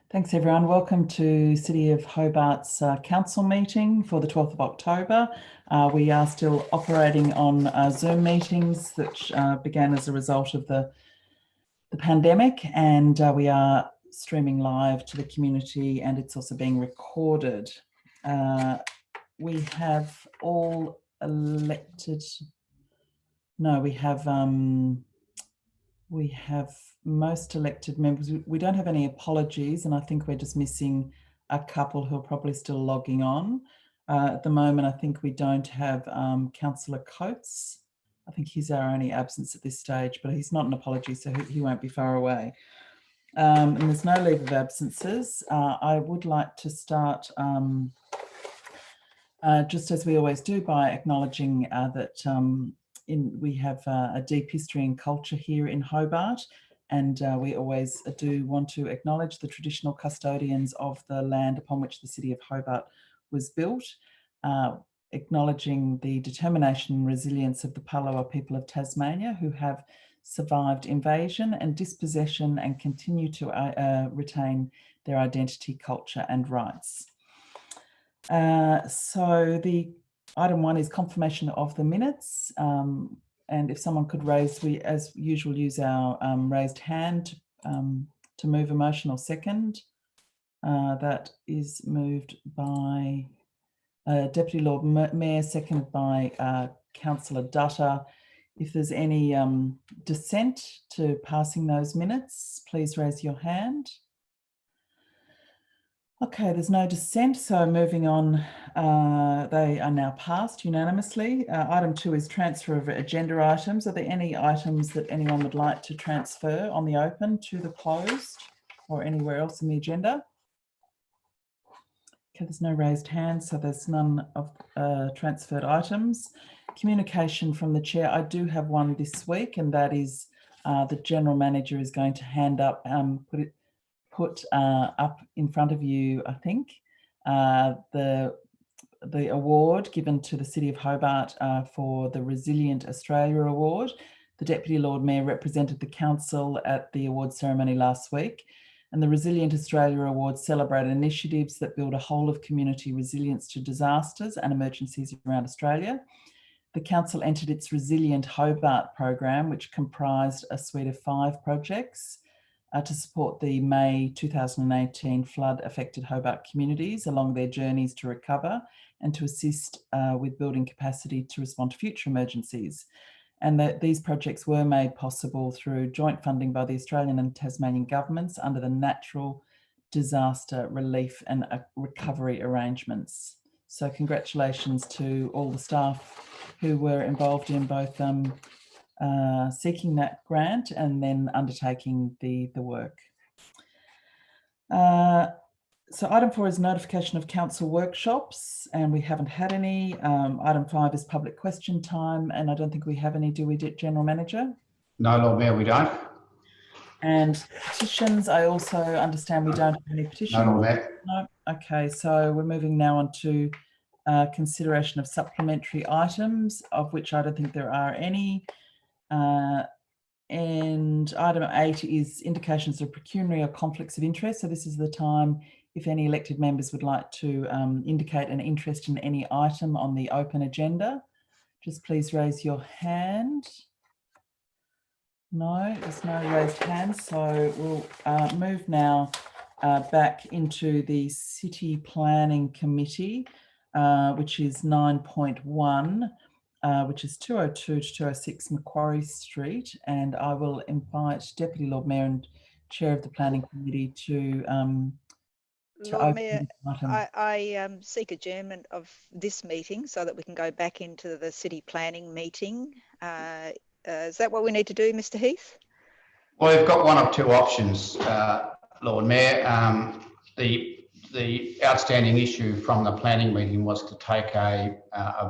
Thanks everyone. Welcome to City of Hobart's council meeting for the 12th of October. We are still operating on Zoom meetings that began as a result of the pandemic, and we are streaming live to the community, and it's also being recorded. We have all elected, no, we have most elected members. We don't have any apologies, and I think we're just missing a couple who are probably still logging on. At the moment, I think we don't have Councillor Coates. I think he's our only absence at this stage, but he's not an apology, so he won't be far away. And there's no leave of absences. I would like to start, just as we always do, by acknowledging that we have a deep history and culture here in Hobart, and we always do want to acknowledge the traditional custodians of the land upon which the City of Hobart was built, acknowledging the determination and resilience of the Palawa people of Tasmania, who have survived invasion and dispossession and continue to retain their identity, culture and rights. So the item 1 is confirmation of the minutes, and if someone could raise, we as usual use our raised hand to move a motion or second. That is moved by Deputy Lord Mayor, seconded by Councillor Dutta. If there's any dissent to passing those minutes, please raise your hand. Okay, there's no dissent, so moving on, they are now passed unanimously. Item 2 is transfer of agenda items. Are there any items that anyone would like to transfer on the open to the closed or anywhere else in the agenda? Okay, there's no raised hands, so there's none of transferred items. Communication from the chair. I do have one this week, and that is the General Manager is going to hand up, put up in front of you, I think, the award given to the City of Hobart for the Resilient Australia Award. The Deputy Lord Mayor represented the council at the award ceremony last week, and the Resilient Australia Award celebrated initiatives that build a whole of community resilience to disasters and emergencies around Australia. The council entered its Resilient Hobart program, which comprised a suite of 5 projects to support the May 2018 flood-affected Hobart communities along their journeys to recover and to assist with building capacity to respond to future emergencies. And that these projects were made possible through joint funding by the Australian and Tasmanian governments under the Natural Disaster Relief and Recovery Arrangements. So congratulations to all the staff who were involved in both seeking that grant and then undertaking the work. So item 4 is notification of council workshops, and we haven't had any. Item 5 is public question time, and I don't think we have any, do we, General Manager? No, Lord Mayor, we don't. And petitions, I also understand we don't have any petitions. No, Lord Mayor. No. Okay, so we're moving now on to consideration of supplementary items, of which I don't think there are any. And item 8 is indications of pecuniary or conflicts of interest. So this is the time if any elected members would like to indicate an interest in any item on the open agenda. Just please raise your hand. No, there's no raised hands. So we'll move now back into the City Planning Committee, which is 9.1. Which is 202 to 206 Macquarie Street, and I will invite Deputy Lord Mayor and Chair of the Planning Committee to Lord Mayor, I seek adjournment of this meeting so that we can go back into the City Planning meeting. Is that what we need to do, Mr. Heath? Well, we've got one of 2 options, Lord Mayor. The outstanding issue from the planning meeting was to take a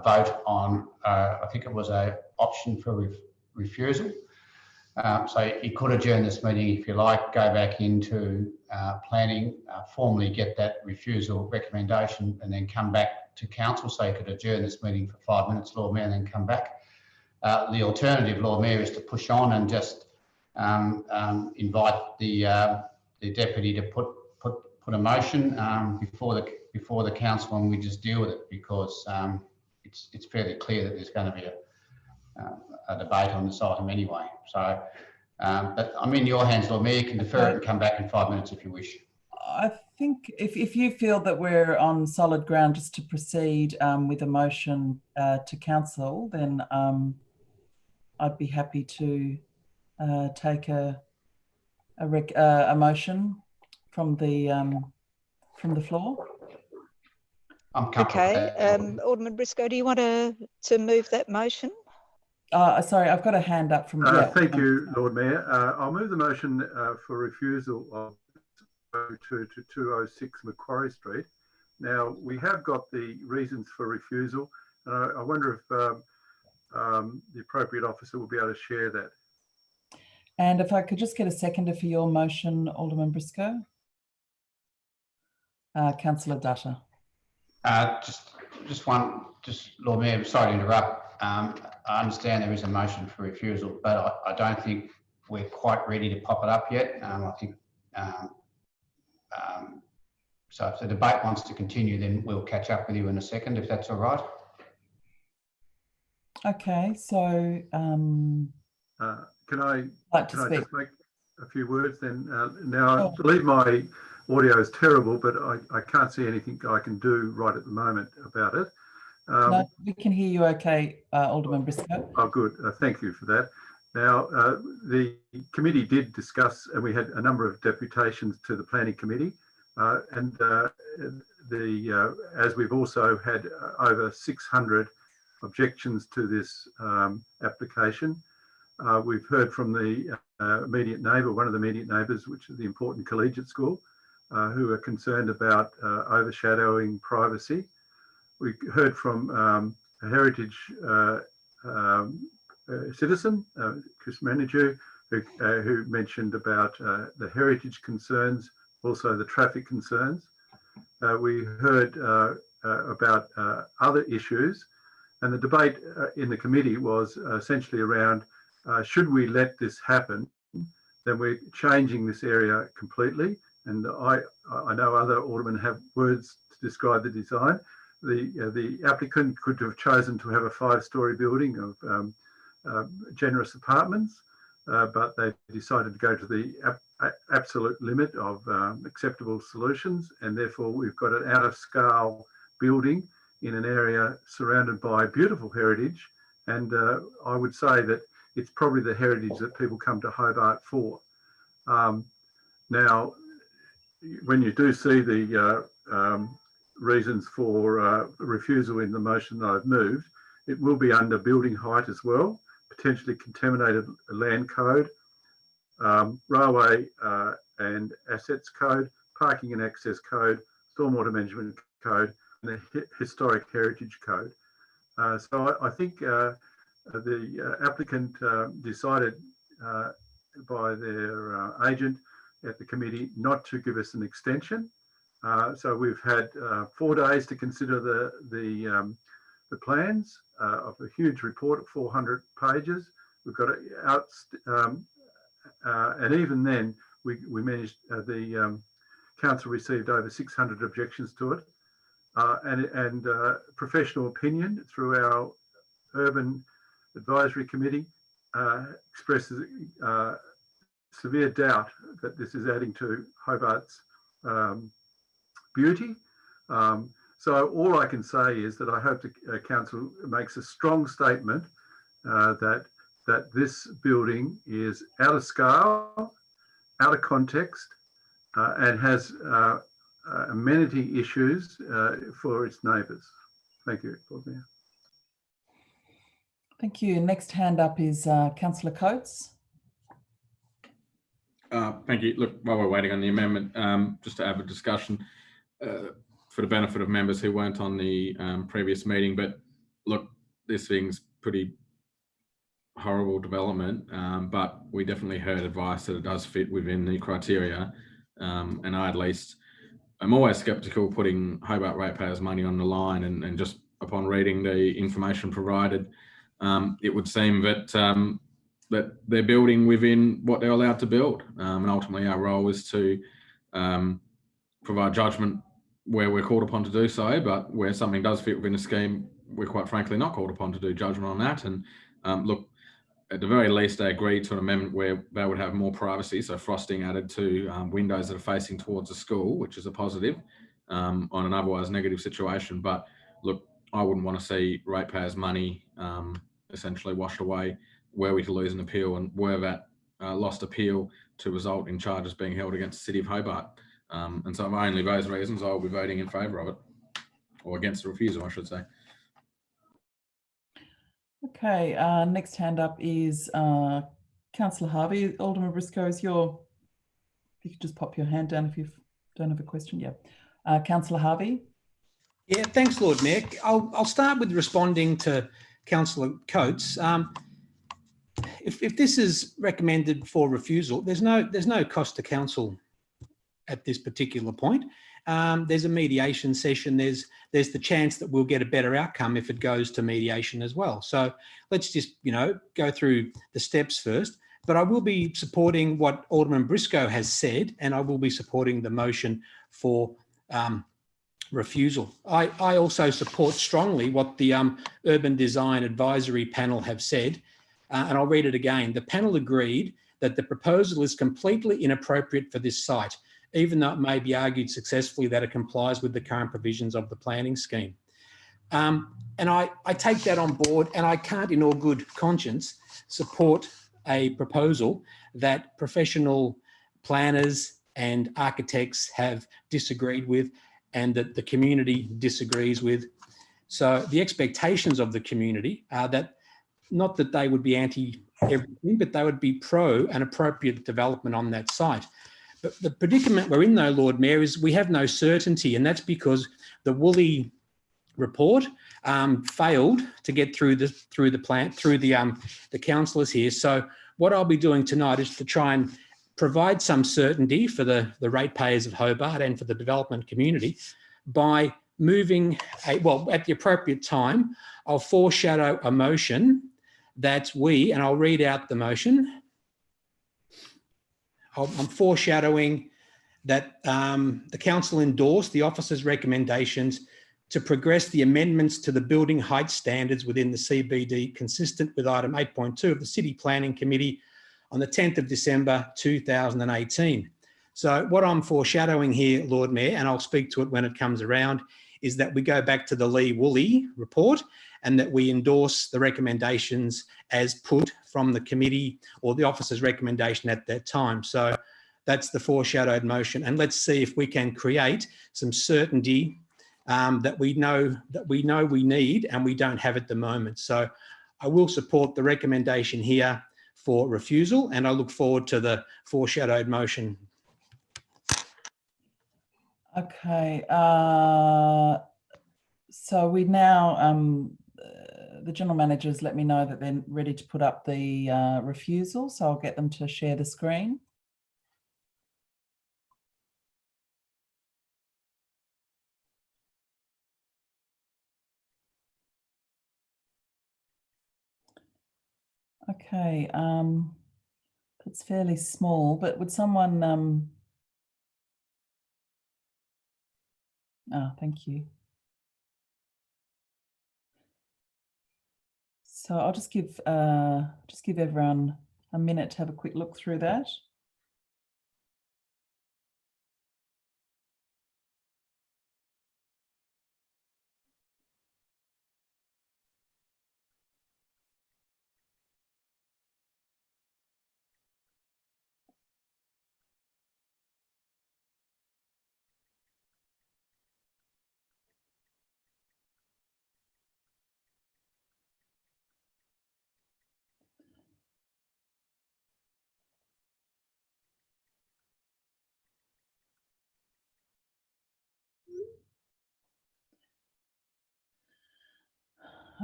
vote on, I think it was an option for refusal. So you could adjourn this meeting if you like, go back into planning, formally get that refusal recommendation and then come back to council. So you could adjourn this meeting for 5 minutes, Lord Mayor, and then come back. The alternative, Lord Mayor, is to push on and just invite the deputy to put put a motion before the council, and we just deal with it, because it's fairly clear that there's going to be a debate on this item anyway. So, but I'm in your hands, Lord Mayor. You can defer it and come back in 5 minutes if you wish. I think if you feel that we're on solid ground just to proceed with a motion to council, then I'd be happy to take a motion from the floor. I'm comfortable with that. Alderman Briscoe, do you want to move that motion? Sorry, I've got a hand up from. Thank you, Lord Mayor. I'll move the motion for refusal of 202 to 206 Macquarie Street. Now, we have got the reasons for refusal, and I wonder if the appropriate officer will be able to share that. And if I could just get a seconder for your motion, Alderman Briscoe. Councillor Dutta. Just Lord Mayor, sorry to interrupt. I understand there is a motion for refusal, but I don't think we're quite ready to pop it up yet. I think so. If the debate wants to continue, then we'll catch up with you in a second, if that's all right. Okay, so can I just make a few words then? Now, sure. I believe my audio is terrible, but I can't see anything I can do right at the moment about it. No, we can hear you okay, Alderman Briscoe. Oh, good. Thank you for that. Now, the committee did discuss, and we had a number of deputations to the planning committee, as we've also had over 600 objections to this application. We've heard from the immediate neighbour, one of the immediate neighbours, which is the important collegiate school, who are concerned about overshadowing privacy. We heard from a heritage citizen, Chris Manitou, who mentioned about the heritage concerns, also the traffic concerns. We heard about other issues, and the debate in the committee was essentially around, should we let this happen, then we're changing this area completely. And I know other aldermen have words to describe the design. The applicant could have chosen to have a 5-storey building of generous apartments, but they decided to go to the absolute limit of acceptable solutions, and therefore we've got an out-of-scale building in an area surrounded by beautiful heritage, and I would say that it's probably the heritage that people come to Hobart for. Now, when you do see the reasons for refusal in the motion that I've moved, it will be under building height as well, potentially contaminated land code, railway and assets code, parking and access code, stormwater management code, and the historic heritage code. So I think the applicant decided by their agent at the committee not to give us an extension. So we've had 4 days to consider the plans of a huge report of 400 pages. We've got it out, and even then we managed, the council received over 600 objections to it, and professional opinion through our urban advisory committee expresses severe doubt that this is adding to Hobart's beauty. So all I can say is that I hope the council makes a strong statement that this building is out of scale, out of context, and has amenity issues for its neighbours. Thank you, Lord Mayor. Thank you. Next hand up is Councillor Coates. Thank you. Look, while we're waiting on the amendment, just to have a discussion for the benefit of members who weren't on the previous meeting, but look, this thing's pretty horrible development, but we definitely heard advice that it does fit within the criteria, and I at least I'm always sceptical putting Hobart ratepayers' money on the line, and just upon reading the information provided, it would seem that that they're building within what they're allowed to build, and ultimately our role is to provide judgment where we're called upon to do so, but where something does fit within a scheme, we're quite frankly not called upon to do judgment on that. And look, at the very least, they agreed to an amendment where they would have more privacy, so frosting added to windows that are facing towards the school, which is a positive on an otherwise negative situation. But look, I wouldn't want to see ratepayers' money essentially washed away were we to lose an appeal, and were that lost appeal to result in charges being held against the City of Hobart. And so for only those reasons, I will be voting in favour of it, or against the refusal, I should say. Okay, next hand up is Councillor Harvey. Alderman Briscoe, if you could just pop your hand down if you don't have a question. Yeah. Councillor Harvey. Yeah, thanks, Lord Mayor. I'll start with responding to Councillor Coates. If this is recommended for refusal, there's no cost to council at this particular point. There's a mediation session. There's the chance that we'll get a better outcome if it goes to mediation as well. So let's just, go through the steps first. But I will be supporting what Alderman Briscoe has said, and I will be supporting the motion for refusal. I also support strongly what the Urban Design Advisory Panel have said, and I'll read it again. The panel agreed that the proposal is completely inappropriate for this site, even though it may be argued successfully that it complies with the current provisions of the planning scheme. And I take that on board, and I can't in all good conscience support a proposal that professional planners and architects have disagreed with and that the community disagrees with. So the expectations of the community are that, not that they would be anti everything, but they would be pro an appropriate development on that site. But the predicament we're in, though, Lord Mayor, is we have no certainty, and that's because the Woolley report failed to get through the councillors here. So what I'll be doing tonight is to try and provide some certainty for the ratepayers of Hobart and for the development community by moving at the appropriate time, I'll foreshadow a motion that and I'll read out the motion. I'm foreshadowing that the council endorsed the officer's recommendations to progress the amendments to the building height standards within the CBD consistent with item 8.2 of the City Planning Committee on the 10th of December 2018. So what I'm foreshadowing here, Lord Mayor, and I'll speak to it when it comes around, is that we go back to the Lee-Woolley report and that we endorse the recommendations as put from the committee or the officer's recommendation at that time. So that's the foreshadowed motion. And let's see if we can create some certainty that we know we need and we don't have at the moment. So I will support the recommendation here for refusal, and I look forward to the foreshadowed motion. Okay, so we now, the General Managers let me know that they're ready to put up the refusal, so I'll get them to share the screen. Okay, it's fairly small, but would someone, thank you. So I'll just give everyone a minute to have a quick look through that.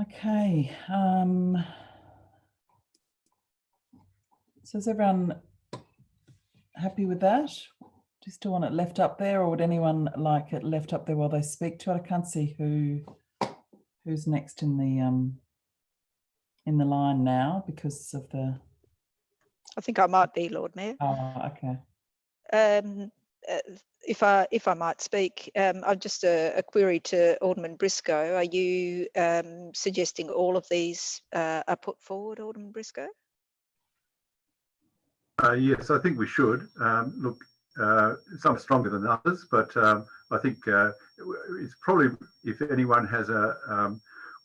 Okay, so is everyone happy with that? Do you still want it left up there, or would anyone like it left up there while they speak to it? I can't see who's next in the line now because of the. I think I might be, Lord Mayor. Oh, okay. if I might speak, I've just a query to Alderman Briscoe. Are you suggesting all of these are put forward, Alderman Briscoe? Yes, I think we should. Look, some are stronger than others, but I think it's probably, if anyone has a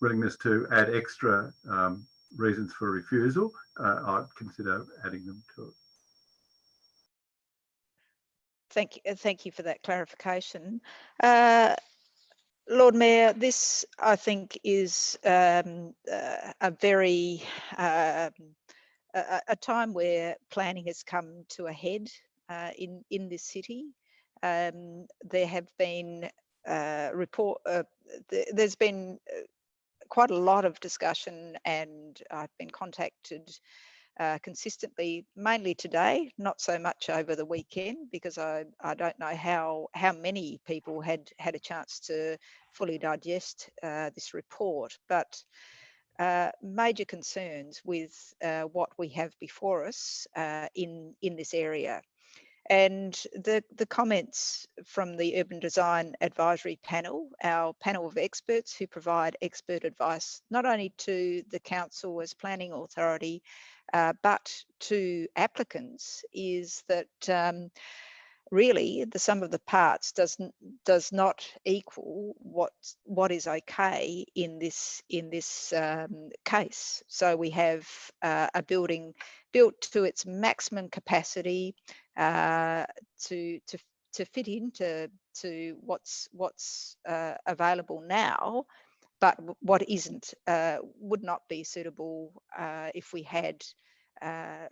willingness to add extra reasons for refusal, I'd consider adding them to it. Thank you for that clarification. Lord Mayor, this I think is a very a time where planning has come to a head in this city. There have been there's been quite a lot of discussion, and I've been contacted consistently, mainly today, not so much over the weekend, because I don't know how many people had a chance to fully digest this report, but major concerns with what we have before us in this area. And the comments from the Urban Design Advisory Panel, our panel of experts who provide expert advice not only to the council as planning authority, but to applicants, is that really the sum of the parts does not equal what is okay in this case. So we have a building built to its maximum capacity to fit into what's available now, but what isn't would not be suitable if we had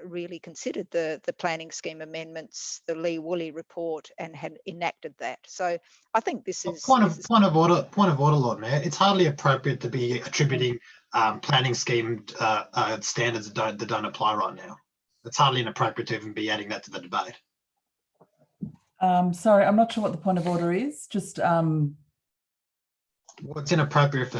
really considered the planning scheme amendments, the Lee Woolley report, and had enacted that. So I think this is point of order, Lord Mayor. It's hardly appropriate to be attributing planning scheme standards that don't apply right now. It's hardly inappropriate to even be adding that to the debate. Sorry, I'm not sure what the point of order is. Just what's inappropriate for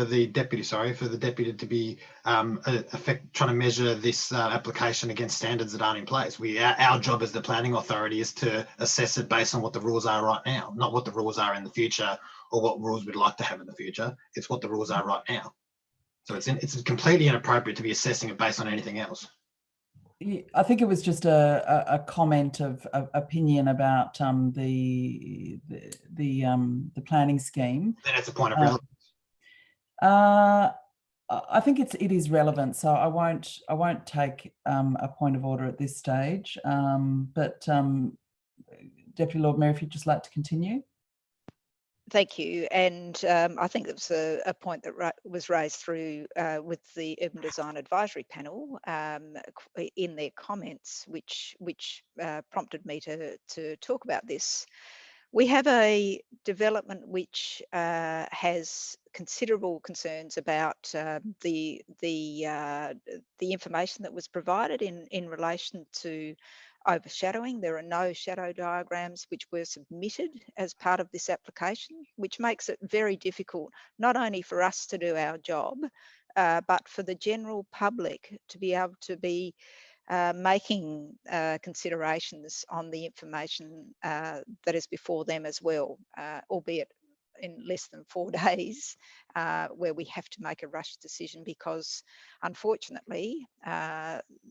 the deputy to be trying to measure this application against standards that aren't in place. Our job as the planning authority is to assess it based on what the rules are right now, not what the rules are in the future or what rules we'd like to have in the future. It's what the rules are right now. So it's completely inappropriate to be assessing it based on anything else. I think it was just a comment of opinion about the planning scheme. Then it's a point of relevance. I think it is relevant, so I won't take a point of order at this stage. But Deputy Lord Mayor, if you'd just like to continue. Thank you, and I think it was a point that was raised through with the Urban Design Advisory Panel in their comments, which prompted me to talk about this. We have a development which has considerable concerns about the information that was provided in relation to overshadowing. There are no shadow diagrams which were submitted as part of this application, which makes it very difficult, not only for us to do our job, but for the general public to be able to be making considerations on the information that is before them as well, albeit in less than 4 days, where we have to make a rush decision because, unfortunately,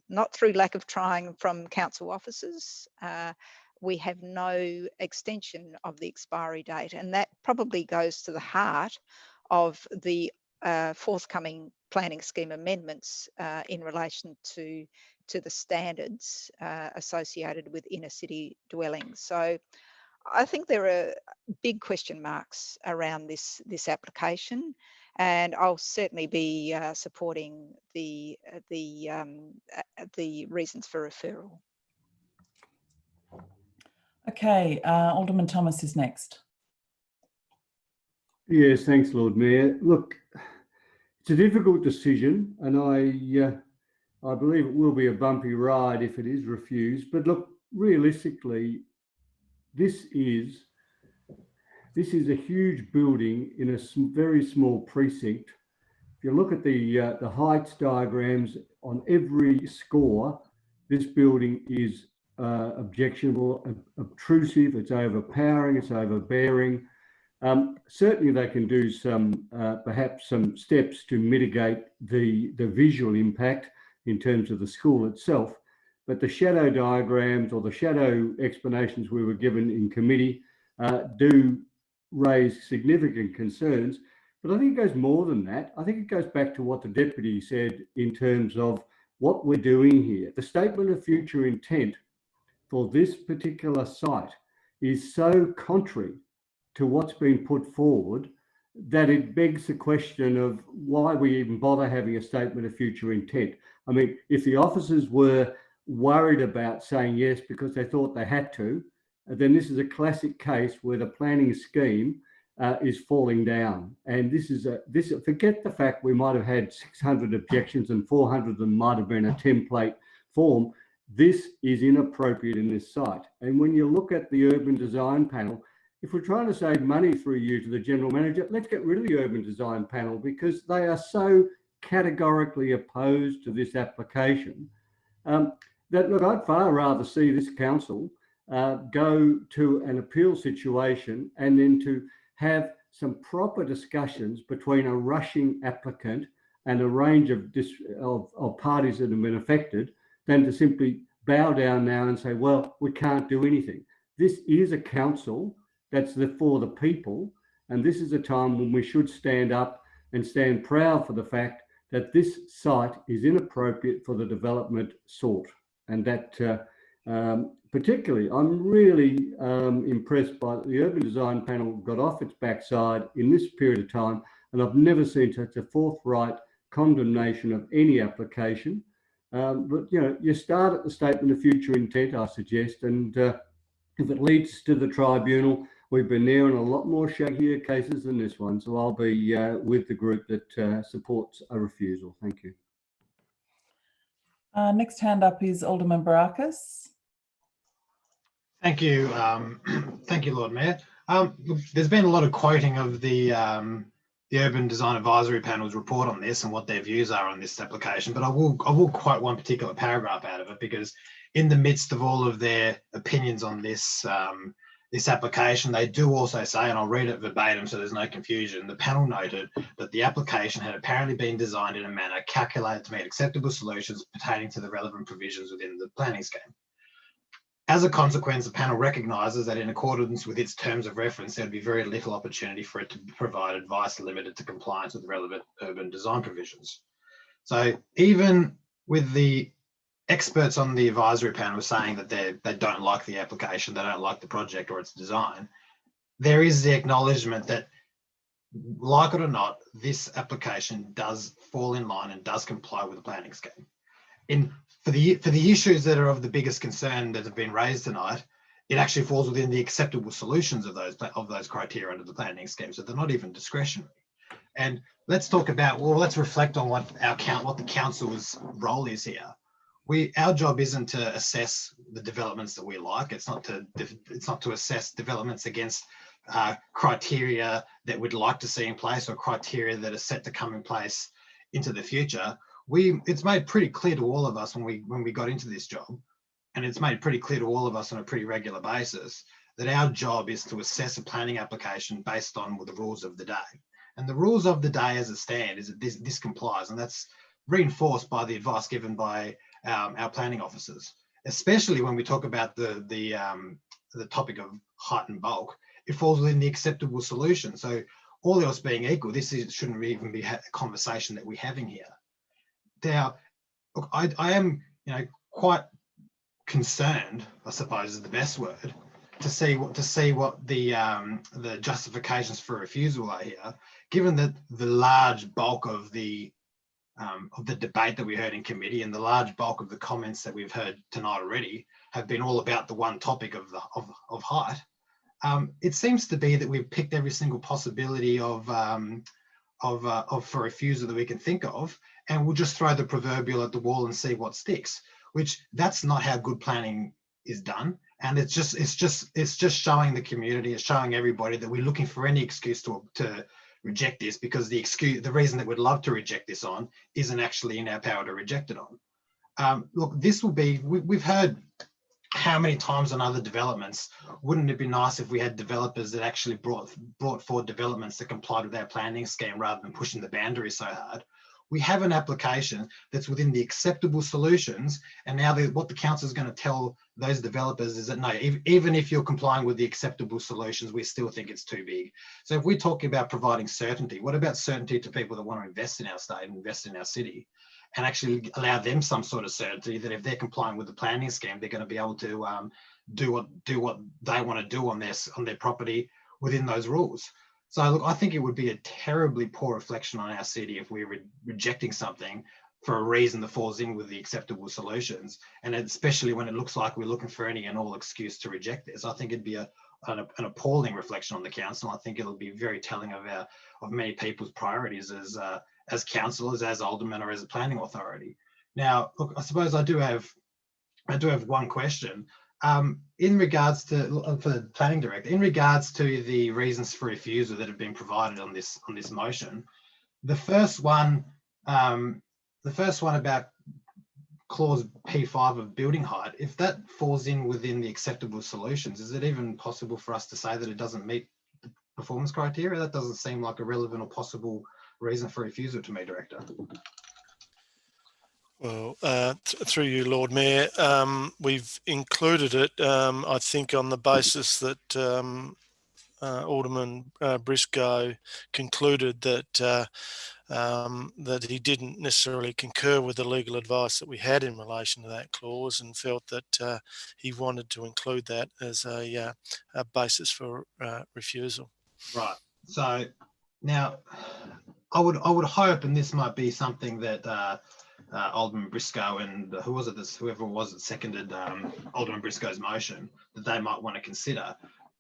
not through lack of trying from council officers, we have no extension of the expiry date. And that probably goes to the heart of the forthcoming planning scheme amendments in relation to the standards associated with inner city dwellings. So I think there are big question marks around this application, and I'll certainly be supporting the reasons for referral. Okay, Alderman Thomas is next. Yes, thanks, Lord Mayor. Look, it's a difficult decision, and I believe it will be a bumpy ride if it is refused. But look, realistically, this is a huge building in a very small precinct. If you look at the heights diagrams on every score, this building is objectionable, obtrusive, it's overpowering, it's overbearing. Certainly they can do some, perhaps some steps to mitigate the visual impact in terms of the school itself. But the shadow diagrams or the shadow explanations we were given in committee do raise significant concerns. But I think it goes more than that. I think it goes back to what the Deputy said in terms of what we're doing here. The statement of future intent for this particular site is so contrary to what's been put forward that it begs the question of why we even bother having a statement of future intent. I mean, if the officers were worried about saying yes because they thought they had to, then this is a classic case where the planning scheme is falling down. And forget the fact we might have had 600 objections and 400 of them might have been a template form. This is inappropriate in this site. And when you look at the urban design panel, if we're trying to save money through you to the general manager, let's get rid of the urban design panel because they are so categorically opposed to this application that, look, I'd far rather see this council go to an appeal situation and then to have some proper discussions between a rushing applicant and a range of parties that have been affected than to simply bow down now and say, well, we can't do anything. This is a council that's for the people, and this is a time when we should stand up and stand proud for the fact that this site is inappropriate for the development sought. And that particularly, I'm really impressed by the urban design panel got off its backside in this period of time, and I've never seen such a forthright condemnation of any application. But you start at the statement of future intent, I suggest, and if it leads to the tribunal, we've been there in a lot more shaggier cases than this one. So I'll be with the group that supports a refusal. Thank you. Next hand up is Alderman Barakis. Thank you. Thank you, Lord Mayor. There's been a lot of quoting of the Urban Design Advisory Panel's report on this and what their views are on this application, but I will quote one particular paragraph out of it, because in the midst of all of their opinions on this this application, they do also say, and I'll read it verbatim so there's no confusion, the panel noted that the application had apparently been designed in a manner calculated to meet acceptable solutions pertaining to the relevant provisions within the planning scheme. As a consequence, the panel recognises that in accordance with its terms of reference, there would be very little opportunity for it to provide advice limited to compliance with relevant urban design provisions. So even with the experts on the advisory panel saying that they don't like the application, they don't like the project or its design, there is the acknowledgement that, like it or not, this application does fall in line and does comply with the planning scheme. For the issues that are of the biggest concern that have been raised tonight, it actually falls within the acceptable solutions of those criteria under the planning scheme. So they're not even discretionary. And let's talk about, well, let's reflect on what the council's role is here. Our job isn't to assess the developments that we like. It's not to assess developments against criteria that we'd like to see in place or criteria that are set to come in place into the future. It's made pretty clear to all of us when we got into this job, and it's made pretty clear to all of us on a pretty regular basis, that our job is to assess a planning application based on the rules of the day. And the rules of the day as it stands is that this complies, and that's reinforced by the advice given by our planning officers, especially when we talk about the topic of height and bulk. It falls within the acceptable solution. So all else being equal, shouldn't even be a conversation that we're having here. Now, look, I am, quite concerned, I suppose is the best word, to see what the justifications for refusal are here, given that the large bulk of the debate that we heard in committee and the large bulk of the comments that we've heard tonight already have been all about the one topic of height. It seems to be that we've picked every single possibility for refusal that we can think of, and we'll just throw the proverbial at the wall and see what sticks. Which that's not how good planning is done, and it's just showing the community, it's showing everybody that we're looking for any excuse to reject this, because the reason that we'd love to reject this on isn't actually in our power to reject it on. Look, this will be, we've heard how many times on other developments, wouldn't it be nice if we had developers that actually brought forward developments that complied with our planning scheme rather than pushing the boundaries so hard? We have an application that's within the acceptable solutions, and now what the council is going to tell those developers is that no, even if you're complying with the acceptable solutions, we still think it's too big. So if we're talking about providing certainty, what about certainty to people that want to invest in our state and invest in our city, and actually allow them some sort of certainty that if they're complying with the planning scheme, they're going to be able to do what they want to do on their property within those rules. So look, I think it would be a terribly poor reflection on our city if we're rejecting something for a reason that falls in with the acceptable solutions, and especially when it looks like we're looking for any and all excuse to reject this. I think it'd be an appalling reflection on the council. I think it'll be very telling of many people's priorities as councillors, as aldermen, or as a planning authority. Now, look, I suppose I do have one question. In regards to, for the planning director, in regards to the reasons for refusal that have been provided on this motion, the first one about clause P5 of building height, if that falls in within the acceptable solutions, is it even possible for us to say that it doesn't meet the performance criteria? That doesn't seem like a relevant or possible reason for refusal to me, Director. Well, through you, Lord Mayor, we've included it, I think, on the basis that Alderman Briscoe concluded that that he didn't necessarily concur with the legal advice that we had in relation to that clause, and felt that he wanted to include that as a basis for refusal. Right. So now, I would hope, and this might be something that Alderman Briscoe and whoever it was that seconded Alderman Briscoe's motion, that they might want to consider.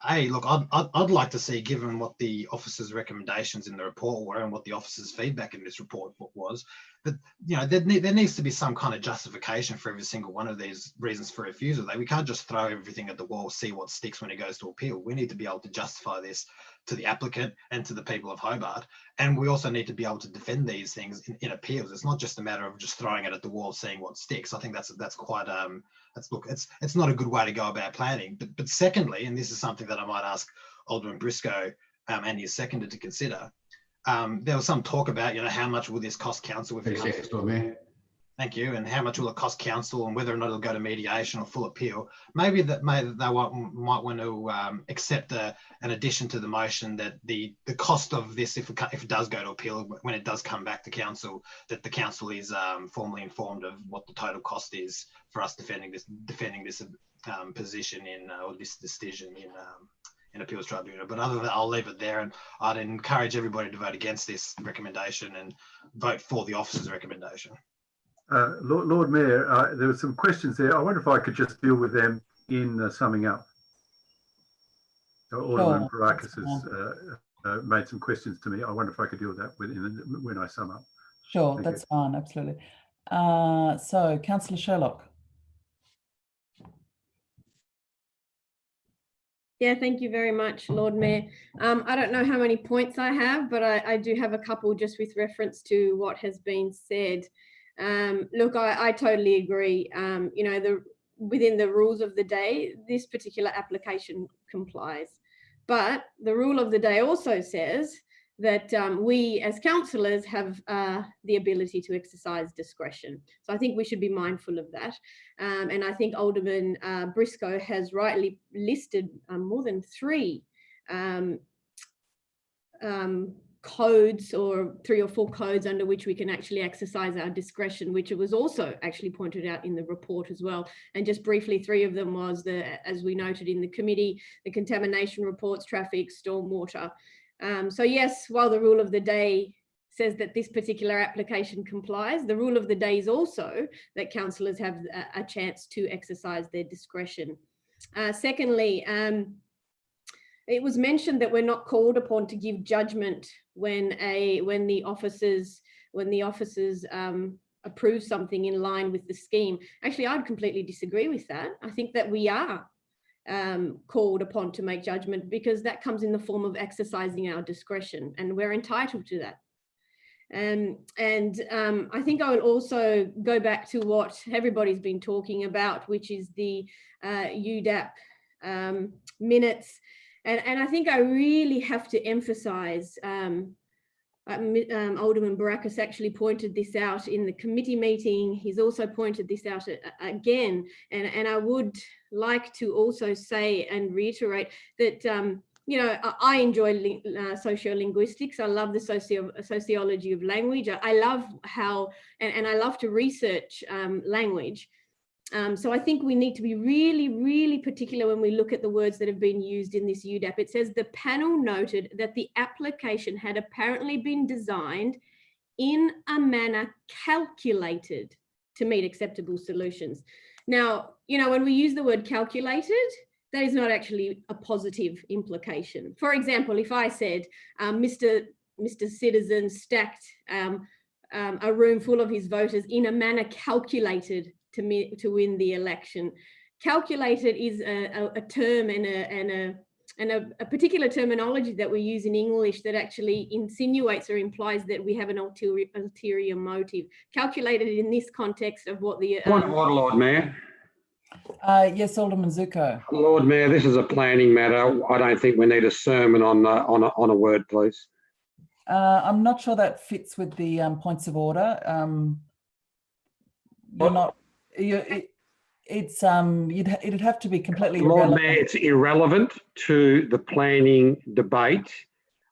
Hey, look, I'd like to see, given what the officer's recommendations in the report were and what the officer's feedback in this report was, that there needs to be some kind of justification for every single one of these reasons for refusal. We can't just throw everything at the wall, see what sticks when it goes to appeal. We need to be able to justify this to the applicant and to the people of Hobart, and we also need to be able to defend these things in appeals. It's not just a matter of just throwing it at the wall, seeing what sticks. I think that's quite it's not a good way to go about planning. But secondly, and this is something that I might ask Alderman Briscoe and his seconder to consider. There was some talk about, how much will this cost council if it comes to Thank you. And how much will it cost council, and whether or not it'll go to mediation or full appeal? Maybe they might want to accept an addition to the motion that the cost of this, if it does go to appeal, when it does come back to council, that the council is formally informed of what the total cost is for us defending this position or this decision in appeals tribunal. But other than that, I'll leave it there, and I'd encourage everybody to vote against this recommendation and vote for the officer's recommendation. Lord Mayor, there were some questions there. I wonder if I could just deal with them in summing up. Alderman Barakis has made some questions to me. I wonder if I could deal with that when I sum up. Sure, that's fine, absolutely. So, Councillor Sherlock. Yeah, thank you very much, Lord Mayor. I don't know how many points I have, but I do have a couple just with reference to what has been said. Look, I totally agree. Within the rules of the day, this particular application complies. But the rule of the day also says that we as councillors have the ability to exercise discretion. So I think we should be mindful of that. And I think Alderman Briscoe has rightly listed more than 3 codes, or 3 or 4 codes under which we can actually exercise our discretion, which it was also actually pointed out in the report as well. And just briefly, 3 of them was as we noted in the committee, the contamination reports, traffic, stormwater. So yes, while the rule of the day says that this particular application complies, the rule of the day is also that councillors have a chance to exercise their discretion. Secondly, it was mentioned that we're not called upon to give judgment when the officers approve something in line with the scheme. Actually, I'd completely disagree with that. I think that we are called upon to make judgment, because that comes in the form of exercising our discretion, and we're entitled to that. I think I will also go back to what everybody's been talking about, which is the UDAP minutes. And I think I really have to emphasize, Alderman Baracus actually pointed this out in the committee meeting. He's also pointed this out again. And I would like to also say and reiterate that, you know, I enjoy sociolinguistics. I love the sociology of language. I love how, and I love to research language. So I think we need to be really, really particular when we look at the words that have been used in this UDAP. It says the panel noted that the application had apparently been designed in a manner calculated to meet acceptable solutions. Now, you know, when we use the word calculated, that is not actually a positive implication. For example, if I said, Mr. Citizen stacked a room full of his voters in a manner calculated to win the election. Calculated is a term and a particular terminology that we use in English that actually insinuates or implies that we have an ulterior motive. Calculated in this context of what the... Point of order, Lord Mayor. Yes, Alderman Zuko. Lord Mayor, this is a planning matter. I don't think we need a sermon on a word, please. I'm not sure that fits with the points of order. You're not... it'd have to be completely Lord irrelevant. Mayor, it's irrelevant to the planning debate.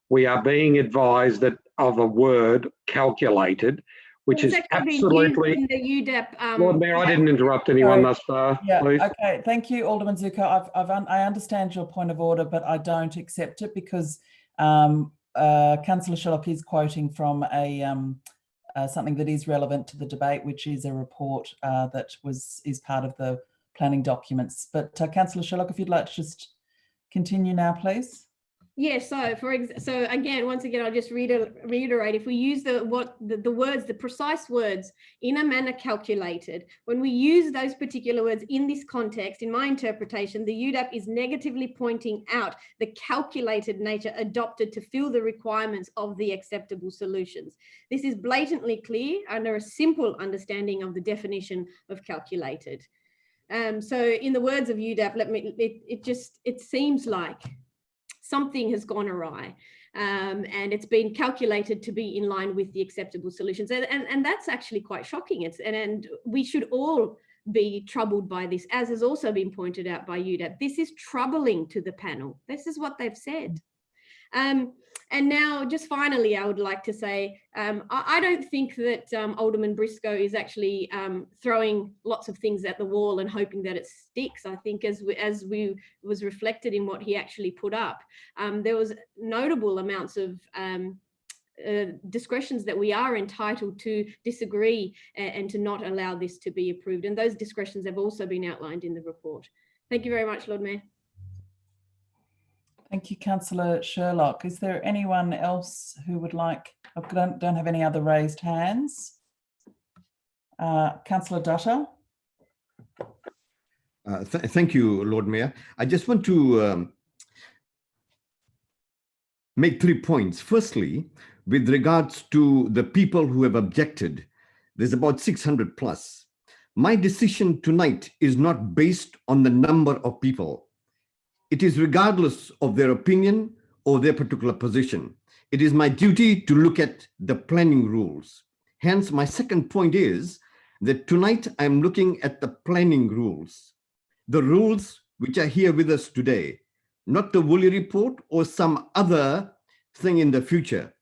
We are being advised that of a word calculated, which is absolutely in the UDAP. Lord Mayor, I didn't interrupt anyone thus far. Yeah, please. okay. Thank you, Alderman Zuko. I understand your point of order, but I don't accept it because Councillor Sherlock is quoting from a something that is relevant to the debate, which is a report that is part of the planning documents. But Councillor Sherlock, if you'd like to just continue now, please. Yes, so again, once again, I'll just reiterate, if we use the words, the precise words, in a manner calculated, when we use those particular words in this context, in my interpretation, the UDAP is negatively pointing out the calculated nature adopted to fill the requirements of the acceptable solutions. This is blatantly clear under a simple understanding of the definition of calculated. So in the words of UDAP, it seems like something has gone awry and it's been calculated to be in line with the acceptable solutions. And that's actually quite shocking. And we should all be troubled by this, as has also been pointed out by UDAP. This is troubling to the panel. This is what they've said. And now, just finally, I would like to say, I don't think that Alderman Briscoe is actually throwing lots of things at the wall and hoping that it sticks. I think as was reflected in what he actually put up, there was notable amounts of discretions that we are entitled to disagree and to not allow this to be approved. And those discretions have also been outlined in the report. Thank you very much, Lord Mayor. Thank you, Councillor Sherlock. Is there anyone else who would like, I don't have any other raised hands. Councillor Dutta. Thank you, Lord Mayor. I just want to make 3 points. Firstly, with regards to the people who have objected, there's about 600 plus. My decision tonight is not based on the number of people. It is regardless of their opinion or their particular position. It is my duty to look at the planning rules. Hence, my second point is that tonight I'm looking at the planning rules, the rules which are here with us today, not the Woolley report or some other thing in the future.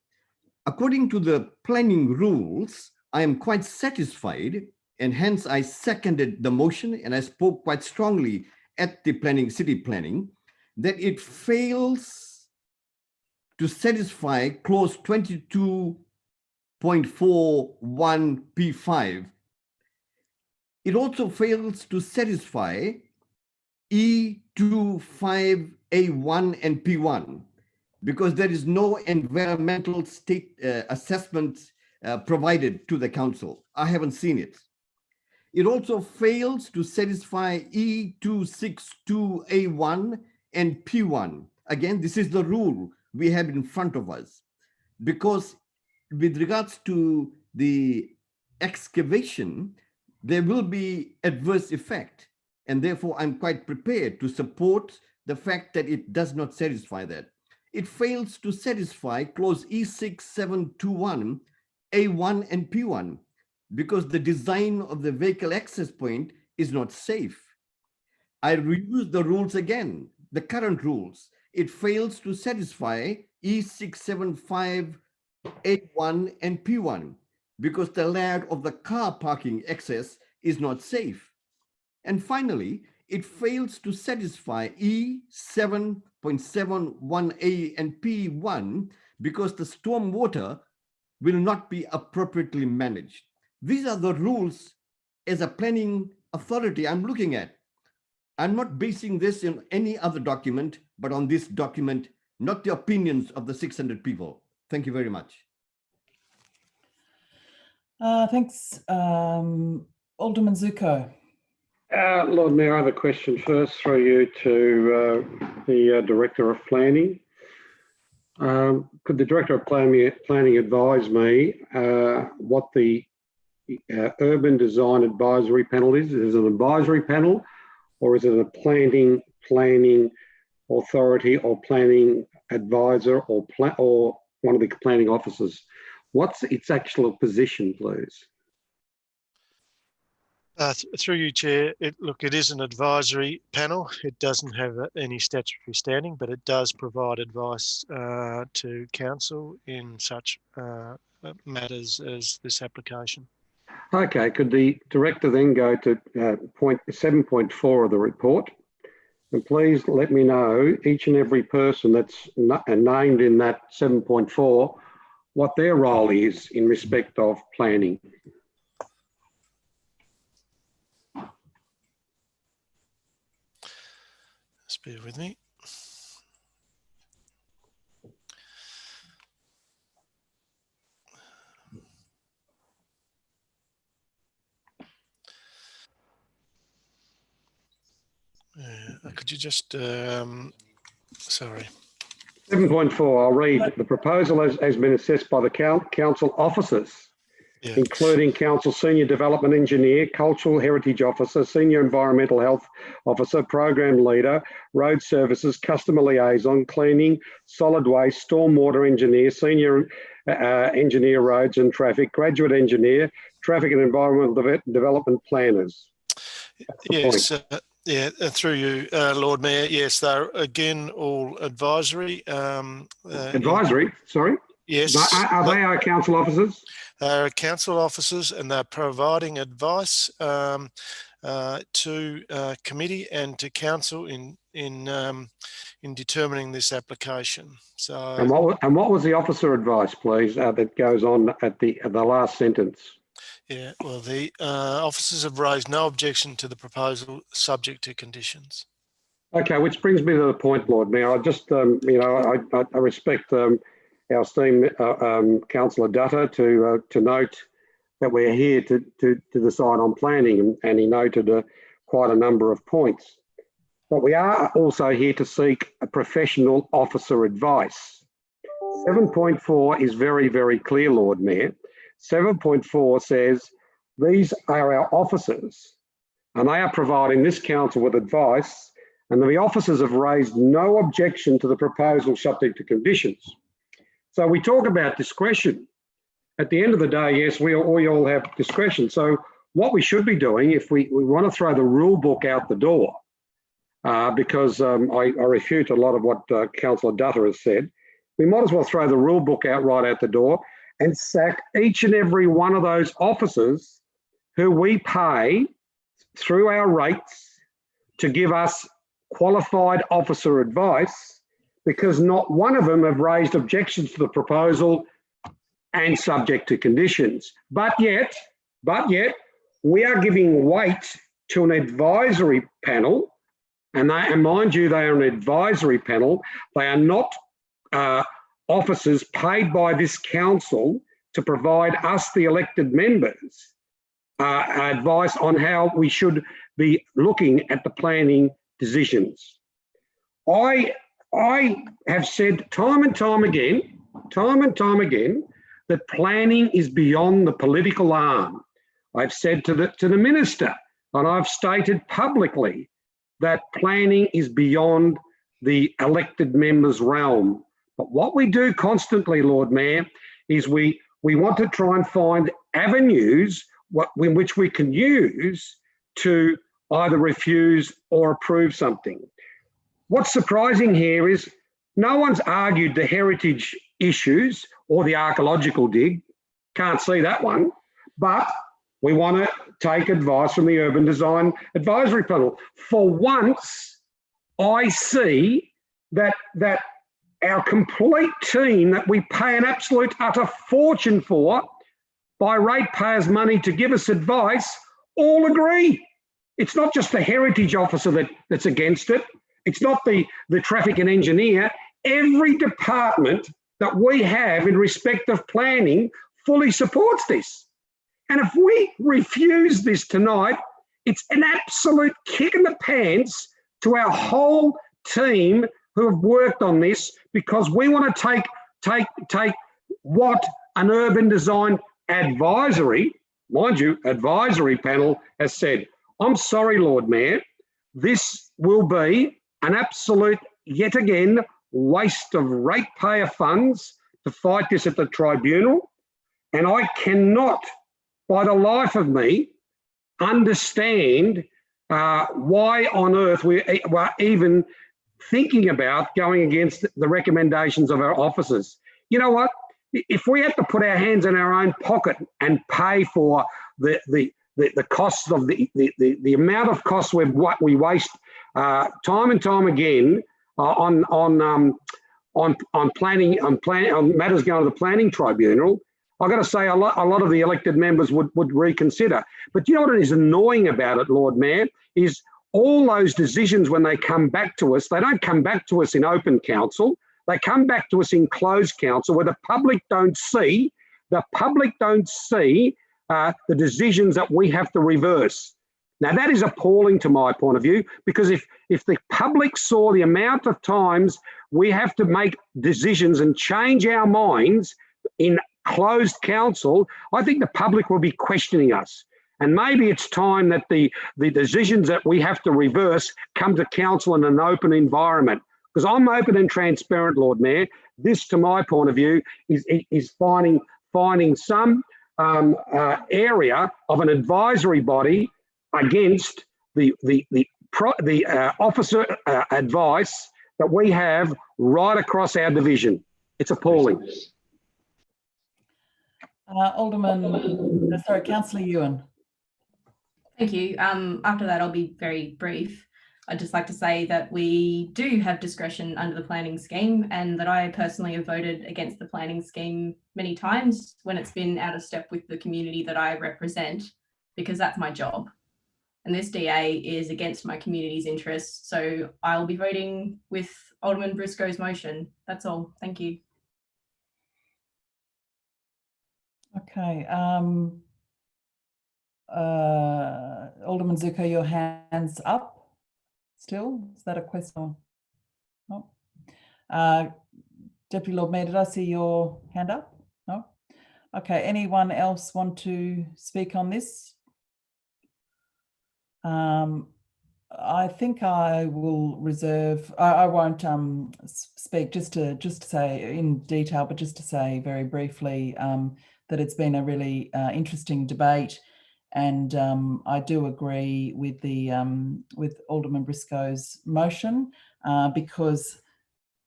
According to the planning rules, I am quite satisfied, and hence I seconded the motion and I spoke quite strongly at the city planning, that it fails to satisfy clause 22.41 P5. It also fails to satisfy E25A1 and P1 because there is no environmental state assessment provided to the council. I haven't seen it. It also fails to satisfy E262A1 and P1. Again, this is the rule we have in front of us, because with regards to the excavation, there will be adverse effect. And therefore, I'm quite prepared to support the fact that it does not satisfy that. It fails to satisfy clause E6721, A1 and P1, because the design of the vehicle access point is not safe. I reuse the rules again, the current rules. It fails to satisfy E675, A1 and P1, because the layout of the car parking access is not safe. And finally, it fails to satisfy E7.71A and P1 because the stormwater will not be appropriately managed. These are the rules as a planning authority I'm looking at. I'm not basing this in any other document, but on this document, not the opinions of the 600 people. Thank you very much. Thanks. Alderman Zuko. Lord Mayor, I have a question first through you to the Director of Planning. Could the Director of Planning advise me what the Urban Design Advisory Panel is? Is it an advisory panel, or is it a planning authority or planning advisor or one of the planning officers? What's its actual position, please? Through you, Chair, it is an advisory panel. It doesn't have any statutory standing, but it does provide advice to council in such matters as this application. Okay, could the Director then go to point 7.4 of the report? And please let me know, each and every person that's named in that 7.4, what their role is in respect of planning. Just bear with me. Could you just, sorry. 7.4, I'll read. The proposal has been assessed by the council officers, including council senior development engineer, cultural heritage officer, senior environmental health officer, program leader, road services, customer liaison, cleaning, solid waste, stormwater engineer, senior engineer roads and traffic, graduate engineer, traffic and environmental development planners. Yes. Yeah, through you, Lord Mayor. Yes, they're again all advisory. Advisory, sorry? Yes. Are they our council officers? They're council officers, and they're providing advice to committee and to council in determining this application. So. And what was the officer advice, please? That goes on at the last sentence. Yeah, well, the officers have raised no objection to the proposal, subject to conditions. Okay, which brings me to the point, Lord Mayor. I just, I respect our esteemed Councillor Dutta to note that we're here to decide on planning, and he noted quite a number of points. But we are also here to seek a professional officer advice. 7.4 is very, very clear, Lord Mayor. 7.4 says these are our officers and they are providing this council with advice, and the officers have raised no objection to the proposal subject to conditions. So we talk about discretion. At the end of the day, yes, we all have discretion. So what we should be doing, if we want to throw the rule book out the door, because I refute a lot of what Councillor Dutta has said, we might as well throw the rule book right out the door and sack each and every one of those officers who we pay through our rates to give us qualified officer advice, because not one of them have raised objections to the proposal and subject to conditions. But yet, we are giving weight to an advisory panel, and mind you, they are an advisory panel. They are not officers paid by this council to provide us, the elected members, advice on how we should be looking at the planning decisions. I have said time and time again, that planning is beyond the political arm. I've said to the Minister, and I've stated publicly, that planning is beyond the elected members' realm. But what we do constantly, Lord Mayor, is we want to try and find avenues in which we can use to either refuse or approve something. What's surprising here is no one's argued the heritage issues or the archaeological dig. Can't see that one. But we want to take advice from the Urban Design Advisory Panel. For once, I see that our complete team that we pay an absolute utter fortune for by ratepayers' money to give us advice all agree. It's not just the heritage officer that's against it. It's not the traffic and engineer. Every department that we have in respect of planning fully supports this. And if we refuse this tonight, it's an absolute kick in the pants to our whole team who have worked on this, because we want to take what an urban design advisory, mind you, advisory panel has said. I'm sorry, Lord Mayor, this will be an absolute, yet again, waste of ratepayer funds to fight this at the tribunal. And I cannot, by the life of me, understand why on earth we're even thinking about going against the recommendations of our officers. You know what? If we had to put our hands in our own pocket and pay for the costs of the amount of costs we waste time and time again on planning on matters going to the planning tribunal, I've got to say a lot of the elected members would reconsider. But you know what is annoying about it, Lord Mayor, is all those decisions, when they come back to us, they don't come back to us in open council. They come back to us in closed council where the public don't see. The decisions that we have to reverse. Now, that is appalling to my point of view, because if the public saw the amount of times we have to make decisions and change our minds in closed council, I think the public will be questioning us. And maybe it's time that the decisions that we have to reverse come to council in an open environment. Because I'm open and transparent, Lord Mayor. This, to my point of view, is finding some area of an advisory body against the officer advice that we have right across our division. It's appalling. Councillor Ewan. Thank you. After that, I'll be very brief. I'd just like to say that we do have discretion under the planning scheme, and that I personally have voted against the planning scheme many times when it's been out of step with the community that I represent, because that's my job. And this DA is against my community's interests. So I'll be voting with Alderman Briscoe's motion. That's all. Thank you. Okay. Alderman Zuko, your hand's up still? Is that a question? No. Deputy Lord Mayor, did I see your hand up? No. Okay. Anyone else want to speak on this? I think I will reserve. I won't speak just to say in detail, but just to say very briefly that it's been a really interesting debate, and I do agree with the with Alderman Briscoe's motion because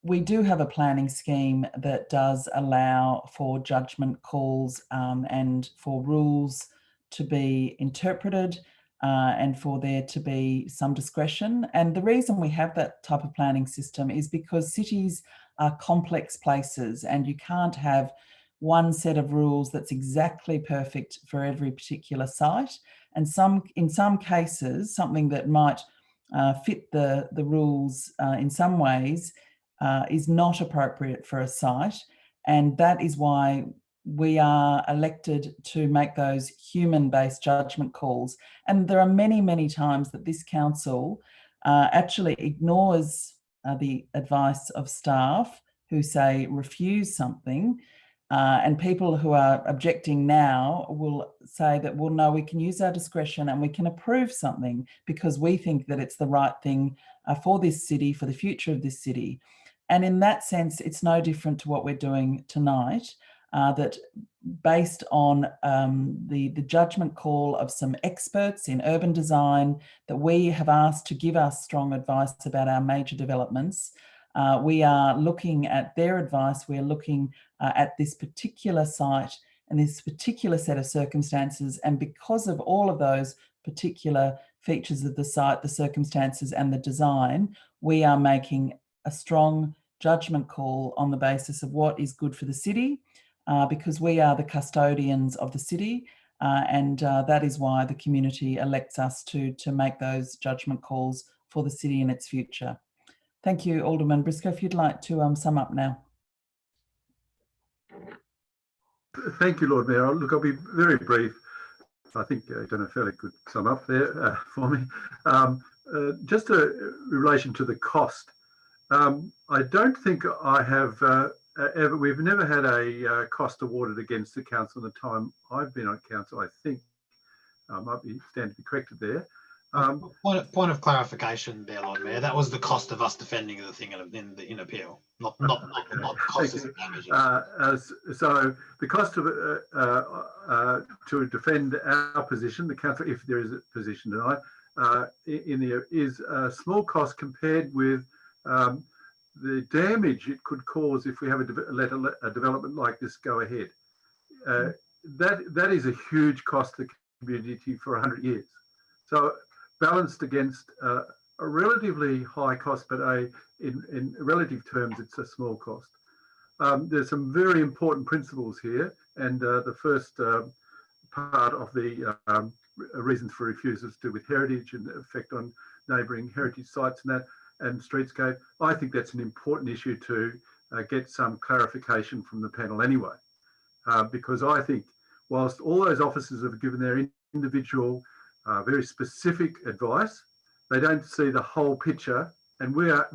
we do have a planning scheme that does allow for judgment calls and for rules to be interpreted. And for there to be some discretion. And the reason we have that type of planning system is because cities are complex places, and you can't have one set of rules that's exactly perfect for every particular site. And in some cases, something that might fit the rules in some ways is not appropriate for a site. And that is why we are elected to make those human-based judgment calls. And there are many, many times that this council actually ignores the advice of staff who say refuse something And people who are objecting now will say that, well, no, we can use our discretion and we can approve something because we think that it's the right thing for this city, for the future of this city. And in that sense, it's no different to what we're doing tonight, that based on the judgment call of some experts in urban design that we have asked to give us strong advice about our major developments. We are looking at their advice. We're looking at this particular site and this particular set of circumstances. And because of all of those particular features of the site, the circumstances and the design, we are making a strong judgment call on the basis of what is good for the city, because we are the custodians of the city. And that is why the community elects us to make those judgment calls for the city and its future. Thank you, Alderman Briscoe. If you'd like to sum up now. Thank you, Lord Mayor. Look, I'll be very brief. I think you've done a fairly good sum up there for me. Just in relation to the cost, I don't think I have we've never had a cost awarded against the council in the time I've been on council. I think I might stand to be corrected there. Point of clarification there, Lord Mayor. That was the cost of us defending the thing in appeal, not cost of damages. So the cost of to defend our position, the council, if there is a position tonight, is a small cost compared with the damage it could cause if we have let a development like this go ahead. That is a huge cost to the community for 100 years. So balanced against a relatively high cost, but in relative terms, it's a small cost. There's some very important principles here, and the first part of the reasons for refusal is to do with heritage and the effect on neighbouring heritage sites and that, and streetscape. I think that's an important issue to get some clarification from the panel anyway, because I think whilst all those officers have given their individual very specific advice, they don't see the whole picture, and we are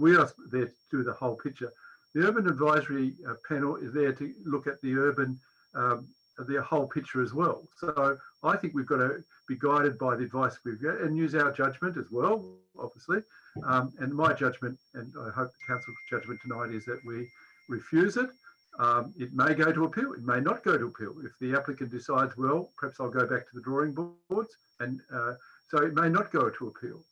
there to do the whole picture. The Urban Advisory Panel is there to look at the urban, the whole picture as well. So I think we've got to be guided by the advice we've got and use our judgment as well, obviously. And my judgment, and I hope the council's judgment tonight, is that we refuse it. It may go to appeal, it may not go to appeal. If the applicant decides, well, perhaps I'll go back to the drawing boards, and so it may not go to appeal.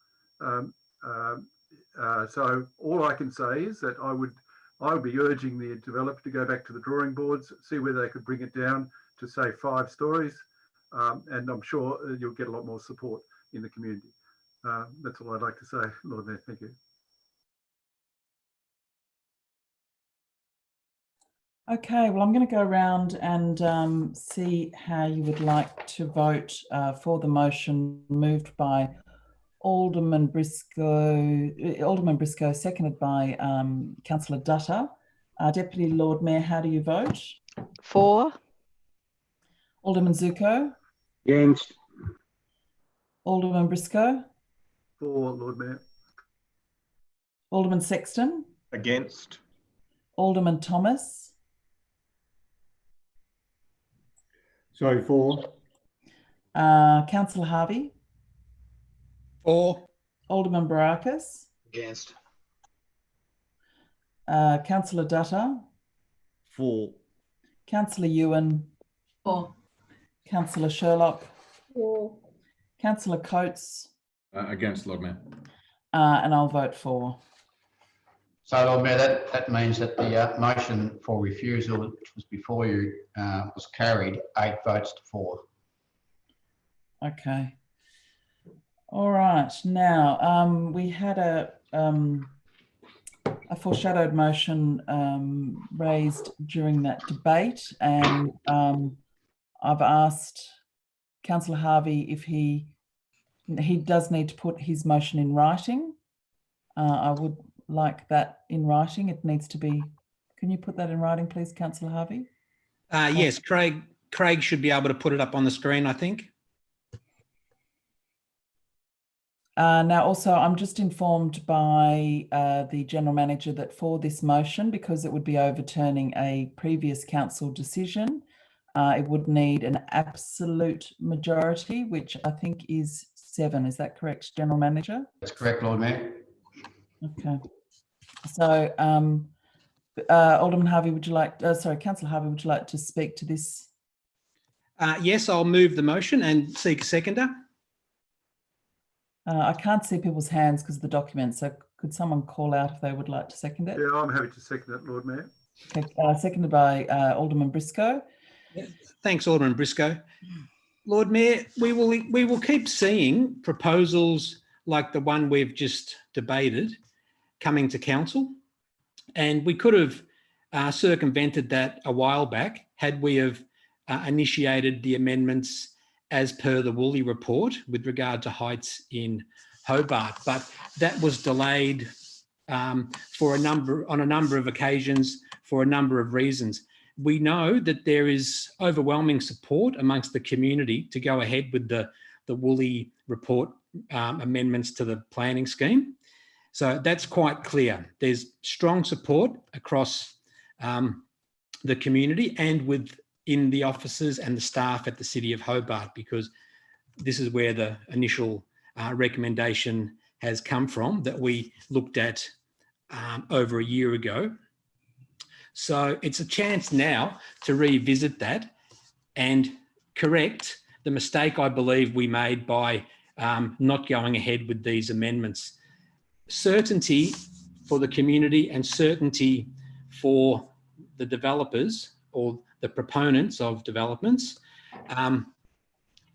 So all I can say is that I would be urging the developer to go back to the drawing boards, see whether they could bring it down to say 5 stories, and I'm sure you'll get a lot more support in the community. That's all I'd like to say, Lord Mayor. Thank you. Okay, well, I'm going to go around and see how you would like to vote for the motion moved by Alderman Briscoe, seconded by Councillor Dutta. Deputy Lord Mayor, how do you vote? For. Alderman Zuko? Against. Alderman Briscoe? For, Lord Mayor. Alderman Sexton? Against. Alderman Thomas? Sorry, for. Councillor Harvey? For. Alderman Barakis? Against. Councillor Dutta? For. Councillor Ewan? For. Councillor Sherlock? For. Councillor Coates? Against, Lord Mayor. And I'll vote for. So, Lord Mayor, that means that the motion for refusal, which was before you, was carried 8 votes to 4. Okay. All right. Now, we had a foreshadowed motion raised during that debate, and I've asked Councillor Harvey if he does need to put his motion in writing. I would like that in writing. It needs to be. Can you put that in writing, please, Councillor Harvey? Yes, Craig should be able to put it up on the screen, I think. Now, also, I'm just informed by the General Manager that for this motion, because it would be overturning a previous council decision, it would need an absolute majority, which I think is 7. Is that correct, General Manager? That's correct, Lord Mayor. Okay. So, Alderman Harvey, would you like, sorry, Councillor Harvey, would you like to speak to this? Yes, I'll move the motion and seek a seconder. I can't see people's hands because of the document. So could someone call out if they would like to second it? Yeah, I'm happy to second it, Lord Mayor. Okay, seconded by Alderman Briscoe. Thanks, Alderman Briscoe. Lord Mayor, we will keep seeing proposals like the one we've just debated coming to council, and we could have circumvented that a while back had we have initiated the amendments as per the Woolley report with regard to heights in Hobart, but that was delayed on a number of occasions for a number of reasons. We know that there is overwhelming support amongst the community to go ahead with the Woolley report amendments to the planning scheme. So that's quite clear. There's strong support across the community and within the officers and the staff at the City of Hobart, because this is where the initial recommendation has come from that we looked at over a year ago. So it's a chance now to revisit that and correct the mistake I believe we made by not going ahead with these amendments. Certainty for the community and certainty for the developers or the proponents of developments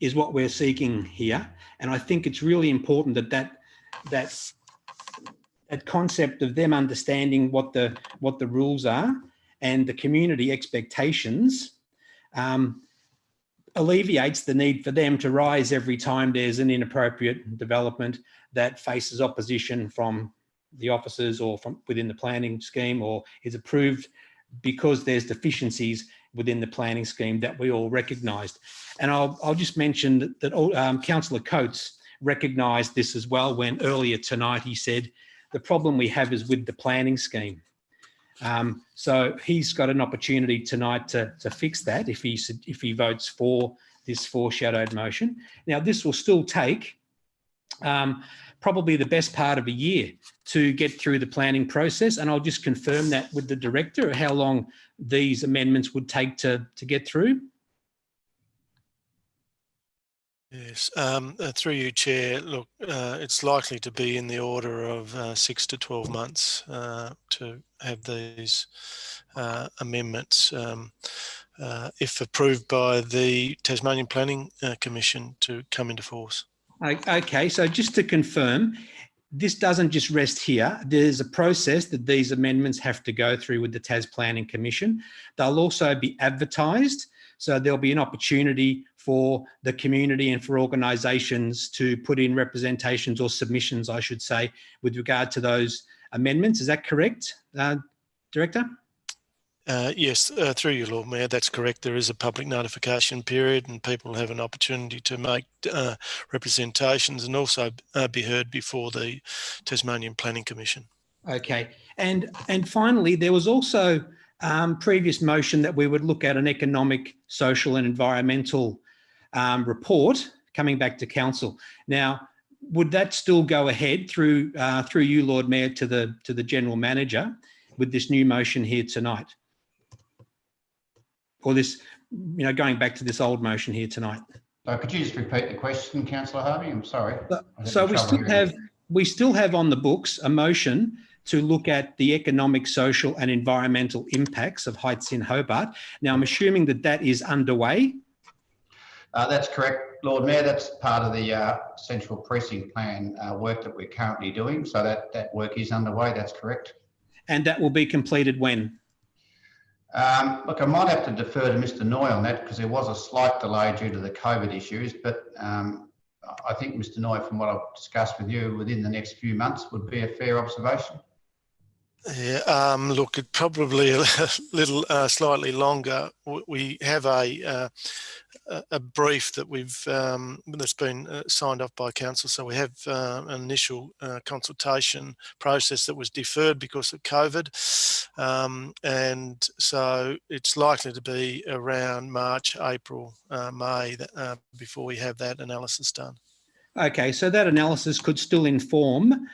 is what we're seeking here. And I think it's really important that concept of them understanding what the rules are and the community expectations alleviates the need for them to rise every time there's an inappropriate development that faces opposition from the officers or from within the planning scheme, or is approved because there's deficiencies within the planning scheme that we all recognised. And I'll just mention that Councillor Coates recognised this as well when earlier tonight he said the problem we have is with the planning scheme. So he's got an opportunity tonight to fix that if he votes for this foreshadowed motion. Now, this will still take probably the best part of a year to get through the planning process, and I'll just confirm that with the director how long these amendments would take to get through. Yes, through you, Chair. Look, it's likely to be in the order of 6 to 12 months to have these amendments, if approved by the Tasmanian Planning Commission, to come into force. Okay, so just to confirm, this doesn't just rest here. There's a process that these amendments have to go through with the Tas Planning Commission. They'll also be advertised, so there'll be an opportunity for the community and for organisations to put in representations or submissions, I should say, with regard to those amendments. Is that correct, Director? Yes, through you, Lord Mayor, that's correct. There is a public notification period and people have an opportunity to make representations and also be heard before the Tasmanian Planning Commission. Okay, and finally, there was also previous motion that we would look at an economic, social and environmental report coming back to council. Now, would that still go ahead through you, Lord Mayor, to the General Manager with this new motion here tonight? Or this, going back to this old motion here tonight? Could you just repeat the question, Councillor Harvey? I'm sorry. So we still have on the books a motion to look at the economic, social and environmental impacts of heights in Hobart. Now, I'm assuming that is underway. That's correct, Lord Mayor. That's part of the Central Precinct Plan work that we're currently doing. So that work is underway, that's correct. And that will be completed when? Look, I might have to defer to Mr. Noy on that because there was a slight delay due to the COVID issues, but I think Mr. Noy, from what I've discussed with you, within the next few months would be a fair observation. Yeah, look, it probably a little slightly longer. We have a brief that we've that's been signed off by council. So we have an initial consultation process that was deferred because of COVID, and so it's likely to be around March, April, May before we have that analysis done. Okay, so that analysis could still inform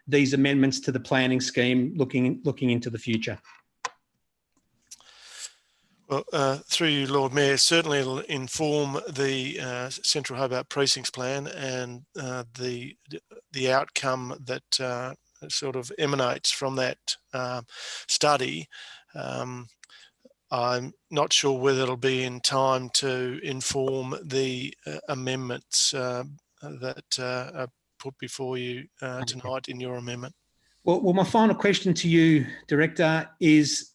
these amendments to the planning scheme looking into the future. Well, through you, Lord Mayor, certainly it'll inform the Central Hobart Precincts Plan and the outcome that sort of emanates from that study. I'm not sure whether it'll be in time to inform the amendments that are put before you tonight in your amendment. Well, my final question to you, Director, is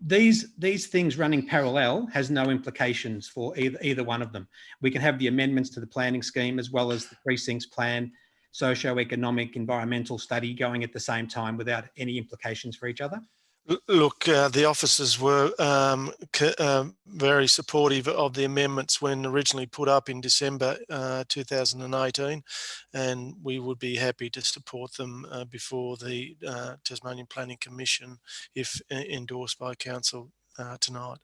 these things running parallel has no implications for either one of them. We can have the amendments to the planning scheme as well as the precincts plan, socio-economic, environmental study going at the same time without any implications for each other? Look, the officers were very supportive of the amendments when originally put up in December 2018, and we would be happy to support them before the Tasmanian Planning Commission if endorsed by Council tonight.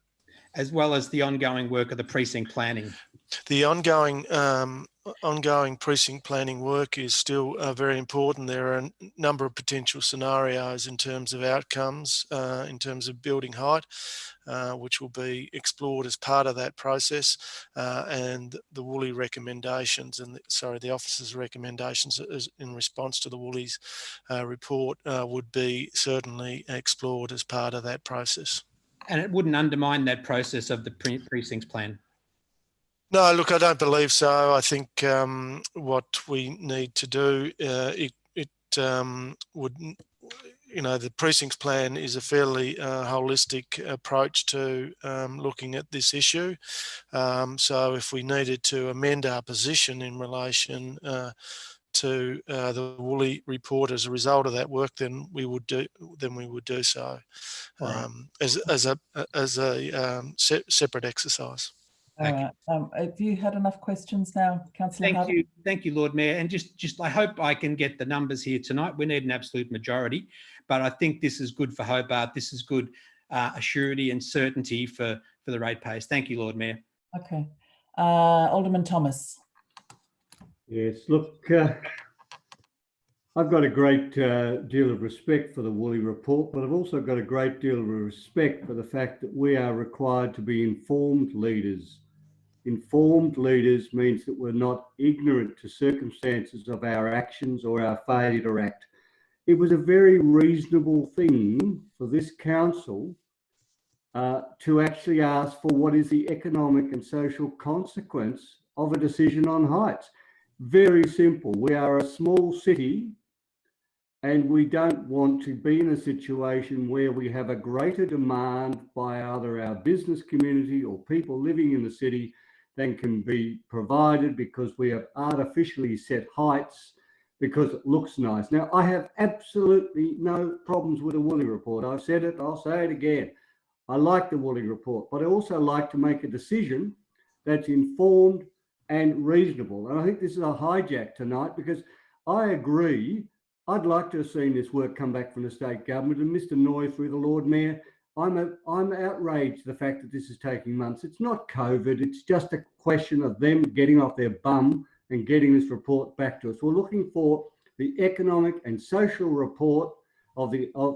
As well as the ongoing work of the precinct planning. The ongoing precinct planning work is still very important. There are a number of potential scenarios in terms of outcomes, in terms of building height, which will be explored as part of that process, and the Woolly recommendations and the officers' recommendations in response to the Woolly's report would be certainly explored as part of that process. And it wouldn't undermine that process of the precincts plan? No, look, I don't believe so. I think what we need to do, would, the precincts plan is a fairly holistic approach to looking at this issue. So if we needed to amend our position in relation to the Woolly report as a result of that work, then we would do so as a separate exercise. Have you had enough questions now, Councillor Hobart? Thank you, Lord Mayor. And just I hope I can get the numbers here tonight. We need an absolute majority, but I think this is good for Hobart. This is good assurity and certainty for the ratepayers. Thank you, Lord Mayor. Okay. Alderman Thomas. Yes, look, I've got a great deal of respect for the Woolly report, but I've also got a great deal of respect for the fact that we are required to be informed leaders. Informed leaders means that we're not ignorant to circumstances of our actions or our failure to act. It was a very reasonable thing for this council to actually ask for what is the economic and social consequence of a decision on heights. Very simple. We are a small city and we don't want to be in a situation where we have a greater demand by either our business community or people living in the city than can be provided because we have artificially set heights because it looks nice. Now, I have absolutely no problems with the Woolly report. I've said it, I'll say it again. I like the Woolly report, but I also like to make a decision that's informed and reasonable. And I think this is a hijack tonight because I agree, I'd like to have seen this work come back from the state government, and Mr. Noy through the Lord Mayor, I'm outraged at the fact that this is taking months. It's not COVID, it's just a question of them getting off their bum and getting this report back to us. We're looking for the economic and social report of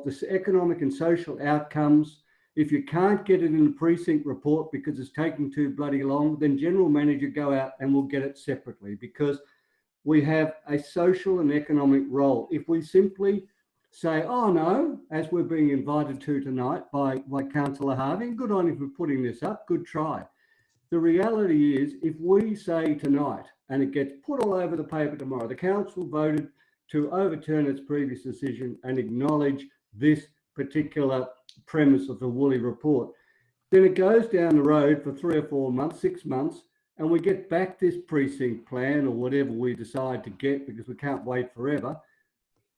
this economic and social outcomes. If you can't get it in the precinct report because it's taking too bloody long, then General Manager go out and we'll get it separately because we have a social and economic role. If we simply say, oh no, as we're being invited to tonight by Councillor Harvey, good on you for putting this up, good try. The reality is if we say tonight, and it gets put all over the paper tomorrow, the council voted to overturn its previous decision and acknowledge this particular premise of the Woolly report, then it goes down the road for 3 or 4 months, 6 months, and we get back this precinct plan or whatever we decide to get because we can't wait forever.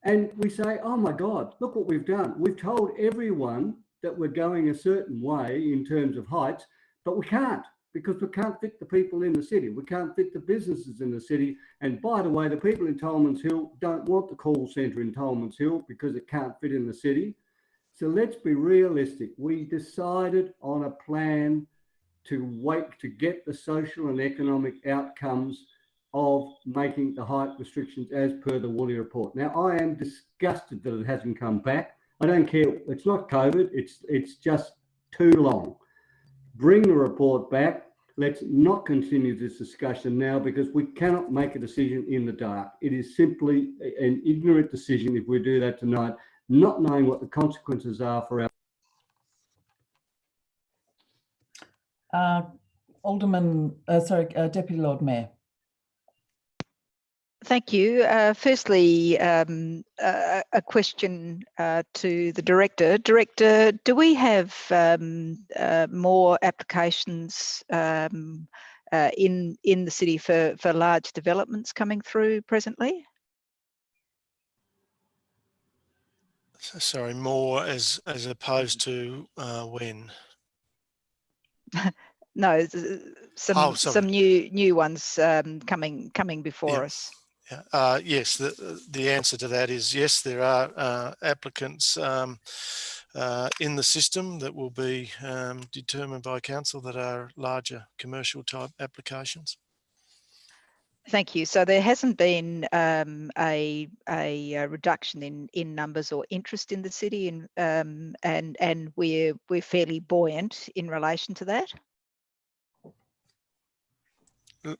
And we say, oh my God, look what we've done. We've told everyone that we're going a certain way in terms of heights, but we can't, because we can't fit the people in the city. We can't fit the businesses in the city. And by the way, the people in Tolmans Hill don't want the call centre in Tolmans Hill because it can't fit in the city. So let's be realistic. We decided on a plan to wait to get the social and economic outcomes of making the height restrictions as per the Woolley report. Now, I am disgusted that it hasn't come back. I don't care. It's not COVID. It's just too long. Bring the report back. Let's not continue this discussion now, because we cannot make a decision in the dark. It is simply an ignorant decision if we do that tonight, not knowing what the consequences are for our... Deputy Lord Mayor. Thank you. Firstly, a question to the Director. Director, do we have more applications in the city for large developments coming through presently? Sorry, more as opposed to when? No, some new ones coming before us. Yeah. Yes, the answer to that is yes, there are applicants in the system that will be determined by council that are larger commercial type applications. Thank you. So there hasn't been a reduction in numbers or interest in the city, and we're fairly buoyant in relation to that.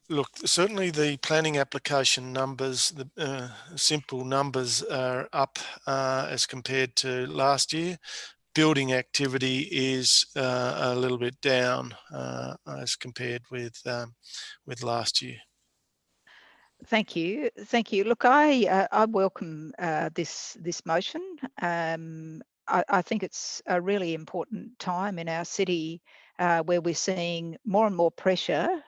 Look, certainly the planning application numbers, the simple numbers are up as compared to last year. Building activity is a little bit down as compared with last year. Thank you. Thank you. Look, I welcome this motion. I think it's a really important time in our city where we're seeing more and more pressure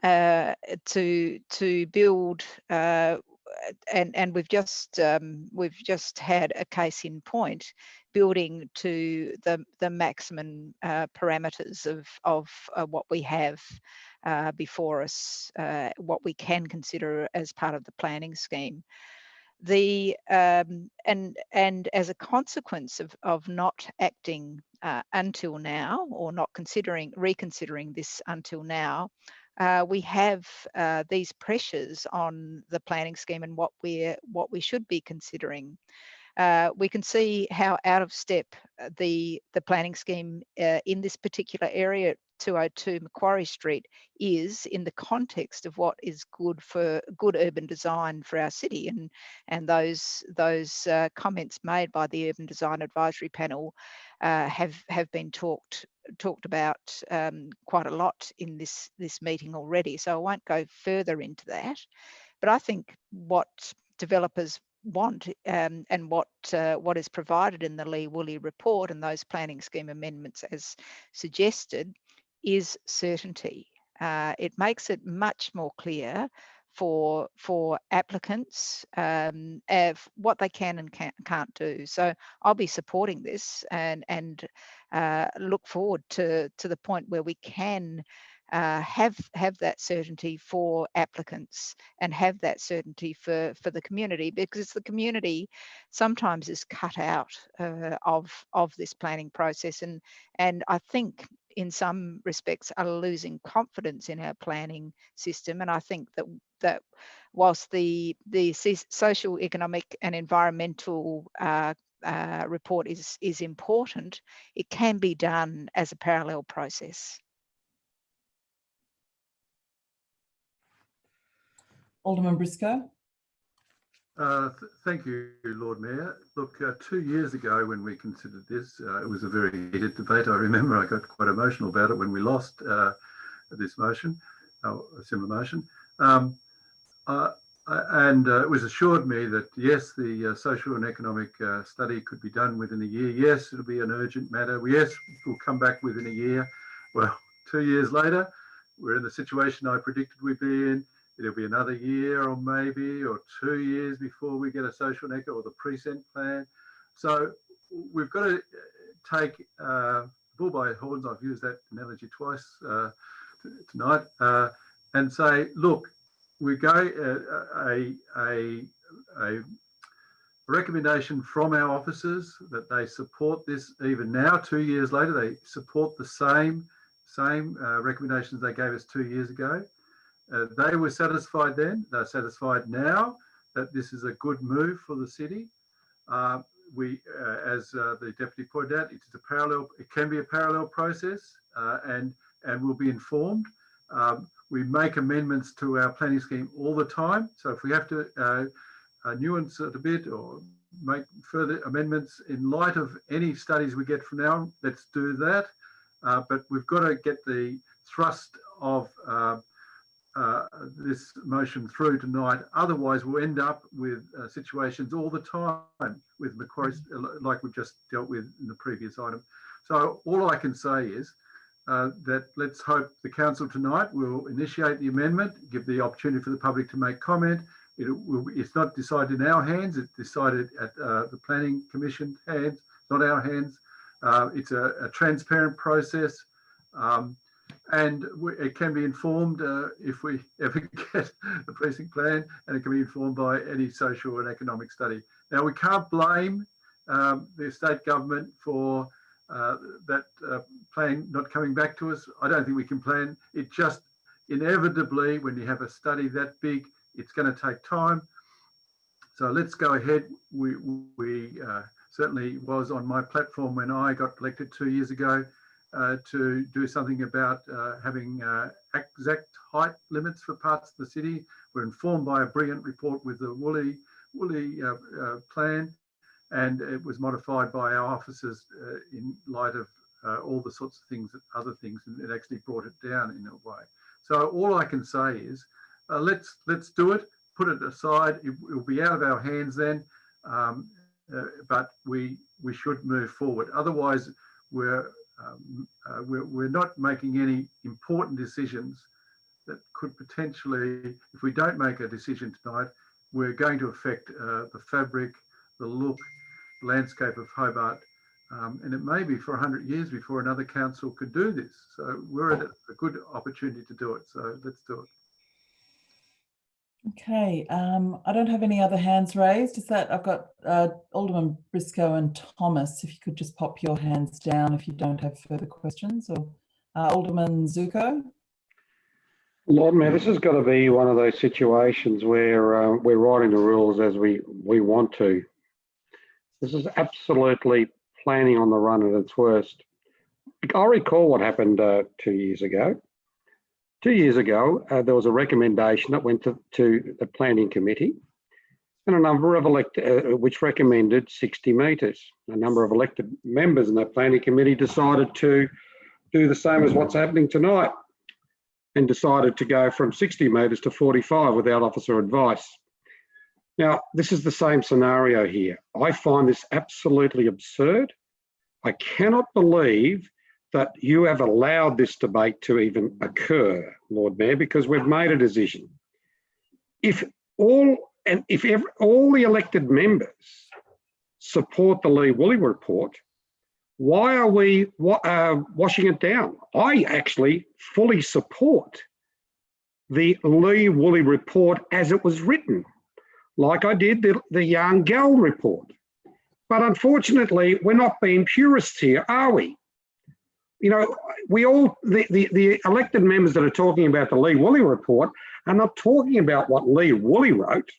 to build, and we've just had a case in point, building to the maximum parameters of what we have before us, what we can consider as part of the planning scheme. And as a consequence of not acting until now, or not reconsidering this until now, we have these pressures on the planning scheme and what we should be considering. We can see how out of step the planning scheme in this particular area, 202 Macquarie Street, is in the context of what is good urban design for our city, and those comments made by the Urban Design Advisory Panel have been talked about quite a lot in this meeting already. So I won't go further into that, but I think what developers want and what is provided in the Lee-Woolley report and those planning scheme amendments as suggested is certainty. It makes it much more clear for applicants what they can and can't do. So I'll be supporting this and look forward to the point where we can have that certainty for applicants and have that certainty for the community, because the community sometimes is cut out of this planning process, and I think in some respects are losing confidence in our planning system. And I think that whilst the social, economic and environmental report is important, it can be done as a parallel process. Alderman Briscoe. Thank you, Lord Mayor. Look, 2 years ago when we considered this, it was a very heated debate. I remember I got quite emotional about it when we lost this motion, a similar motion. And it was assured me that, yes, the social and economic study could be done within a year. Yes, it'll be an urgent matter. Yes, we'll come back within a year. Well, 2 years later, we're in the situation I predicted we'd be in. it'll be another year or maybe or 2 years before we get a social network or the precinct plan. So we've got to take bull by the horns. I've used that analogy twice tonight, and say, look, we go a recommendation from our officers that they support this even now, 2 years later. They support the same recommendations they gave us 2 years ago. They were satisfied then. They're satisfied now that this is a good move for the city. As the deputy pointed out, it's a parallel. It can be a parallel process, and we'll be informed. We make amendments to our planning scheme all the time. So if we have to nuance it a bit or make further amendments in light of any studies we get from now, let's do that. But we've got to get the thrust of this motion through tonight. Otherwise, we'll end up with situations all the time with Macquarie, like we've just dealt with in the previous item. So all I can say is that let's hope the council tonight will initiate the amendment, give the opportunity for the public to make comment. It's not decided in our hands, it's decided at the Planning Commission hands, not our hands. It's a transparent process, and it can be informed if we ever get the precinct plan, and it can be informed by any social and economic study. Now, we can't blame the state government for that plan not coming back to us. I don't think we can plan. It just inevitably, when you have a study that big, it's going to take time. So let's go ahead. We certainly was on my platform when I got elected 2 years ago to do something about having exact height limits for parts of the city. We're informed by a brilliant report with the Woolly plan, and it was modified by our officers in light of all the sorts of things, other things, and it actually brought it down in a way. So all I can say is let's do it, put it aside. It will be out of our hands then, but we should move forward. Otherwise, we're not making any important decisions that could potentially, if we don't make a decision tonight, we're going to affect the fabric, the look, landscape of Hobart, and it may be for 100 years before another council could do this. So we're at a good opportunity to do it. So let's do it. Okay, I don't have any other hands raised. Is that I've got Alderman Briscoe and Thomas. If you could just pop your hands down if you don't have further questions, or Alderman Zuko. Lord Mayor, this has got to be one of those situations where we're writing the rules as we want to. This is absolutely planning on the run at its worst. I recall what happened 2 years ago. 2 years ago, there was a recommendation that went to the planning committee, and a number of which recommended 60 metres. A number of elected members in that planning committee decided to do the same as what's happening tonight, and decided to go from 60 metres to 45 without officer advice. Now, this is the same scenario here. I find this absolutely absurd. I cannot believe that you have allowed this debate to even occur, Lord Mayor, because we've made a decision. If all the elected members support the Lee-Woolley report, why are we washing it down? I actually fully support the Lee-Woolley report as it was written, like I did the Young Gal report. But unfortunately, we're not being purists here, are we? You know, the elected members that are talking about the Lee-Woolley report are not talking about what Lee-Woolley wrote.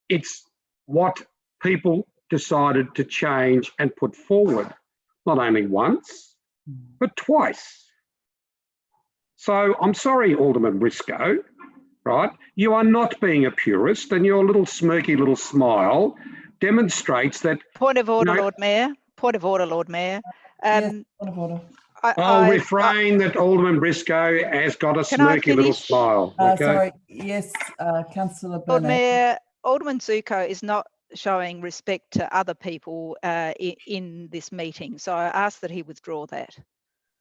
It's what people decided to change and put forward, not only once, but twice. So I'm sorry, Alderman Briscoe, right? You are not being a purist, and your little smirky little smile demonstrates that. Point of order, Lord Mayor. Point of order, Lord Mayor. Yes, point of order. I'll refrain that Alderman Briscoe has got a smirky little smile. Okay? Sorry, yes, Councillor Burnett. Lord Mayor, Alderman Zuko is not showing respect to other people in this meeting, so I ask that he withdraw that.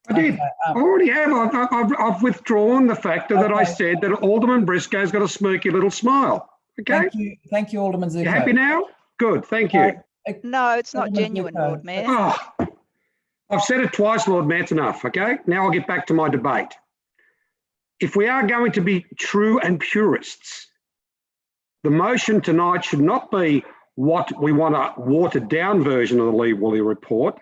I did. Okay, I already have. I've withdrawn the factor that I Okay. said that Alderman Briscoe's got a smirky little smile. Okay. Thank you, Alderman Zuko. You happy now? Good. Thank you. No, it's not Alderman genuine, Zuko. Lord Mayor. Oh, I've said it twice, Lord Mayor. It's enough. Okay. Now I'll get back to my debate. If we are going to be true and purists, the motion tonight should not be what we want a watered down version of the Lee Woolley report,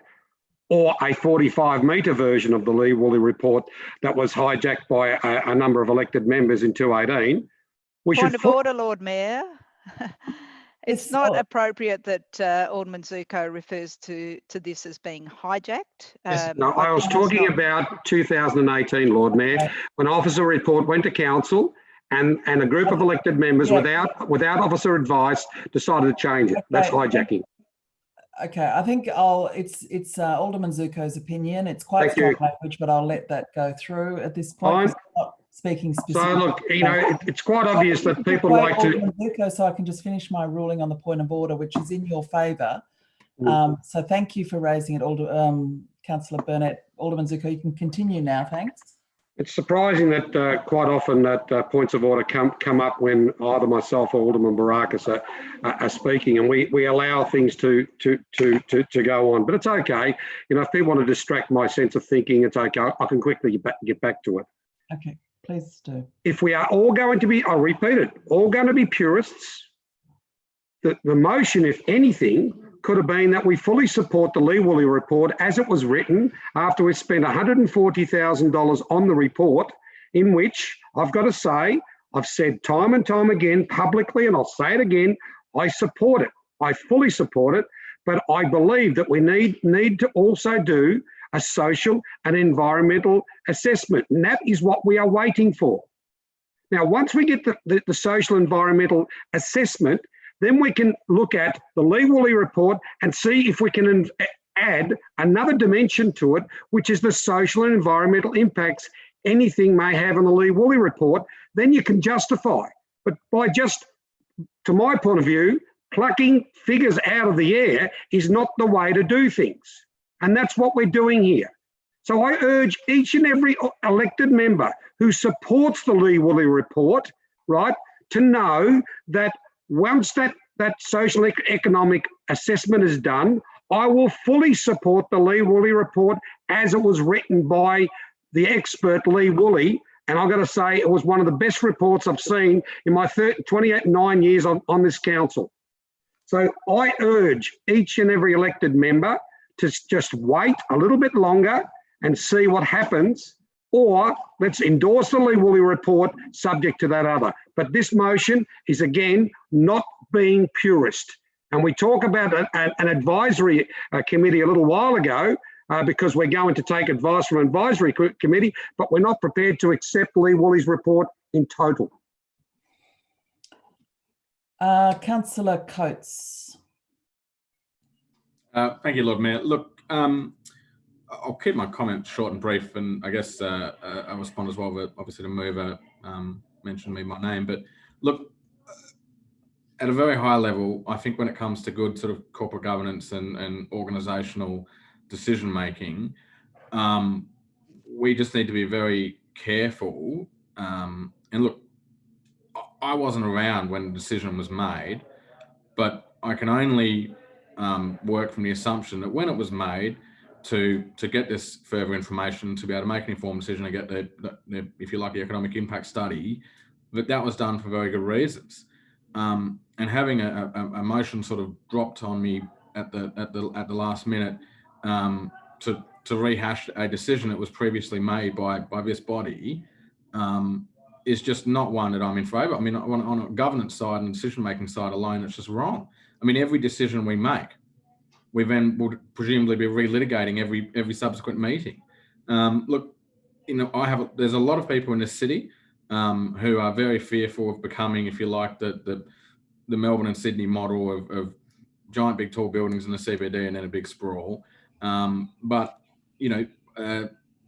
or a 45-metre version of the Lee Woolley report that was hijacked by a number of elected members in 2018. Point of order, Lord Mayor. It's not appropriate that Alderman Zuko refers to this as being hijacked. No, I was talking about 2018, Lord Mayor, when officer report went to council and a group of elected members without officer advice decided to change it. That's hijacking. Okay, I think it's Alderman Zuko's opinion. It's quite strong language, but I'll let that go through at this point. Not speaking specifically. So look, it's quite obvious that people like to. Alderman Zuko, so I can just finish my ruling on the point of order, which is in your favour. So thank you for raising it, Councillor Burnett. Alderman Zuko, you can continue now. Thanks. It's surprising that quite often that points of order come up when either myself or Alderman Barakis are speaking, and we allow things to go on. But it's okay. If people want to distract my sense of thinking, it's okay. I can quickly get back to it. Okay, please do. If we are all going to be, I'll repeat it, all going to be purists, the motion, if anything, could have been that we fully support the Lee Woolley report as it was written after we spent $140,000 on the report, in which I've got to say, I've said time and time again publicly, and I'll say it again, I support it. I fully support it, but I believe that we need to also do a social and environmental assessment, and that is what we are waiting for. Now, once we get the social environmental assessment, then we can look at the Lee Woolley report and see if we can add another dimension to it, which is the social and environmental impacts anything may have on the Lee Woolley report. Then you can justify. But by just, to my point of view, plucking figures out of the air is not the way to do things. And that's what we're doing here. So I urge each and every elected member who supports the Lee Woolley report, right, to know that once that social economic assessment is done, I will fully support the Lee Woolley report as it was written by the expert Lee Woolley. And I've got to say, it was one of the best reports I've seen in my 29 years on this council. So I urge each and every elected member to just wait a little bit longer and see what happens, or let's endorse the Lee Woolley report subject to that other. But this motion is, again, not being purist. And we talk about an advisory committee a little while ago because we're going to take advice from an advisory committee, but we're not prepared to accept Lee Woolley's report in total. Councillor Coates. Thank you, Lord Mayor. Look, I'll keep my comment short and brief, and I guess I'll respond as well, but obviously the mover mentioned me by name. But look, at a very high level, I think when it comes to good sort of corporate governance and organisational decision making, we just need to be very careful. And look, I wasn't around when the decision was made, but I can only work from the assumption that when it was made, to get this further information, to be able to make an informed decision and get the if you like, the economic impact study, that was done for very good reasons. And having a motion sort of dropped on me at the last minute to rehash a decision that was previously made by this body is just not one that I'm in favour. I mean, on a governance side and decision-making side alone, it's just wrong. I mean, every decision we make, we then would presumably be relitigating every subsequent meeting. Look, there's a lot of people in this city who are very fearful of becoming, if you like, the Melbourne and Sydney model of giant, big, tall buildings in the CBD and then a big sprawl. But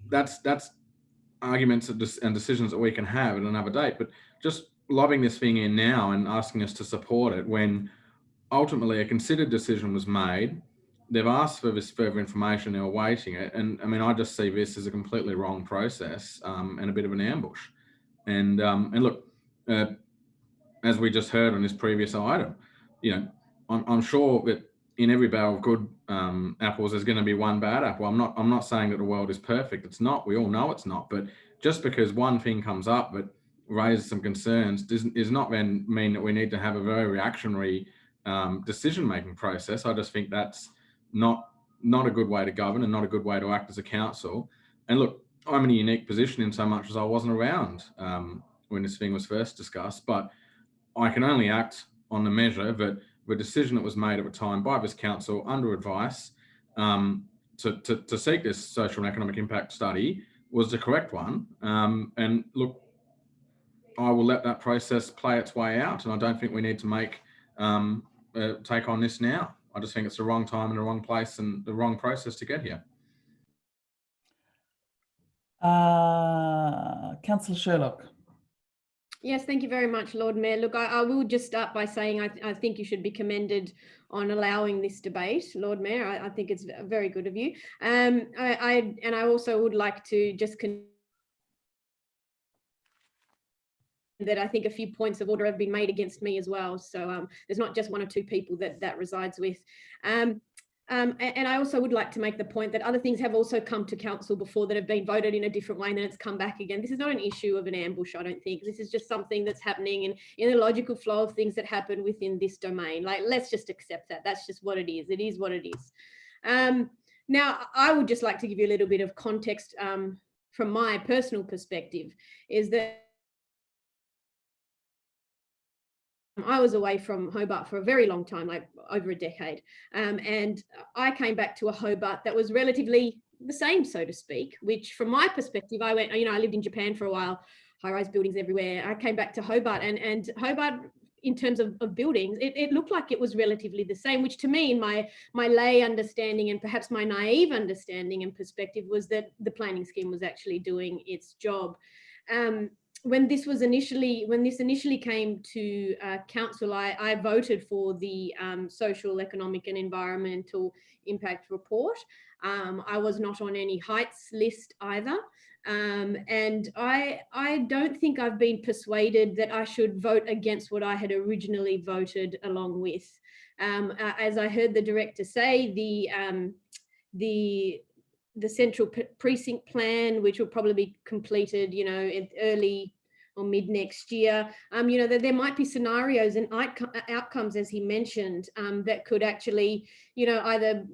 that's arguments and decisions that we can have at another date. But just lobbing this thing in now and asking us to support it when ultimately a considered decision was made they've asked for this further information, they're awaiting it. And I mean, I just see this as a completely wrong process and a bit of an ambush. And look, as we just heard on this previous item, you know, I'm sure that in every barrel of good apples, there's going to be one bad apple. I'm not saying that the world is perfect. It's not. We all know it's not. But just because one thing comes up that raises some concerns does not then mean that we need to have a very reactionary decision-making process. I just think that's not a good way to govern and not a good way to act as a council. And look, I'm in a unique position in so much as I wasn't around when this thing was first discussed, but I can only act on the measure that the decision that was made at the time by this council under advice to seek this social and economic impact study was the correct one. And look, I will let that process play its way out, and I don't think we need to take on this now. I just think it's the wrong time and the wrong place and the wrong process to get here. Councillor Sherlock. Yes, thank you very much, Lord Mayor. Look, I will just start by saying I think you should be commended on allowing this debate, Lord Mayor. I think it's very good of you. I also would like to just that I think a few points of order have been made against me as well. So there's not just one or two people that resides with. And I also would like to make the point that other things have also come to council before that have been voted in a different way and then it's come back again. This is not an issue of an ambush, I don't think. This is just something that's happening in the logical flow of things that happen within this domain. Like, let's just accept that. That's just what it is. It is what it is. Now, I would just like to give you a little bit of context from my personal perspective, is that I was away from Hobart for a very long time, like over a decade. And I came back to a Hobart that was relatively the same, so to speak, which from my perspective, I went, you know, I lived in Japan for a while, high-rise buildings everywhere. I came back to Hobart and Hobart, in terms of buildings, it looked like it was relatively the same, which to me, in my lay understanding and perhaps my naive understanding and perspective, was that the planning scheme was actually doing its job. When this initially came to council, I voted for the social, economic and environmental impact report. I was not on any heights list either. And I don't think I've been persuaded that I should vote against what I had originally voted along with. As I heard the director say, the central precinct plan, which will probably be completed, you know, in early or mid next year, you know, that there might be scenarios and outcomes, as he mentioned, that could actually, you know, either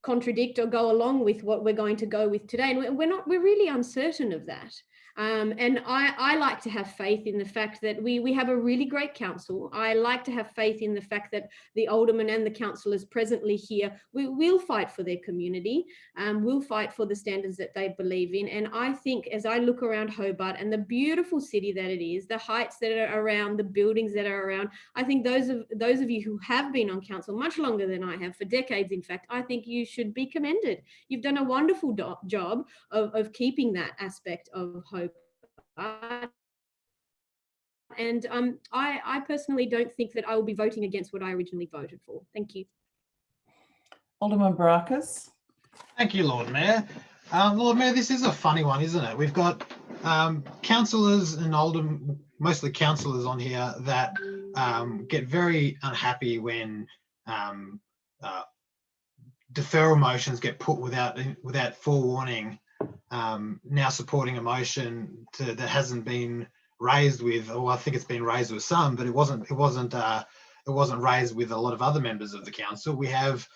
contradict or go along with what we're going to go with today. And we're really uncertain of that. And I like to have faith in the fact that we have a really great council. I like to have faith in the fact that the aldermen and the councillors presently here will fight for their community, will fight for the standards that they believe in. And I think as I look around Hobart and the beautiful city that it is, the heights that are around, the buildings that are around, I think those of you who have been on council much longer than I have, for decades in fact, I think you should be commended. You've done a wonderful job of keeping that aspect of Hobart. And I personally don't think that I will be voting against what I originally voted for. Thank you. Alderman Barakis. Thank you, Lord Mayor. Lord Mayor, this is a funny one, isn't it? We've got councillors and aldermen, mostly councillors on here, that get very unhappy when deferral motions get put without forewarning. Now supporting a motion that hasn't been raised with, or I think it's been raised with some, but it wasn't raised with a lot of other members of the council. We have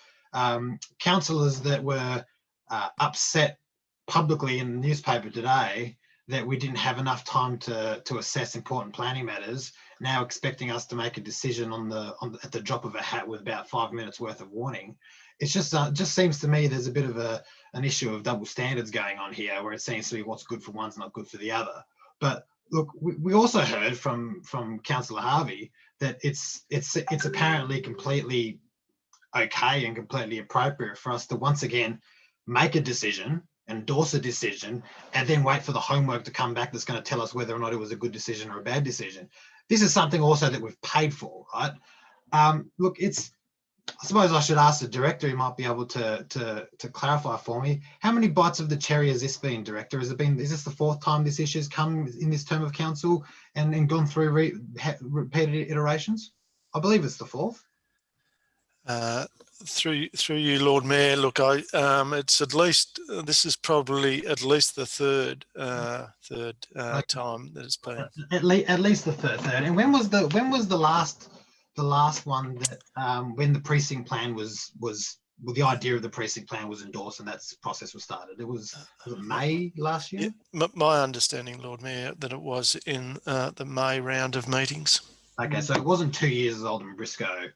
councillors that were upset publicly in the newspaper today that we didn't have enough time to assess important planning matters, now expecting us to make a decision at the drop of a hat with about 5 minutes worth of warning. It's just seems to me there's a bit of an issue of double standards going on here, where it seems to be what's good for one's not good for the other. But look, we also heard from Councillor Harvey that it's apparently completely okay and completely appropriate for us to once again make a decision, endorse a decision, and then wait for the homework to come back that's going to tell us whether or not it was a good decision or a bad decision. This is something also that we've paid for, right? Look, I suppose I should ask the director. He might be able to clarify for me. How many bites of the cherry has this been, director? Is this the fourth time this issue's come in this term of council and gone through repeated iterations? I believe it's the fourth. Through you, Lord Mayor. Look, it's at least this is probably at least the third time that it's been. At least the third. And when was the last one that when the precinct plan was the idea of the precinct plan was endorsed and that process was started? Was it May last year? Yeah, my understanding, Lord Mayor, that it was in the May round of meetings. Okay, so it wasn't 2 years as Alderman Briscoe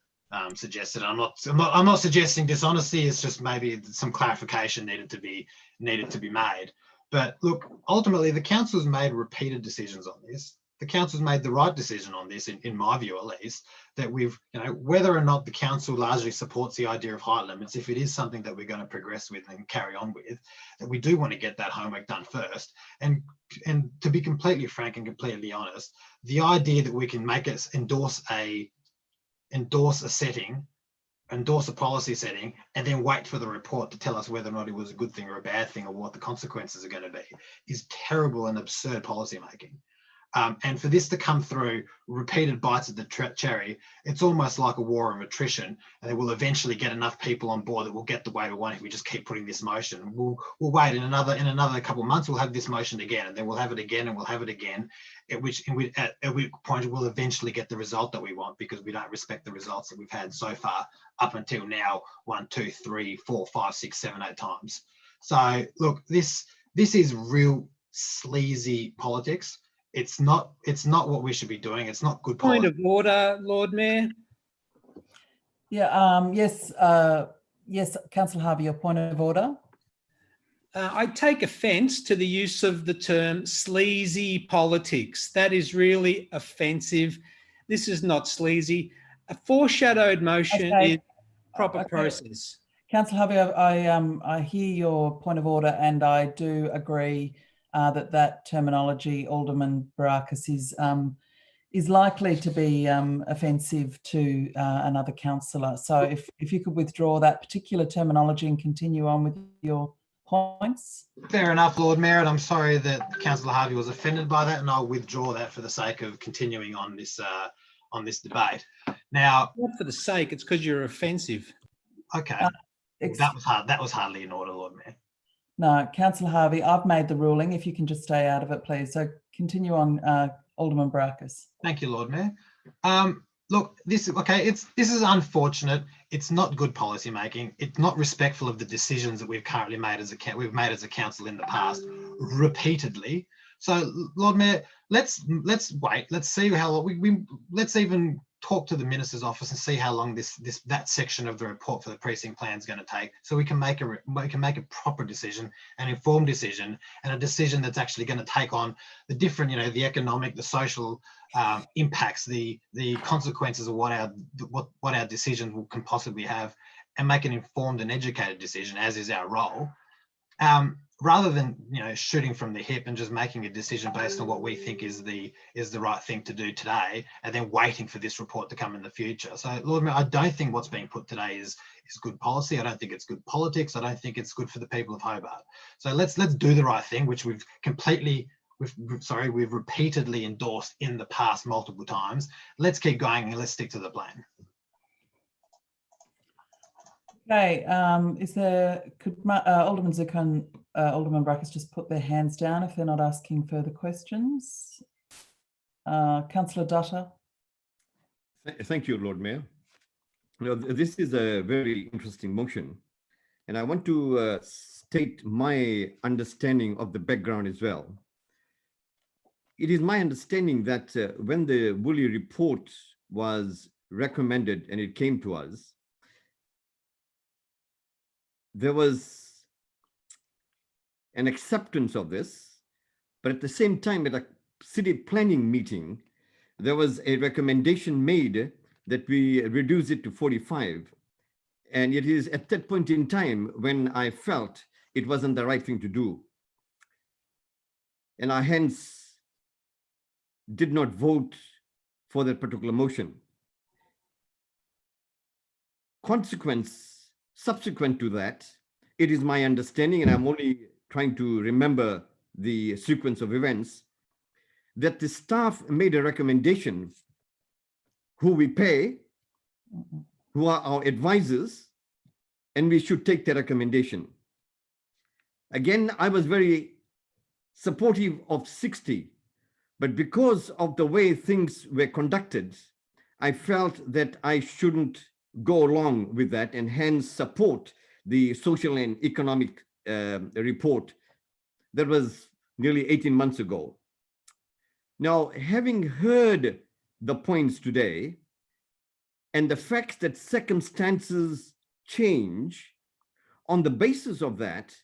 suggested. I'm not suggesting dishonesty. It's just maybe some clarification needed to be made. But look, ultimately, the council's made repeated decisions on this. The council's made the right decision on this, in my view at least, that we've, whether or not the council largely supports the idea of height limits, if it is something that we're going to progress with and carry on with, that we do want to get that homework done first. And to be completely frank and completely honest, the idea that we can make us endorse a policy setting and then wait for the report to tell us whether or not it was a good thing or a bad thing or what the consequences are going to be is terrible and absurd policy making. And for this to come through repeated bites of the cherry, it's almost like a war of attrition, and we'll eventually get enough people on board that we'll get the way we want if we just keep putting this motion. We'll wait in another couple of months, we'll have this motion again, and then we'll have it again, and we'll have it again, at which point we'll eventually get the result that we want, because we don't respect the results that we've had so far up until now, 1, 2, 3, 4, 5, 6, 7, 8 times. So look, this is real sleazy politics. It's not what we should be doing. It's not good policy. Point of order, Lord Mayor. Yeah. Yes. Yes, Councillor Harvey, your point of order. I take offence to the use of the term sleazy politics. That is really offensive. This is not sleazy. A foreshadowed motion is proper process. Councillor Harvey, I hear your point of order, and I do agree that terminology, Alderman Barakis, is likely to be offensive to another councillor. So if you could withdraw that particular terminology and continue on with your points. Fair enough, Lord Mayor, and I'm sorry that Councillor Harvey was offended by that, and I'll withdraw that for the sake of continuing on this debate. Now, not for the sake, it's because you're offensive. Okay, that was hardly in order, Lord Mayor. No, Councillor Harvey, I've made the ruling. If you can just stay out of it, please. So continue on, Alderman Barakis. Thank you, Lord Mayor. Look, this is unfortunate. It's not good policy making. It's not respectful of the decisions that we've currently made as a council in the past, repeatedly. So, Lord Mayor, let's wait. Let's see how long let's even talk to the minister's office and see how long that section of the report for the precinct plan is going to take, so we can make a proper decision, an informed decision, and a decision that's actually going to take on the different, the economic, the social impacts, the consequences of what our decision can possibly have, and make an informed and educated decision, as is our role. Rather than shooting from the hip and just making a decision based on what we think is the right thing to do today, and then waiting for this report to come in the future. So, Lord Mayor, I don't think what's being put today is good policy. I don't think it's good politics. I don't think it's good for the people of Hobart. So let's do the right thing, which we've repeatedly endorsed in the past multiple times. Let's keep going and let's stick to the plan. Okay, could Alderman Zuccan, Alderman Barakis just put their hands down if they're not asking further questions? Councillor Dutta. Thank you, Lord Mayor. This is a very interesting motion, and I want to state my understanding of the background as well. It is my understanding that when the Woolley report was recommended and it came to us, there was an acceptance of this, but at the same time, at a city planning meeting, there was a recommendation made that we reduce it to 45. And it is at that point in time when I felt it wasn't the right thing to do. And I hence did not vote for that particular motion. consequence subsequent to that, it is my understanding, and I'm only trying to remember the sequence of events, that the staff made a recommendation who we pay, who are our advisors, and we should take their recommendation. Again, I was very supportive of 60, but because of the way things were conducted, I felt that I shouldn't go along with that and hence support the social and economic report that was nearly 18 months ago. Now, having heard the points today and the fact that circumstances change, on the basis of that,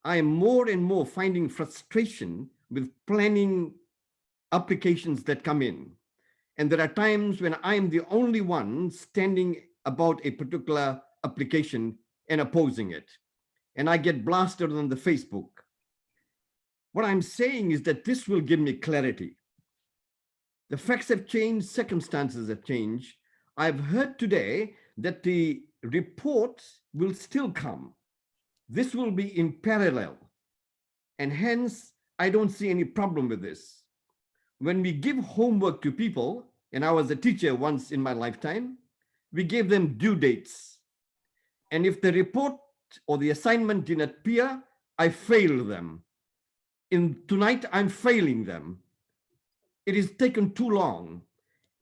I am more and more finding frustration with planning applications that come in. And there are times when I am the only one standing about a particular application and opposing it. And I get blasted on the Facebook. What I'm saying is that this will give me clarity. The facts have changed, circumstances have changed. I've heard today that the report will still come. This will be in parallel. And hence, I don't see any problem with this. When we give homework to people, and I was a teacher once in my lifetime, we gave them due dates. And if the report or the assignment didn't appear, I failed them. Tonight, I'm failing them. It is taken too long.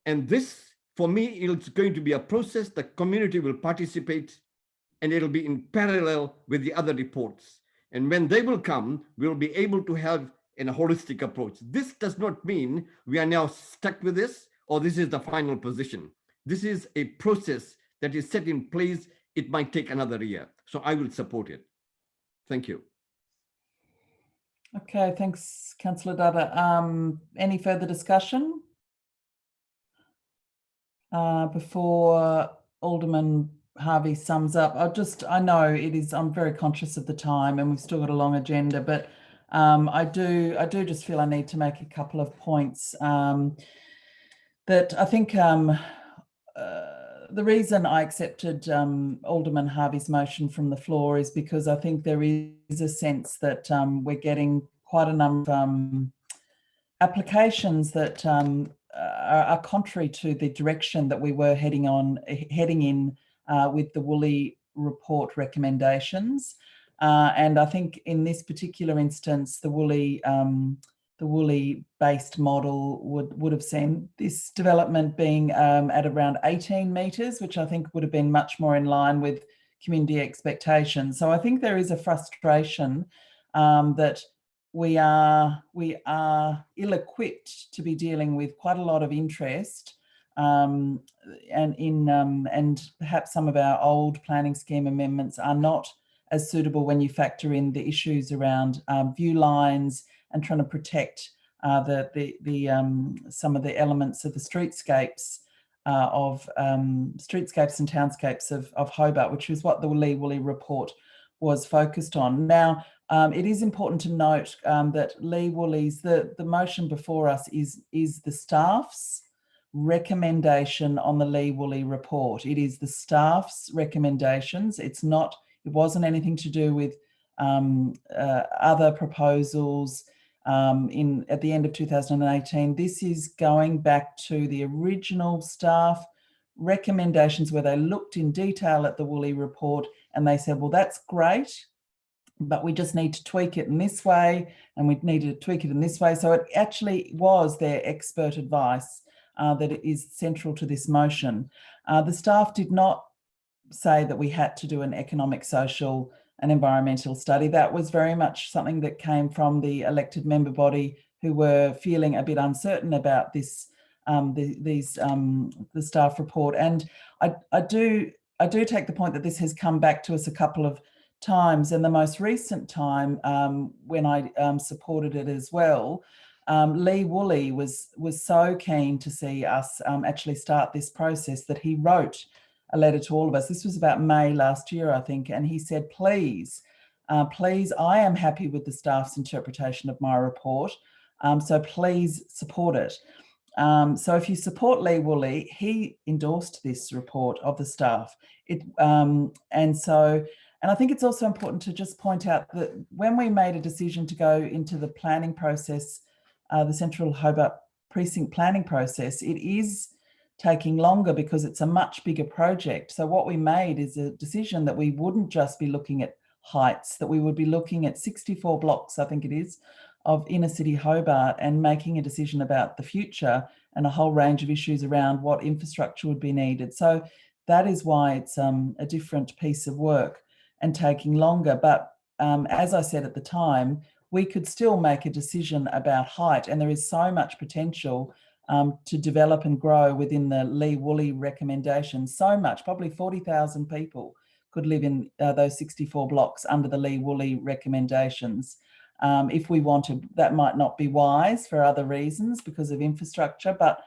And this, for me, it's going to be a process. The community will participate, and it'll be in parallel with the other reports. And when they will come, we'll be able to have a holistic approach. This does not mean we are now stuck with this, or this is the final position. This is a process that is set in place. It might take another year. So I will support it. Thank you. Okay, thanks, Councillor Dutta. Any further discussion? Before Alderman Harvey sums up, I know it is, I'm very conscious of the time and we've still got a long agenda, but I do just feel I need to make a couple of points that I think the reason I accepted Alderman Harvey's motion from the floor is because I think there is a sense that we're getting quite a number of applications that are contrary to the direction that we were heading in with the Woolley report recommendations. And I think in this particular instance, the Woolley-based model would have seen this development being at around 18 metres, which I think would have been much more in line with community expectations. So I think there is a frustration that we are ill-equipped to be dealing with quite a lot of interest, and perhaps some of our old planning scheme amendments are not as suitable when you factor in the issues around view lines and trying to protect some of the elements of the streetscapes streetscapes and townscapes of Hobart, which is what the Woolley report was focused on. Now, it is important to note that Lee Woolley's, the motion before us is the staff's recommendation on the Lee Woolley report. It is the staff's recommendations. It wasn't anything to do with other proposals at the end of 2018. This is going back to the original staff recommendations where they looked in detail at the Woolley report and they said, well, that's great, but we just need to tweak it in this way, and we need to tweak it in this way. So it actually was their expert advice that it is central to this motion. The staff did not say that we had to do an economic, social and environmental study. That was very much something that came from the elected member body who were feeling a bit uncertain about this, the staff report. And I do take the point that this has come back to us a couple of times, and the most recent time when I supported it as well, Lee Woolley was so keen to see us actually start this process that he wrote a letter to all of us. This was about May last year, I think, and he said, please, I am happy with the staff's interpretation of my report, so please support it. So if you support Lee Woolley, he endorsed this report of the staff. And I think it's also important to just point out that when we made a decision to go into the planning process, the Central Hobart Precinct planning process, it is taking longer because it's a much bigger project. So what we made is a decision that we wouldn't just be looking at heights, that we would be looking at 64 blocks, I think it is, of inner city Hobart, and making a decision about the future and a whole range of issues around what infrastructure would be needed. So that is why it's a different piece of work and taking longer. But as I said at the time, we could still make a decision about height, and there is so much potential to develop and grow within the Lee Woolley recommendations. So much, probably 40,000 people could live in those 64 blocks under the Lee Woolley recommendations. If we wanted, that might not be wise for other reasons because of infrastructure, but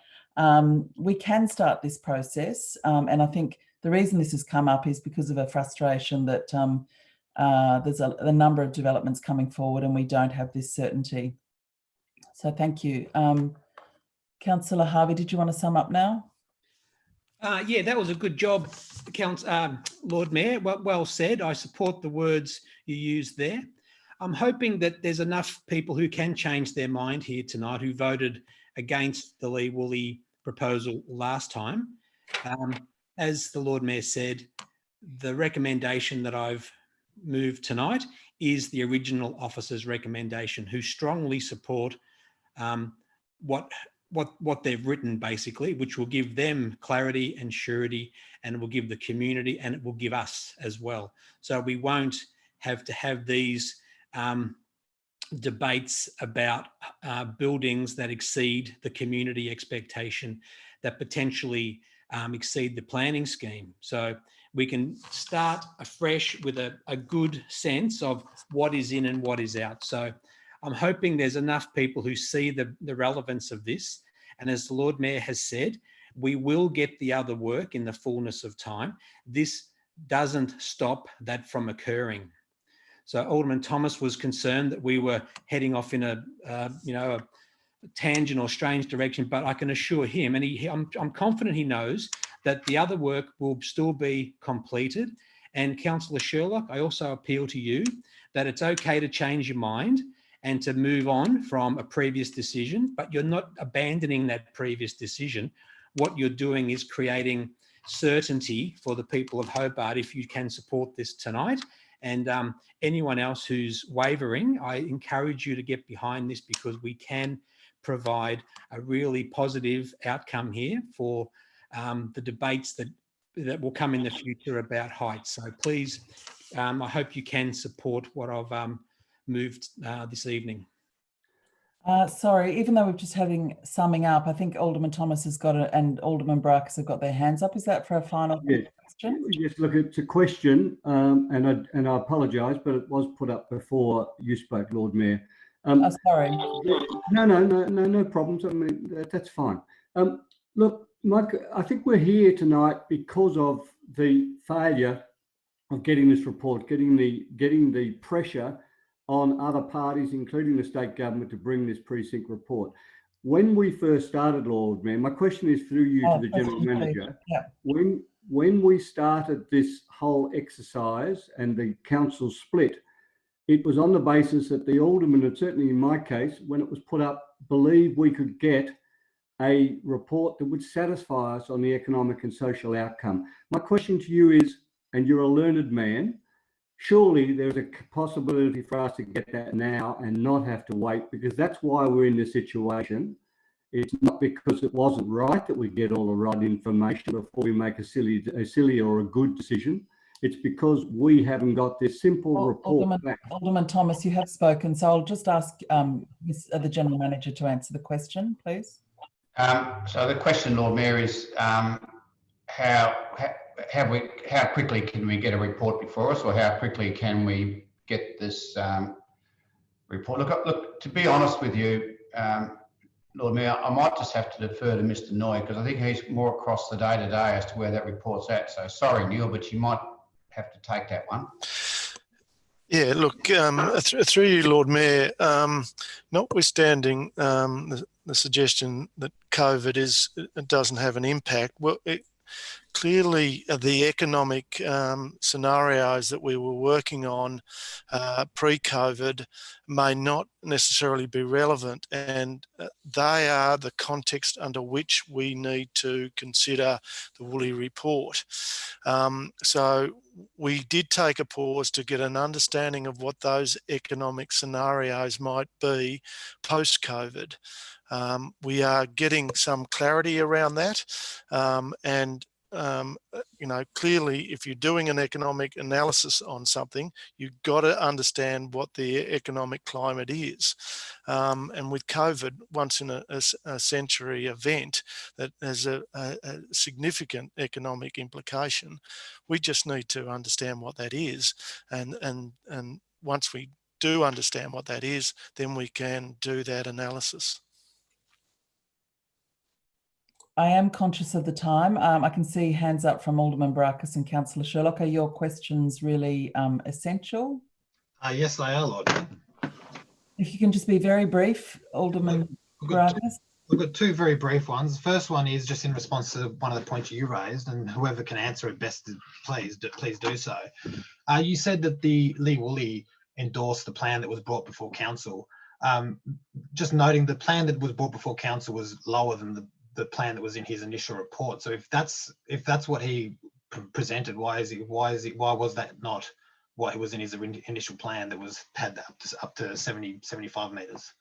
we can start this process. And I think the reason this has come up is because of a frustration that there's a number of developments coming forward and we don't have this certainty. So thank you. Councillor Harvey, did you want to sum up now? Yeah, that was a good job, Lord Mayor. Well said. I support the words you used there. I'm hoping that there's enough people who can change their mind here tonight who voted against the Lee Woolley proposal last time. As the Lord Mayor said, the recommendation that I've moved tonight is the original officer's recommendation, who strongly support what they've written, basically, which will give them clarity and surety, and it will give the community, and it will give us as well. So we won't have to have these debates about buildings that exceed the community expectation, that potentially exceed the planning scheme. So we can start afresh with a good sense of what is in and what is out. So I'm hoping there's enough people who see the relevance of this. And as the Lord Mayor has said, we will get the other work in the fullness of time. This doesn't stop that from occurring. So Alderman Thomas was concerned that we were heading off in a tangent or strange direction, but I can assure him, and I'm confident he knows, that the other work will still be completed. And Councillor Sherlock, I also appeal to you that it's okay to change your mind and to move on from a previous decision, but you're not abandoning that previous decision. What you're doing is creating certainty for the people of Hobart if you can support this tonight. And anyone else who's wavering, I encourage you to get behind this, because we can provide a really positive outcome here for the debates that will come in the future about heights. So please, I hope you can support what I've moved this evening. Sorry, even though we're just having summing up, I think Alderman Thomas has got it and Alderman Brackus have got their hands up. Is that for a final question? Yes, look, it's a question, and I apologise, but it was put up before you spoke, Lord Mayor. Sorry. No problems. I mean, that's fine. Look, Mike, I think we're here tonight because of the failure of getting this report, getting the pressure on other parties, including the state government, to bring this precinct report. When we first started, Lord Mayor, my question is through you to the General Manager. Yeah. When we started this whole exercise and the council split, it was on the basis that the aldermen, and certainly in my case, when it was put up, believed we could get a report that would satisfy us on the economic and social outcome. My question to you is, and you're a learned man, surely there's a possibility for us to get that now and not have to wait, because that's why we're in this situation. It's not because it wasn't right that we get all the right information before we make a silly or a good decision. It's because we haven't got this simple report back. Alderman Thomas, you have spoken, so I'll just ask the General Manager to answer the question, please. So the question, Lord Mayor, is how quickly can we get a report before us, or how quickly can we get this report? Look, to be honest with you, Lord Mayor, I might just have to defer to Mr. Noy, because I think he's more across the day-to-day as to where that report's at. So sorry, Neil, but you might have to take that one. Yeah, look, through you, Lord Mayor, notwithstanding the suggestion that COVID doesn't have an impact, well, clearly the economic scenarios that we were working on pre-COVID may not necessarily be relevant, and they are the context under which we need to consider the Woolley report. So we did take a pause to get an understanding of what those economic scenarios might be post-COVID. We are getting some clarity around that, and clearly, if you're doing an economic analysis on something, you've got to understand what the economic climate is. And with COVID, once in a century event that has a significant economic implication, we just need to understand what that is. And once we do understand what that is, then we can do that analysis. I am conscious of the time. I can see hands up from Alderman Barakis and Councillor Sherlock. Are your questions really essential? Yes, they are, Lord. If you can just be very brief, Alderman Barakis. We've got two very brief ones. The first one is just in response to one of the points you raised, and whoever can answer it best, please do so. You said that the Lee Woolley endorsed the plan that was brought before council. Just noting, the plan that was brought before council was lower than the plan that was in his initial report. So if that's what he presented, why was that not what was in his initial plan that had up to 75 metres?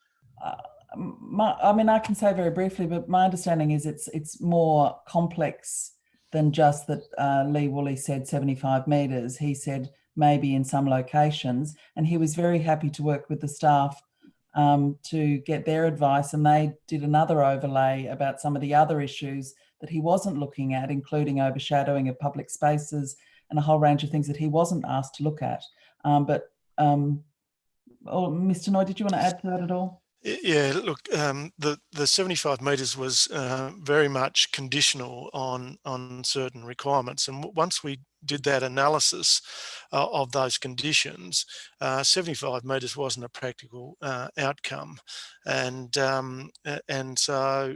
I mean, I can say very briefly, but my understanding is it's more complex than just that Lee Woolley said 75 metres. He said maybe in some locations, and he was very happy to work with the staff to get their advice, and they did another overlay about some of the other issues that he wasn't looking at, including overshadowing of public spaces and a whole range of things that he wasn't asked to look at. Mr. Noy, did you want to add to that at all? Yeah, look, the 75 metres was very much conditional on certain requirements, and once we did that analysis of those conditions, 75 metres wasn't a practical outcome, and so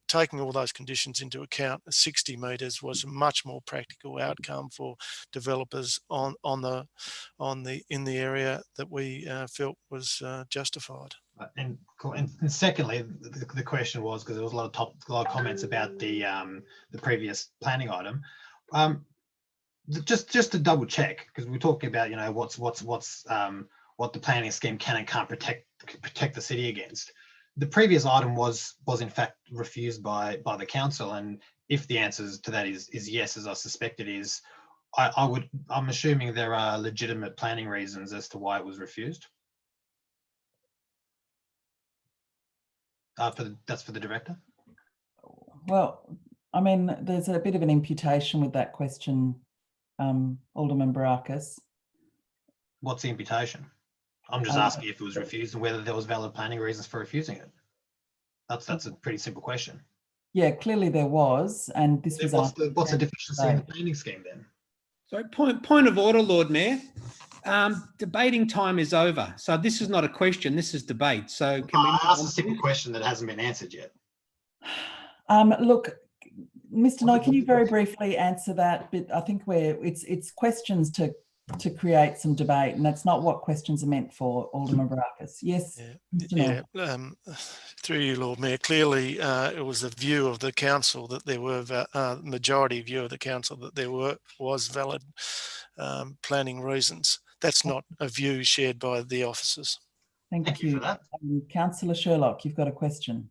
taking all those conditions into account, 60 metres was a much more practical outcome for developers in the area that we felt was justified. And secondly, the question was, because there was a lot of comments about the previous planning item. Just to double check, because we're talking about what the planning scheme can and can't protect the city against. The previous item was in fact refused by the council, and if the answer to that is yes, as I suspect it is, I'm assuming there are legitimate planning reasons as to why it was refused. That's for the director. Well, I mean, there's a bit of an imputation with that question, Alderman Barakis. What's the imputation? I'm just asking if it was refused and whether there was valid planning reasons for refusing it. That's a pretty simple question. Yeah, clearly there was, and this was. What's the deficiency in the planning scheme then? So point of order, Lord Mayor. Debating time is over. So this is not a question, this is debate. So can we ask a simple question that hasn't been answered yet? Look, Mr. Noy, can you very briefly answer that? But I think it's questions to create some debate, and that's not what questions are meant for, Alderman Barakis. Yes. Yeah. Through you, Lord Mayor. Clearly, it was the view of the council that there were majority view of the council that there was valid planning reasons. That's not a view shared by the officers. Thank you for that. Councillor Sherlock, you've got a question.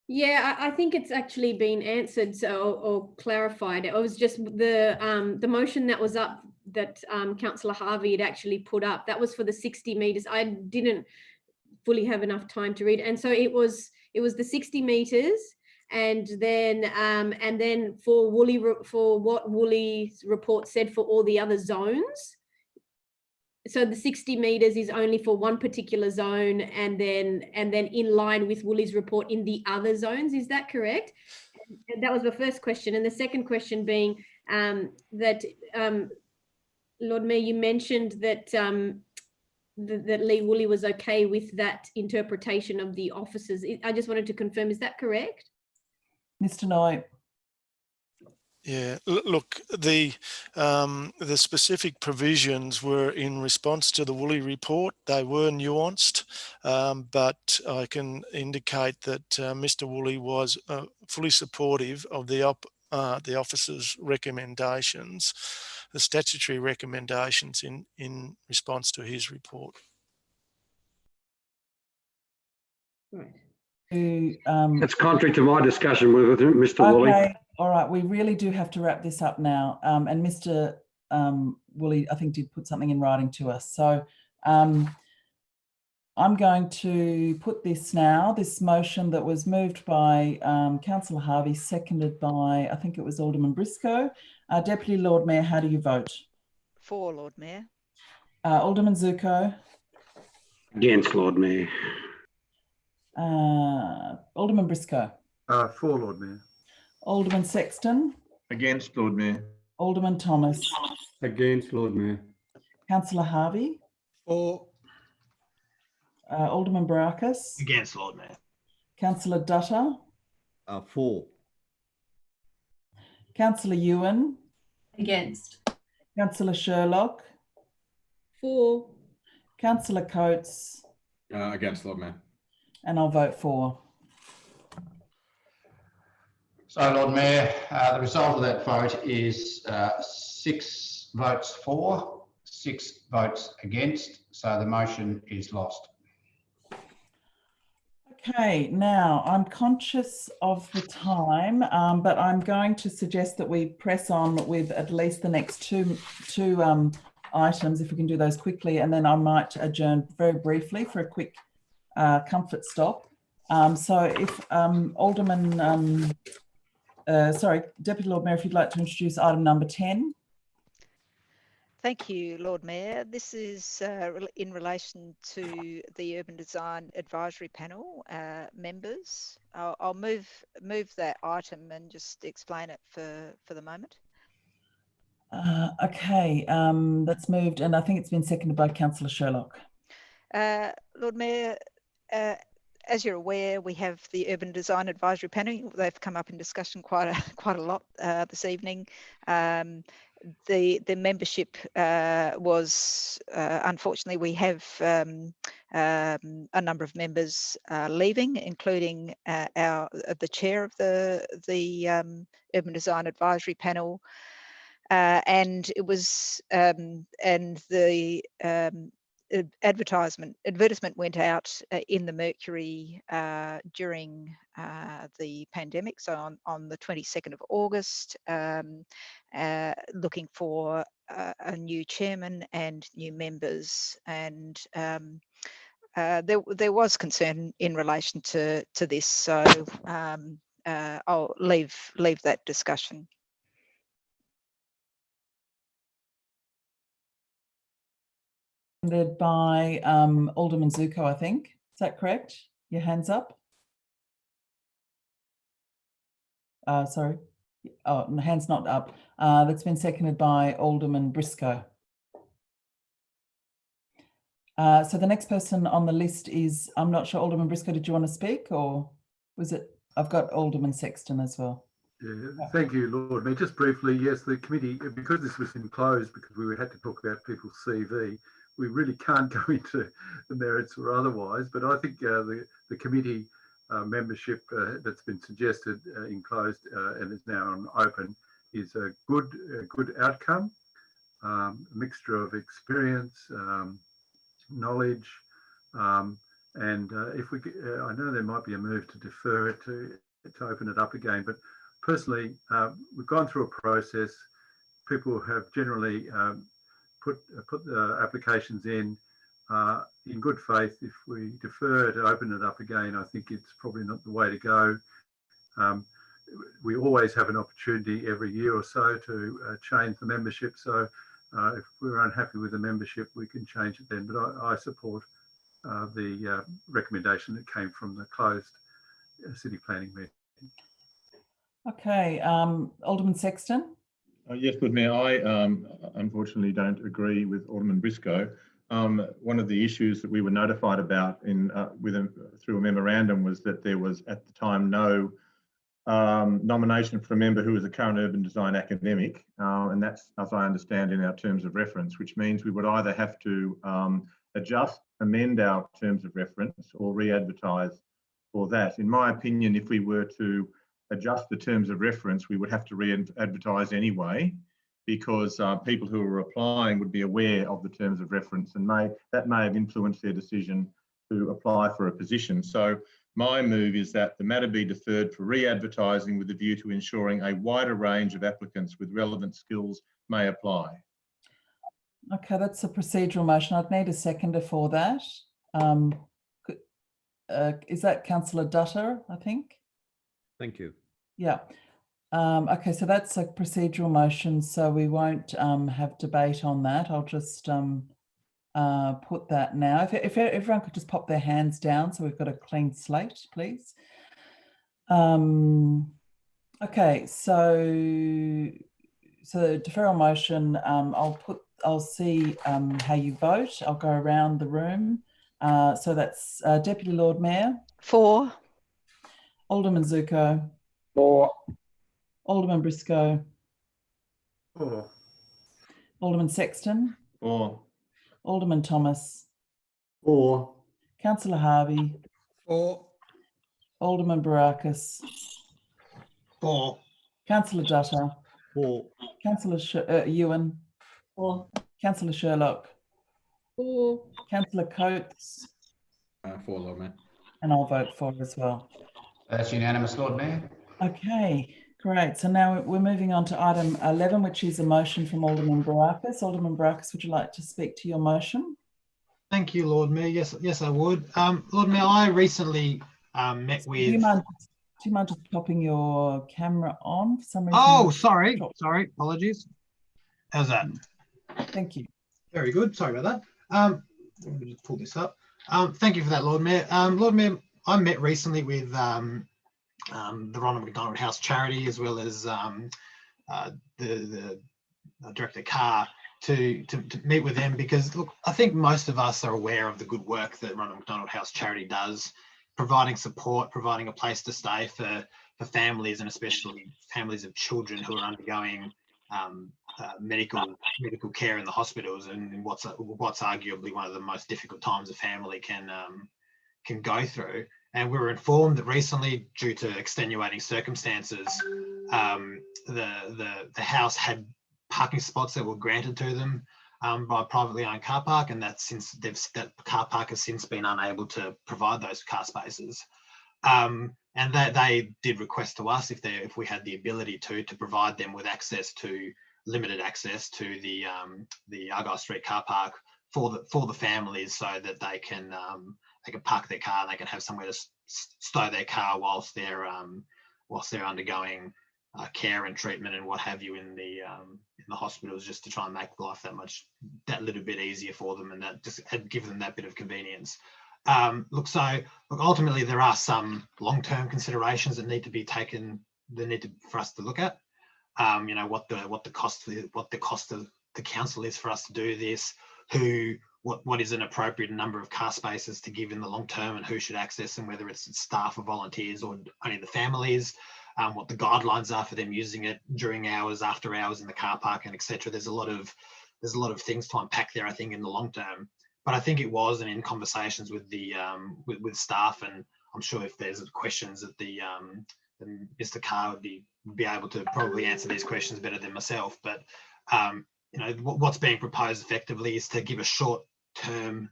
Yeah, I think it's actually been answered or clarified. It was just the motion that was up that Councillor Harvey had actually put up. That was for the 60 metres. I didn't fully have enough time to read, and so it was the 60 metres, and then for what Woolley's report said for all the other zones. So the 60 metres is only for one particular zone, and then in line with Woolley's report in the other zones. Is that correct? And that was the first question. And the second question being that Lord Mayor, you mentioned that that Lee Woolley was okay with that interpretation of the officers. I just wanted to confirm, is that correct? Mr. Knight. Yeah, look, the specific provisions were in response to the Woolley report. They were nuanced, but I can indicate that Mr. Woolley was fully supportive of the officer's recommendations, the statutory recommendations in response to his report. Right. That's contrary to my discussion with Mr. Woolley. Okay, all right. We really do have to wrap this up now. And Mr. Woolley, I think, did put something in writing to us. So I'm going to put this now, this motion that was moved by Councillor Harvey, seconded by, I think it was Alderman Briscoe. Deputy Lord Mayor, how do you vote? For, Lord Mayor. Alderman Zuko. Against, Lord Mayor. Alderman Briscoe. For, Lord Mayor. Alderman Sexton. Against, Lord Mayor. Alderman Thomas. Against, Lord Mayor. Councillor Harvey. For. Alderman Barakis. Against, Lord Mayor. Councillor Dutta. For. Councillor Ewan. Against. Councillor Sherlock. For. Councillor Coates. Against, Lord Mayor. And I'll vote for. So, Lord Mayor, the result of that vote is 6 votes for, 6 votes against. So the motion is lost. Okay, now I'm conscious of the time, but I'm going to suggest that we press on with at least the next two items, if we can do those quickly, and then I might adjourn very briefly for a quick comfort stop. So if Deputy Lord Mayor, if you'd like to introduce item number 10. Thank you, Lord Mayor. This is in relation to the Urban Design Advisory Panel members. I'll move that item and just explain it for the moment. Okay, that's moved, and I think it's been seconded by Councillor Sherlock. Lord Mayor, as you're aware, we have the Urban Design Advisory Panel. They've come up in discussion quite a lot this evening. The membership was, unfortunately, we have a number of members leaving, including the chair of the Urban Design Advisory Panel, and it was and the advertisement went out in the Mercury during the pandemic, so on the 22nd of August, looking for a new chairman and new members, and there was concern in relation to this, so I'll leave that discussion. Led by Alderman Zuko, I think. Is that correct? Your hands up. Sorry. Oh, no, hand's not up. That's been seconded by Alderman Briscoe. So the next person on the list is, I'm not sure, Alderman Briscoe, did you want to speak, or was it? I've got Alderman Sexton as well. Yeah, thank you, Lord Mayor. Just briefly, yes, the committee, because this was enclosed, because we had to talk about people's CV, we really can't go into the merits or otherwise, but I think the committee membership that's been suggested enclosed and is now on open is a good outcome, a mixture of experience, knowledge, and if we, I know there might be a move to defer it to open it up again, but personally, we've gone through a process. People have generally put the applications in good faith. If we defer to open it up again, I think it's probably not the way to go. We always have an opportunity every year or so to change the membership. So if we're unhappy with the membership, we can change it then. But I support the recommendation that came from the closed city planning meeting. Okay, Alderman Sexton. Yes, Lord Mayor, I unfortunately don't agree with Alderman Briscoe. One of the issues that we were notified about through a memorandum was that there was at the time no nomination for a member who was a current urban design academic, and that's, as I understand, in our terms of reference, which means we would either have to amend our terms of reference or re-advertise for that. In my opinion, if we were to adjust the terms of reference, we would have to re-advertise anyway, because people who are applying would be aware of the terms of reference, and that may have influenced their decision to apply for a position. So my move is that the matter be deferred for re-advertising with a view to ensuring a wider range of applicants with relevant skills may apply. Okay, that's a procedural motion. I'd need a seconder for that. Is that Councillor Dutter, I think? Thank you. Yeah. Okay, so that's a procedural motion, so we won't have debate on that. I'll just put that now. If everyone could just pop their hands down so we've got a clean slate, please. Okay, so deferral motion, I'll see how you vote. I'll go around the room. So that's Deputy Lord Mayor. For. Alderman Zuko. For. Alderman Briscoe. For. Alderman Sexton. For. Alderman Thomas. For. Councillor Harvey. For. Alderman Barakis. For. Councillor Dutta. For. Councillor Ewan. For. Councillor Sherlock. For. Councillor Coates. For, Lord Mayor. And I'll vote for as well. That's unanimous, Lord Mayor. Okay, great. So now we're moving on to item 11, which is a motion from Alderman Barakis. Alderman Barakis, would you like to speak to your motion? Thank you, Lord Mayor. Yes, I would. Lord Mayor, I recently met with... Do you mind just popping your camera on for some reason? Oh, sorry. Apologies. How's that? Thank you. Very good. Sorry about that. Let me just pull this up. Thank you for that, Lord Mayor. Lord Mayor, I met recently with the Ronald McDonald House Charity, as well as the Director Carr, to meet with them, because look, I think most of us are aware of the good work that Ronald McDonald House Charity does, providing support, providing a place to stay for families, and especially families of children who are undergoing medical care in the hospitals, and what's arguably one of the most difficult times a family can go through. And we were informed that recently, due to extenuating circumstances, the house had parking spots that were granted to them by a privately owned car park, and that car park has since been unable to provide those car spaces. And that they did request to us if we had the ability to provide them with limited access to the Argyle Street car park for the families, so that they can park their car and they can have somewhere to stow their car whilst they're undergoing care and treatment and what have you in the hospitals, just to try and make life that little bit easier for them, and that just give them that bit of convenience. Look, ultimately there are some long-term considerations that need to be taken, for us to look at. You know, what the cost of the council is for us to do this, what is an appropriate number of car spaces to give in the long term, and who should access them, whether it's staff or volunteers or only the families, what the guidelines are for them using it during hours, after hours in the car park, and etc. There's a lot of things to unpack there, I think, in the long term. But I think it was, and in conversations with the with staff, and I'm sure if there's questions that then Mr. Carr would be able to probably answer these questions better than myself. But you know, what's being proposed effectively is to give a short-term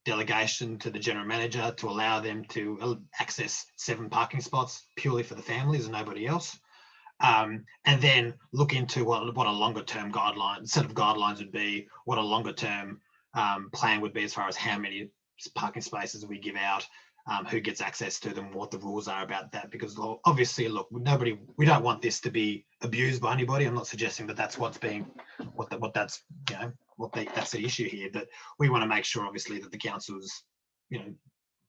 delegation to the general manager to allow them to access 7 parking spots purely for the families and nobody else, and then look into what a longer-term set of guidelines would be, what a longer-term plan would be as far as how many parking spaces we give out, who gets access to them, what the rules are about that. Because obviously, look, we don't want this to be abused by anybody. I'm not suggesting that that's that's the issue here, but we want to make sure, obviously, that the council's, you know,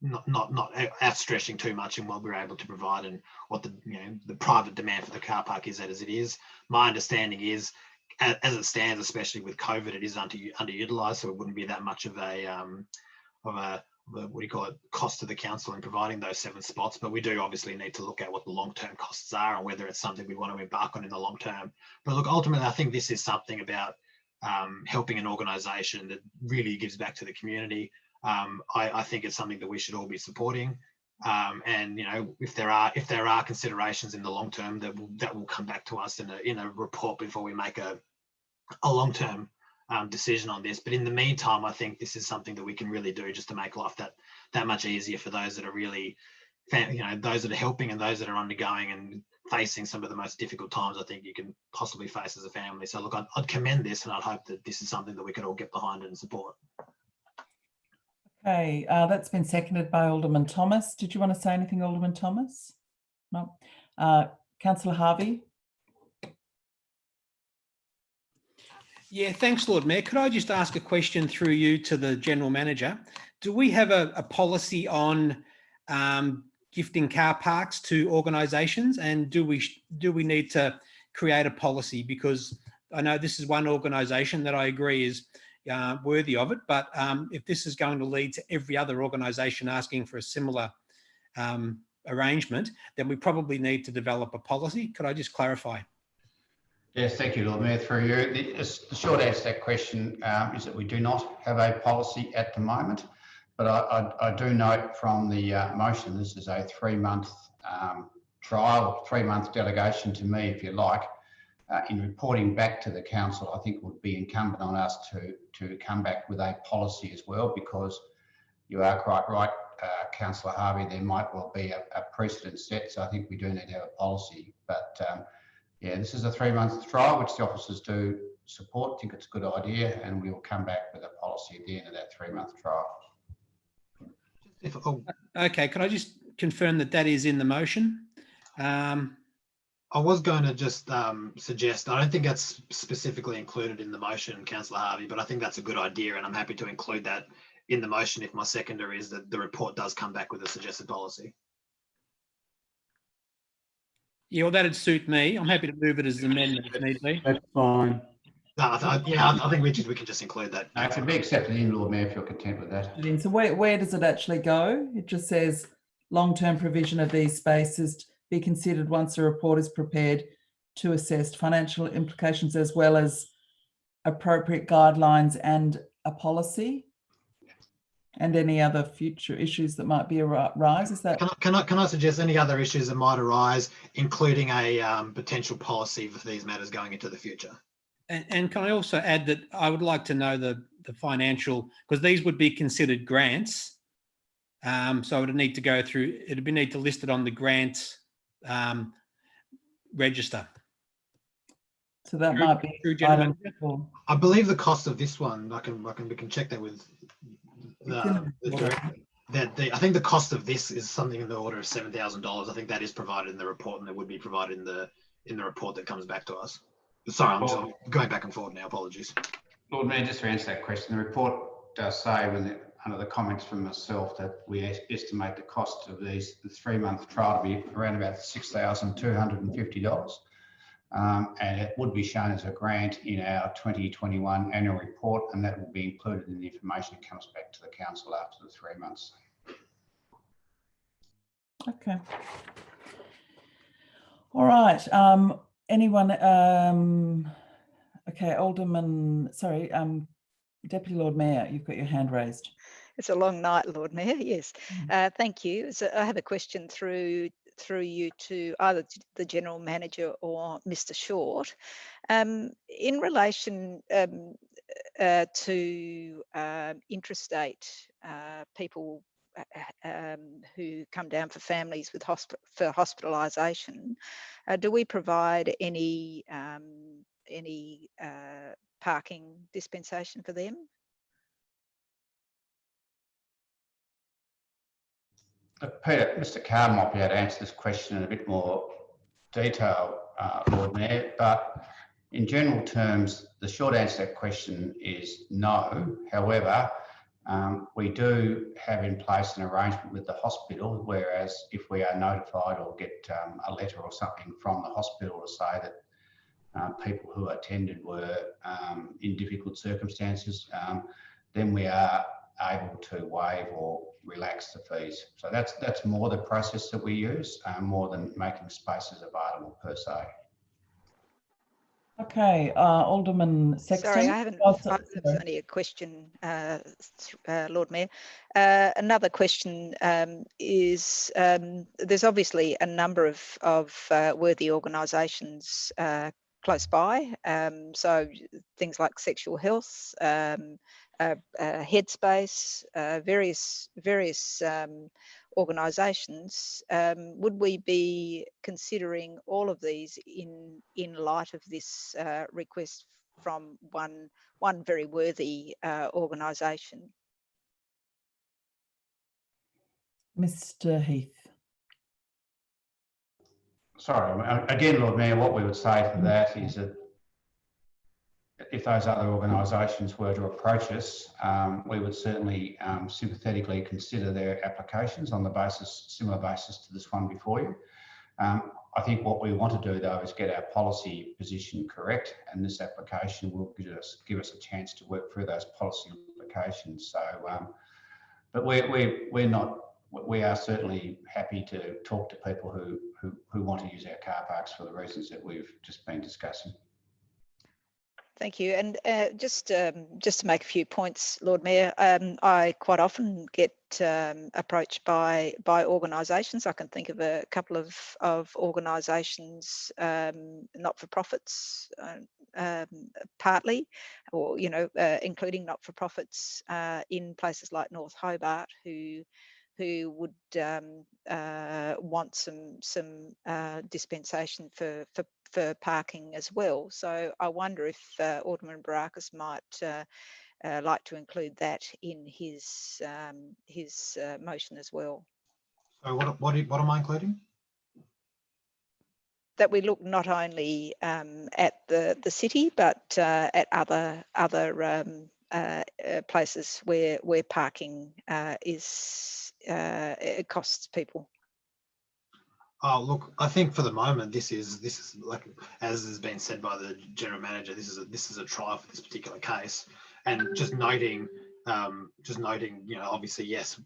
not outstretching too much in what we're able to provide and what the private demand for the car park is as it is. My understanding is, as it stands, especially with COVID, it is underutilized, so it wouldn't be that much of a what do you call it, cost to the council in providing those 7 spots. But we do obviously need to look at what the long-term costs are and whether it's something we want to embark on in the long term. But look, ultimately, I think this is something about helping an organisation that really gives back to the community. I think it's something that we should all be supporting. And if there are considerations in the long term, that will come back to us in a report before we make a long-term decision on this. But in the meantime, I think this is something that we can really do just to make life that much easier for those that are really, those that are helping and those that are undergoing and facing some of the most difficult times I think you can possibly face as a family. So look, I'd commend this, and I'd hope that this is something that we could all get behind and support. Okay, that's been seconded by Alderman Thomas. Did you want to say anything, Alderman Thomas? No. Councillor Harvey? Yeah, thanks, Lord Mayor. Could I just ask a question through you to the General Manager? Do we have a policy on gifting car parks to organisations, and do we need to create a policy? Because I know this is one organisation that I agree is worthy of it, but if this is going to lead to every other organisation asking for a similar arrangement, then we probably need to develop a policy. Could I just clarify? Yes, thank you, Lord Mayor, through you. The short answer to that question is that we do not have a policy at the moment, but I do note from the motion, this is a 3-month trial, 3-month delegation to me, if you like. In reporting back to the council, I think it would be incumbent on us to come back with a policy as well, because you are quite right, Councillor Harvey, there might well be a precedent set, so I think we do need to have a policy. But yeah, this is a 3-month trial, which the officers do support. I think it's a good idea, and we will come back with a policy at the end of that 3-month trial. Okay, can I just confirm that is in the motion? I was going to just suggest, I don't think that's specifically included in the motion, Councillor Harvey, but I think that's a good idea, and I'm happy to include that in the motion if my seconder is that the report does come back with a suggested policy. Yeah, well, that'd suit me. I'm happy to move it as an amendment if need be. That's fine. No, I think we can just include that. No, it should be accepted in, Lord Mayor, if you're content with that. So where does it actually go? It just says long-term provision of these spaces be considered once a report is prepared to assess financial implications as well as appropriate guidelines and a policy, and any other future issues that might be arise. Is that? Can I suggest any other issues that might arise, including a potential policy for these matters going into the future? And can I also add that I would like to know the financial, because these would be considered grants. So it would need to go through, it would need to list it on the grants register. So that might be. I believe the cost of this one, we can check that with the director. I think the cost of this is something in the order of $7,000. I think that is provided in the report, and that would be provided in the report that comes back to us. Sorry, I'm just going back and forward now. Apologies. Lord Mayor, just to answer that question, the report does say, under the comments from myself, that we estimate the cost of the 3-month trial to be around about $6,250. And it would be shown as a grant in our 2021 annual report, and that will be included in the information that comes back to the council after the 3 months. Okay. All right. Anyone? Okay, Alderman. Sorry, Deputy Lord Mayor, you've got your hand raised. It's a long night, Lord Mayor. Yes, thank you. So I have a question through you to either the General Manager or Mr. Short. In relation to interstate people who come down for families with for hospitalisation, do we provide any parking dispensation for them? Peter, Mr. Carr might be able to answer this question in a bit more detail, Lord Mayor, but in general terms, the short answer to that question is no. However, We do have in place an arrangement with the hospital, whereas if we are notified or get a letter or something from the hospital to say that people who attended were in difficult circumstances, then we are able to waive or relax the fees. So that's more the process that we use, more than making spaces available per se. Okay, Alderman Sexton. Sorry, I haven't. That was only a question, Lord Mayor. Another question is: there's obviously a number of worthy organisations close by. So things like sexual health, Headspace, various organisations. Would we be considering all of these in light of this request from one very worthy organisation? Mr. Heath. Sorry, again, Lord Mayor, what we would say to that is that if those other organisations were to approach us, we would certainly sympathetically consider their applications on the basis, similar basis to this one before you. I think what we want to do though is get our policy position correct, and this application will give us a chance to work through those policy implications. So, but we are certainly happy to talk to people who want to use our car parks for the reasons that we've just been discussing. Thank you. And just to make a few points, Lord Mayor, I quite often get approached by organisations. I can think of a couple of organisations, not-for-profits, partly, or including not-for-profits in places like North Hobart, who would want some dispensation for parking as well. So I wonder if Alderman Barakis might like to include that in his motion as well. So what am I including? That we look not only at the city, but at other places where parking it costs people. Oh, look, I think for the moment, this is like, as has been said by the general manager, this is a trial for this particular case, and just noting, obviously, yes,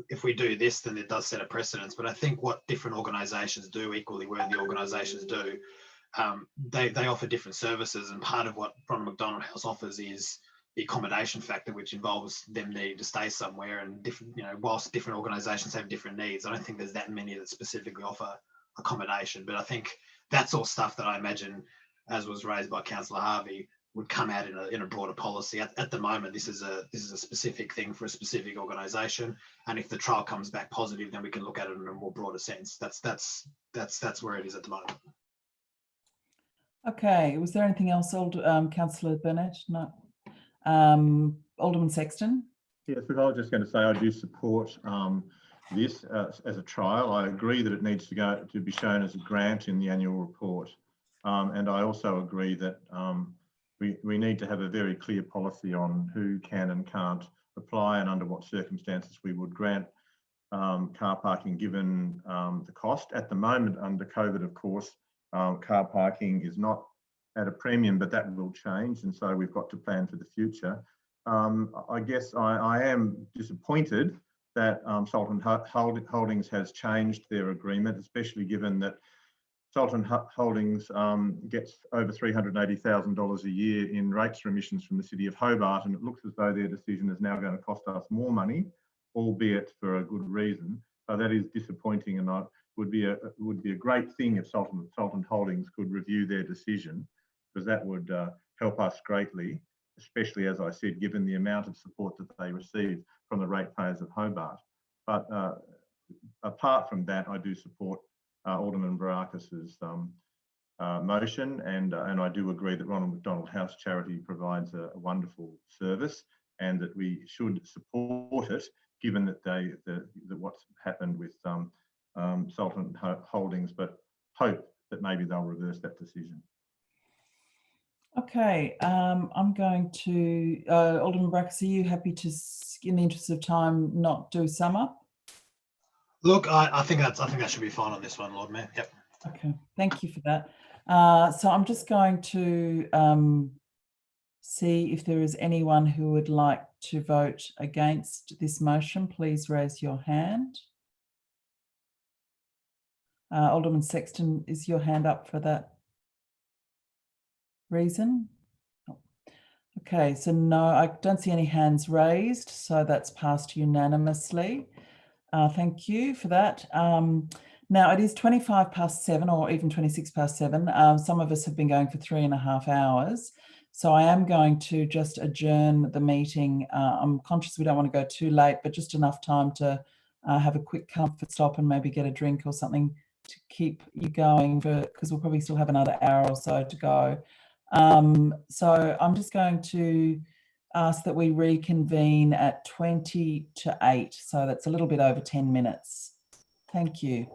if we do this, then it does set a precedence. But I think what different organisations do, equally worthy organisations do, they offer different services, and part of what Ronald McDonald House offers is the accommodation factor, which involves them needing to stay somewhere, and different, whilst different organisations have different needs, I don't think there's that many that specifically offer accommodation. But I think that's all stuff that I imagine, as was raised by Councillor Harvey, would come out in a broader policy. At the moment, this is a specific thing for a specific organisation, and if the trial comes back positive, then we can look at it in a more broader sense. That's where it is at the moment. Okay, was there anything else, Councillor Burnett? No. Alderman Sexton? Yes, but I was just going to say I do support this as a trial. I agree that it needs to be shown as a grant in the annual report, and I also agree that we need to have a very clear policy on who can and can't apply, and under what circumstances we would grant car parking given the cost. At the moment, under COVID, of course, car parking is not at a premium, but that will change, and so we've got to plan for the future. I guess I am disappointed that Sultan Holdings has changed their agreement, especially given that Sultan Holdings gets over $380,000 a year in rates remissions from the City of Hobart, and it looks as though their decision is now going to cost us more money, albeit for a good reason. So that is disappointing, and would be a great thing if Sultan Holdings could review their decision, because that would help us greatly, especially, as I said, given the amount of support that they receive from the ratepayers of Hobart. But apart from that, I do support Alderman Barakis's motion, and I do agree that Ronald McDonald House Charity provides a wonderful service, and that we should support it, given that what's happened with Sultan Holdings, but hope that maybe they'll reverse that decision. Okay, I'm going to, Alderman Brackus, are you happy to, in the interest of time, not do sum up? Look, I think that should be fine on this one, Lord Mayor. Yep. Okay, thank you for that. So I'm just going to see if there is anyone who would like to vote against this motion. Please raise your hand. Alderman Sexton, is your hand up for that reason? Okay, so no, I don't see any hands raised, so that's passed unanimously. Thank you for that. Now it is 7:25 or even 7:26. Some of us have been going for 3.5 hours. So I am going to just adjourn the meeting. I'm conscious we don't want to go too late, but just enough time to have a quick comfort stop and maybe get a drink or something to keep you going, because we'll probably still have another hour or so to go. So I'm just going to ask that we reconvene at 20 to 8. So that's a little bit over 10 minutes. Thank you.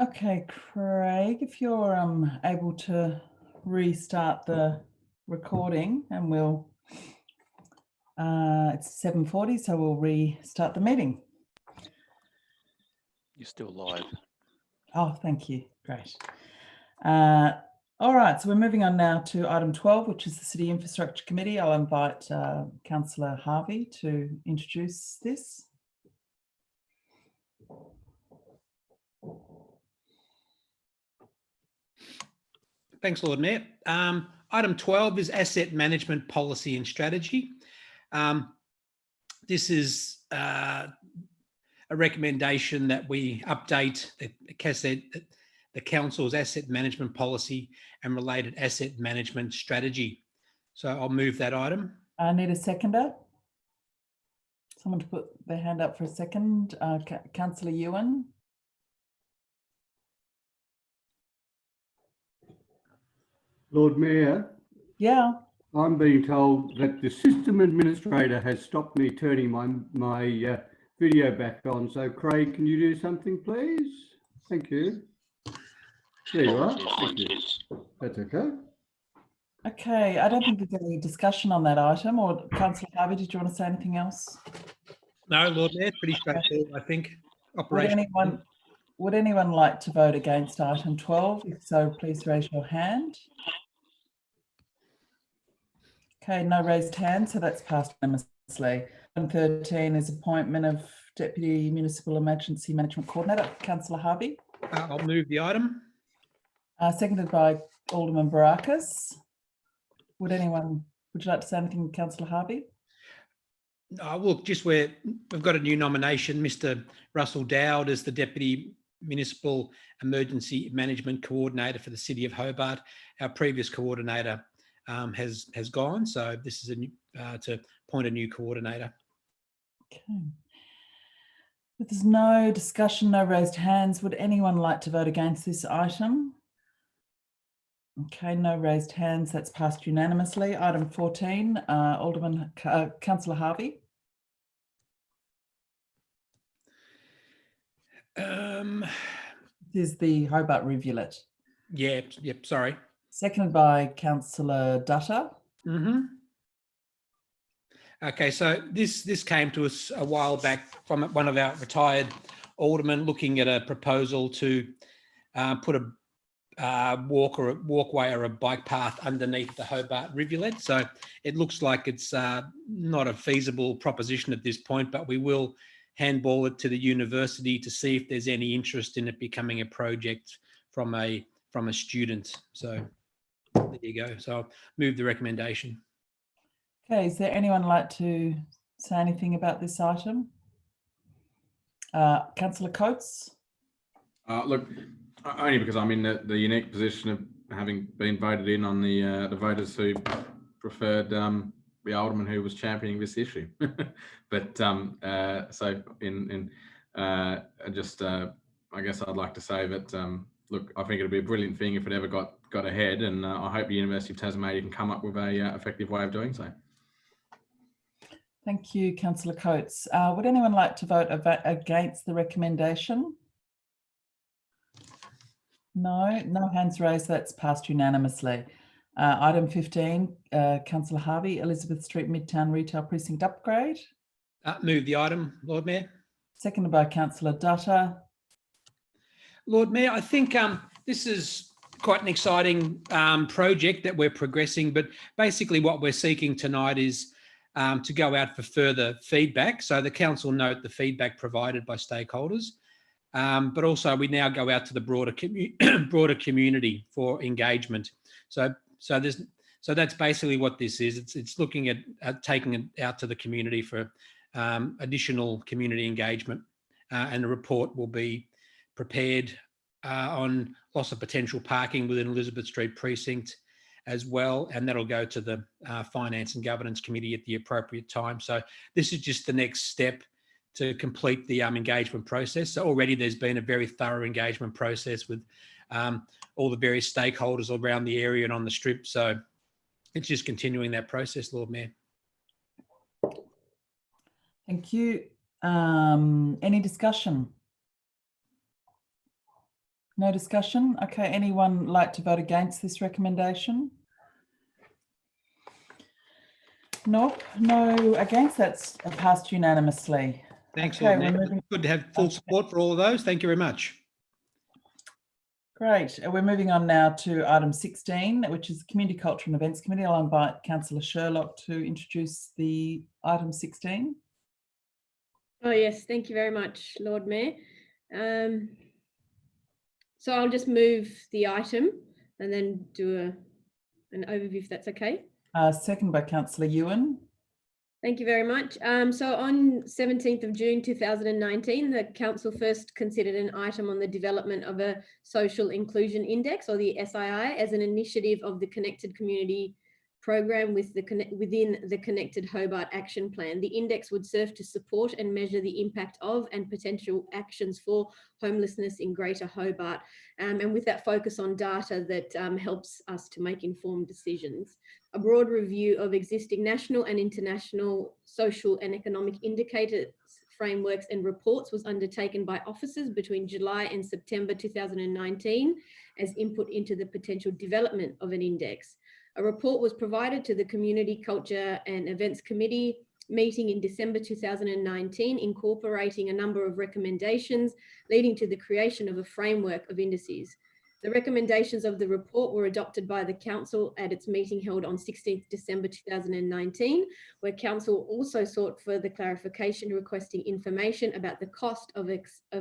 Okay, Craig, if you're able to restart the recording, and we'll, it's 7:40, so we'll restart the meeting. You're still live. Oh, thank you. Great. All right, so we're moving on now to item 12, which is the City Infrastructure Committee. I'll invite Councillor Harvey to introduce this. Thanks, Lord Mayor. Item 12 is Asset Management Policy and Strategy. This is a recommendation that we update the Council's asset management policy and related asset management strategy. So I'll move that item. I need a seconder. Someone to put their hand up for a second. Councillor Ewan. Lord Mayor. Yeah. I'm being told that the system administrator has stopped me turning my video back on. So Craig, can you do something, please? Thank you. There you are. Thank you. That's okay. Okay, I don't think there's any discussion on that item. Or Councillor Harvey, did you want to say anything else? No, Lord Mayor, pretty straightforward, I think. Would anyone like to vote against item 12? If so, please raise your hand. Okay, no raised hands, so that's passed unanimously. Item 13 is appointment of Deputy Municipal Emergency Management Coordinator. Councillor Harvey. I'll move the item. Seconded by Alderman Barakis. Would you like to say anything, Councillor Harvey? Look, we've got a new nomination, Mr. Russell Dowd as the Deputy Municipal Emergency Management Coordinator for the City of Hobart. Our previous coordinator has gone, so this is to appoint a new coordinator. Okay. If there's no discussion, no raised hands, would anyone like to vote against this item? Okay, no raised hands, that's passed unanimously. Item 14, Councillor Harvey. This is the Hobart Rivulet. Yep, sorry. Seconded by Councillor Dutta. Okay, so this came to us a while back from one of our retired aldermen looking at a proposal to put a walkway or a bike path underneath the Hobart Rivulet. So it looks like it's not a feasible proposition at this point, but we will handball it to the university to see if there's any interest in it becoming a project from a student. So there you go. So I'll move the recommendation. Okay, is there anyone like to say anything about this item? Councillor Coates? Look, only because I'm in the unique position of having been voted in on the voters who preferred the alderman who was championing this issue. But so I guess I'd like to say that look, I think it'd be a brilliant thing if it ever got ahead, and I hope the University of Tasmania can come up with a effective way of doing so. Thank you, Councillor Coates. Would anyone like to vote against the recommendation? No hands raised, that's passed unanimously. Item 15, Councillor Harvey, Elizabeth Street Midtown Retail Precinct Upgrade. Move the item, Lord Mayor. Seconded by Councillor Dutta. Lord Mayor, I think this is quite an exciting project that we're progressing, but basically what we're seeking tonight is to go out for further feedback. So the council note the feedback provided by stakeholders, but also we now go out to the broader community for engagement. So that's basically what this is. It's looking at taking it out to the community for additional community engagement, and a report will be prepared on loss of potential parking within Elizabeth Street Precinct as well, and that'll go to the Finance and Governance Committee at the appropriate time. So this is just the next step to complete the engagement process. So already there's been a very thorough engagement process with all the various stakeholders around the area and on the strip. So it's just continuing that process, Lord Mayor. Thank you. Any discussion? No discussion. Okay, anyone like to vote against this recommendation? Nope, no against. That's passed unanimously. Thanks, Okay, Lord Mayor. Good to have full support for all of those. Thank you very much. Great. We're moving on now to item 16, which is the Community Culture and Events Committee. I'll invite Councillor Sherlock to introduce the item 16. Oh yes, thank you very much, Lord Mayor. So I'll just move the item and then do an overview if that's okay. Second by Councillor Ewan. Thank you very much. So on 17th of June 2019, the Council first considered an item on the development of a social inclusion index, or the SII, as an initiative of the Connected Community program within the Connected Hobart Action Plan. The index would serve to support and measure the impact of and potential actions for homelessness in Greater Hobart, and with that focus on data that helps us to make informed decisions. A broad review of existing national and international social and economic indicators, frameworks and reports was undertaken by officers between July and September 2019 as input into the potential development of an index. A report was provided to the Community Culture and Events Committee meeting in December 2019, incorporating a number of recommendations leading to the creation of a framework of indices. The recommendations of the report were adopted by the Council at its meeting held on 16th December 2019, where Council also sought further clarification, requesting information about the cost of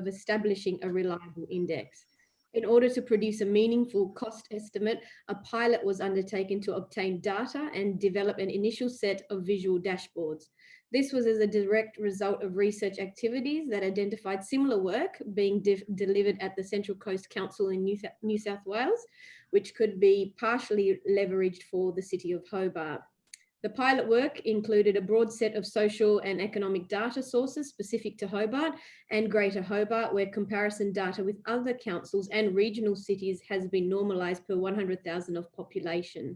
establishing a reliable index. In order to produce a meaningful cost estimate, a pilot was undertaken to obtain data and develop an initial set of visual dashboards. This was as a direct result of research activities that identified similar work being delivered at the Central Coast Council in New South Wales, which could be partially leveraged for the City of Hobart. The pilot work included a broad set of social and economic data sources specific to Hobart and Greater Hobart, where comparison data with other councils and regional cities has been normalised per 100,000 of population.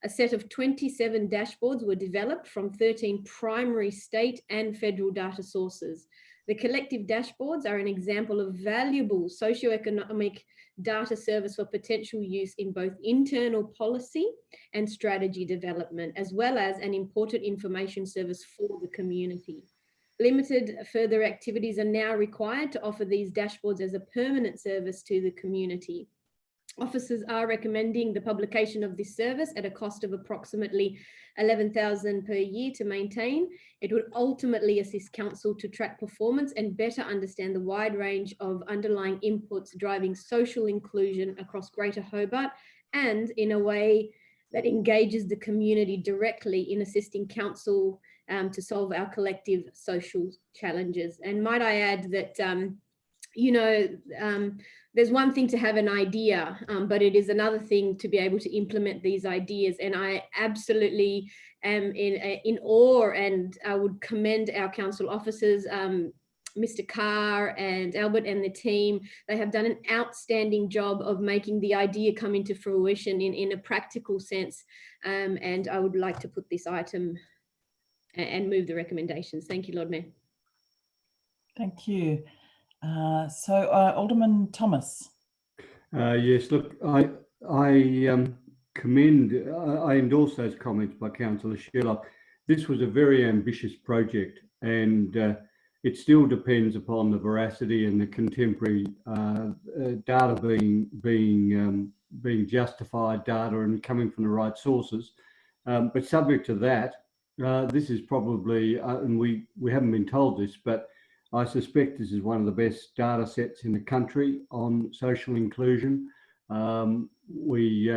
A set of 27 dashboards were developed from 13 primary state and federal data sources. The collective dashboards are an example of valuable socioeconomic data service for potential use in both internal policy and strategy development, as well as an important information service for the community. Limited further activities are now required to offer these dashboards as a permanent service to the community. Officers are recommending the publication of this service at a cost of approximately $11,000 per year to maintain. It would ultimately assist Council to track performance and better understand the wide range of underlying inputs driving social inclusion across Greater Hobart, and in a way that engages the community directly in assisting Council to solve our collective social challenges. And might I add that there's one thing to have an idea, but it is another thing to be able to implement these ideas. And I absolutely am in awe, and I would commend our council officers, Mr. Carr and Albert and the team. They have done an outstanding job of making the idea come into fruition in a practical sense. And I would like to put this item and move the recommendations. Thank you, Lord Mayor. Thank you. Alderman Thomas. Yes, look, I endorse those comments by Councillor Sherlock. This was a very ambitious project, and it still depends upon the veracity and the contemporary data being justified data and coming from the right sources. But subject to that, this is probably, and we haven't been told this, but I suspect this is one of the best data sets in the country on social inclusion. We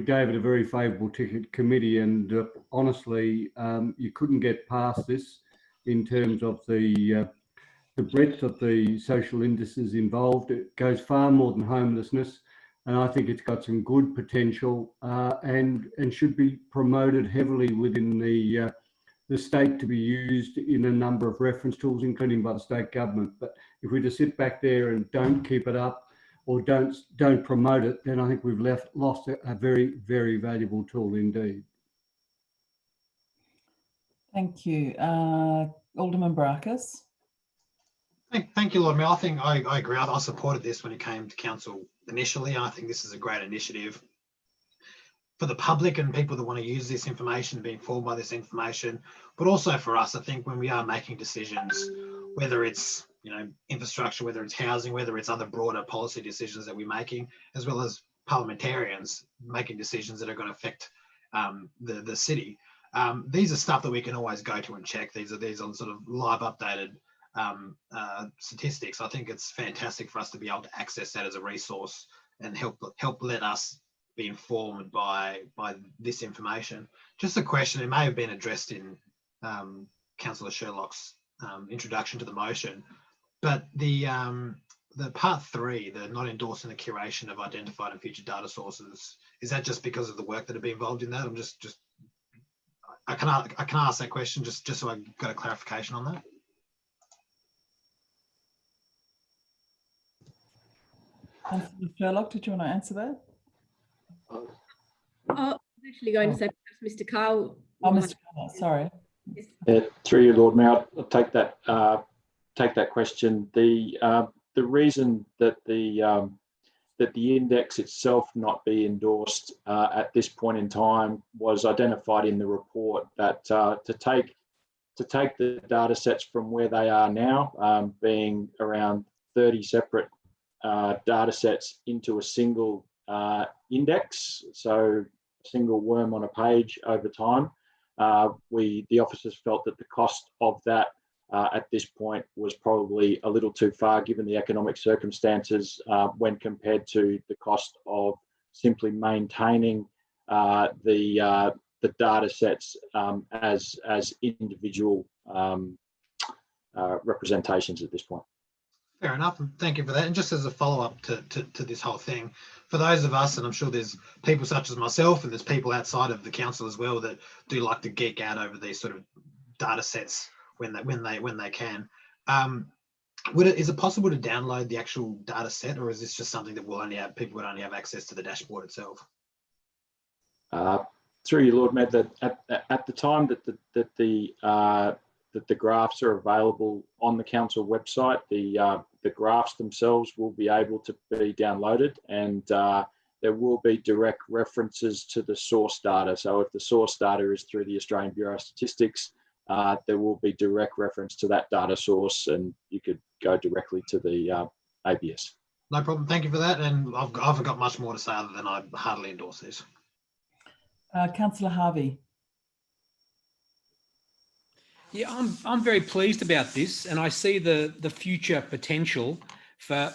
gave it a very favourable ticket committee, and honestly, you couldn't get past this in terms of the breadth of the social indices involved. It goes far more than homelessness, and I think it's got some good potential and should be promoted heavily within the state to be used in a number of reference tools, including by the state government. But if we just sit back there and don't keep it up or don't promote it, then I think we've lost a very, very valuable tool indeed. Thank you. Alderman Brackus. Thank you, Lord Mayor. I think I agree. I supported this when it came to council initially. I think this is a great initiative for the public and people that want to use this information, be informed by this information, but also for us. I think when we are making decisions, whether it's infrastructure, whether it's housing, whether it's other broader policy decisions that we're making, as well as parliamentarians making decisions that are going to affect the city. These are stuff that we can always go to and check. These are sort of live updated statistics. I think it's fantastic for us to be able to access that as a resource and help let us be informed by this information. Just a question, it may have been addressed in Councillor Sherlock's introduction to the motion, but the part 3, the not endorsing the curation of identified and future data sources, is that just because of the work that would be involved in that? I'm just I can ask that question just so I got a clarification on that. Councillor Sherlock, did you want to answer that? Oh, I was actually going to say perhaps Mr. Carl. Oh, Mr. Carl, sorry. Through you, Lord Mayor, I'll take that question. The reason that the index itself not be endorsed at this point in time was identified in the report that to take the data sets from where they are now, being around 30 separate data sets into a single index, so a single worm on a page over time. The officers felt that the cost of that at this point was probably a little too far given the economic circumstances when compared to the cost of simply maintaining the data sets as individual representations at this point. Fair enough, and thank you for that. And just as a follow-up to this whole thing, for those of us, and I'm sure there's people such as myself and there's people outside of the council as well that do like to geek out over these sort of data sets when they can. Is it possible to download the actual data set, or is this just something that people would only have access to the dashboard itself? Through you, Lord Mayor, that at the time that the graphs are available on the council website, the graphs themselves will be able to be downloaded, and there will be direct references to the source data. So if the source data is through the Australian Bureau of Statistics, there will be direct reference to that data source, and you could go directly to the ABS. No problem. Thank you for that. And I've got much more to say other than I heartily endorse this. Councillor Harvey. Yeah, I'm very pleased about this, and I see the future potential for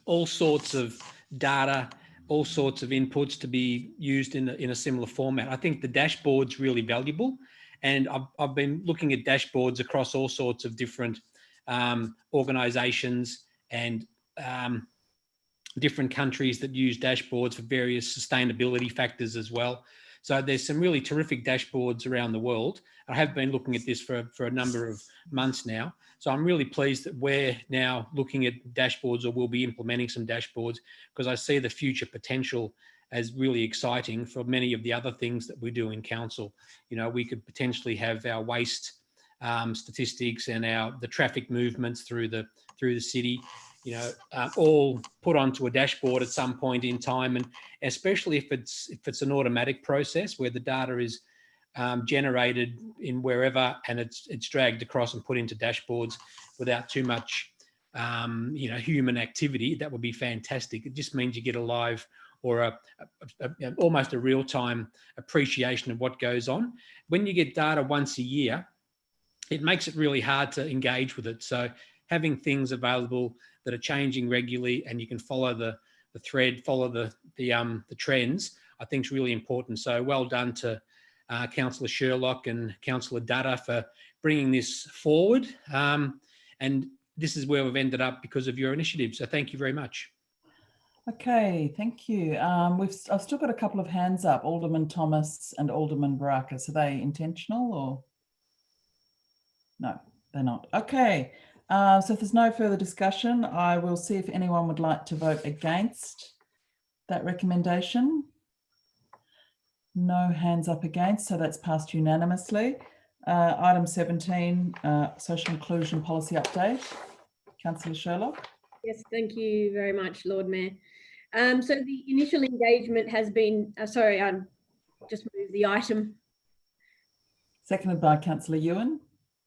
all sorts of data, all sorts of inputs to be used in a similar format. I think the dashboard's really valuable, and I've been looking at dashboards across all sorts of different organisations and different countries that use dashboards for various sustainability factors as well. So there's some really terrific dashboards around the world. I have been looking at this for a number of months now. So I'm really pleased that we're now looking at dashboards, or we'll be implementing some dashboards, because I see the future potential as really exciting for many of the other things that we do in council. You know, we could potentially have our waste statistics and the traffic movements through the city, you know, all put onto a dashboard at some point in time, and especially if it's an automatic process where the data is generated in wherever and it's dragged across and put into dashboards without too much human activity. That would be fantastic. It just means you get a live or almost a real-time appreciation of what goes on. When you get data once a year, it makes it really hard to engage with it. So having things available that are changing regularly and you can follow the thread, follow the trends, I think is really important. So well done to Councillor Sherlock and Councillor Dutta for bringing this forward. And this is where we've ended up because of your initiative. So thank you very much. Okay, thank you. I've still got a couple of hands up, Alderman Thomas and Alderman Baraka. Are they intentional or? No, they're not. Okay, so if there's no further discussion, I will see if anyone would like to vote against that recommendation. No hands up against, so that's passed unanimously. Item 17, Social Inclusion Policy Update. Councillor Sherlock. Yes, thank you very much, Lord Mayor. So the initial engagement has been, sorry, I just moved the item. Seconded by Councillor Ewan.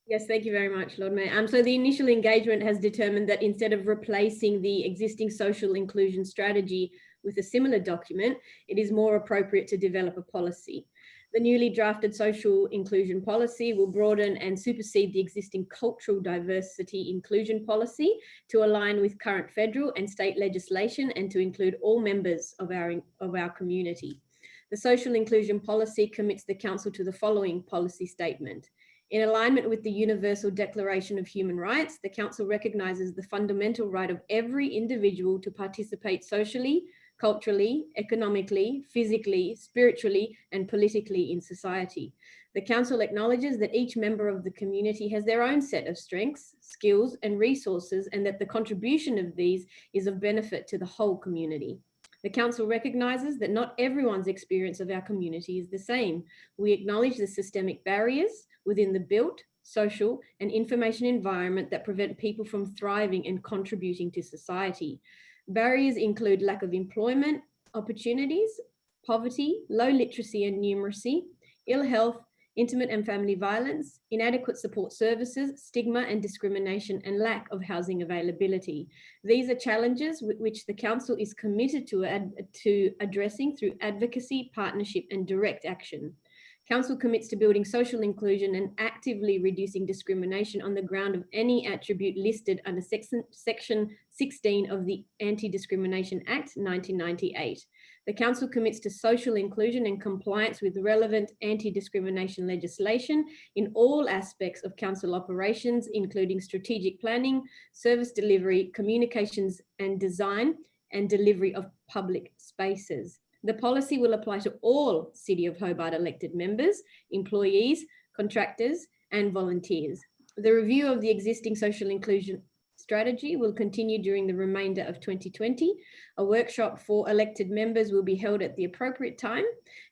Yes, thank you very much, Lord Mayor. So the initial engagement has determined that instead of replacing the existing social inclusion strategy with a similar document, it is more appropriate to develop a policy. The newly drafted social inclusion policy will broaden and supersede the existing cultural diversity inclusion policy to align with current federal and state legislation and to include all members of our community. The social inclusion policy commits the council to the following policy statement. In alignment with the Universal Declaration of Human Rights, the Council recognises the fundamental right of every individual to participate socially, culturally, economically, physically, spiritually, and politically in society. The Council acknowledges that each member of the community has their own set of strengths, skills, and resources, and that the contribution of these is of benefit to the whole community. The Council recognises that not everyone's experience of our community is the same. We acknowledge the systemic barriers within the built, social, and information environment that prevent people from thriving and contributing to society. Barriers include lack of employment opportunities, poverty, low literacy and numeracy, ill health, intimate and family violence, inadequate support services, stigma and discrimination, and lack of housing availability. These are challenges which the Council is committed to addressing through advocacy, partnership, and direct action. Council commits to building social inclusion and actively reducing discrimination on the ground of any attribute listed under Section 16 of the Anti-Discrimination Act 1998. The Council commits to social inclusion and compliance with relevant anti-discrimination legislation in all aspects of Council operations, including strategic planning, service delivery, communications and design, and delivery of public spaces. The policy will apply to all City of Hobart elected members, employees, contractors, and volunteers. The review of the existing social inclusion strategy will continue during the remainder of 2020. A workshop for elected members will be held at the appropriate time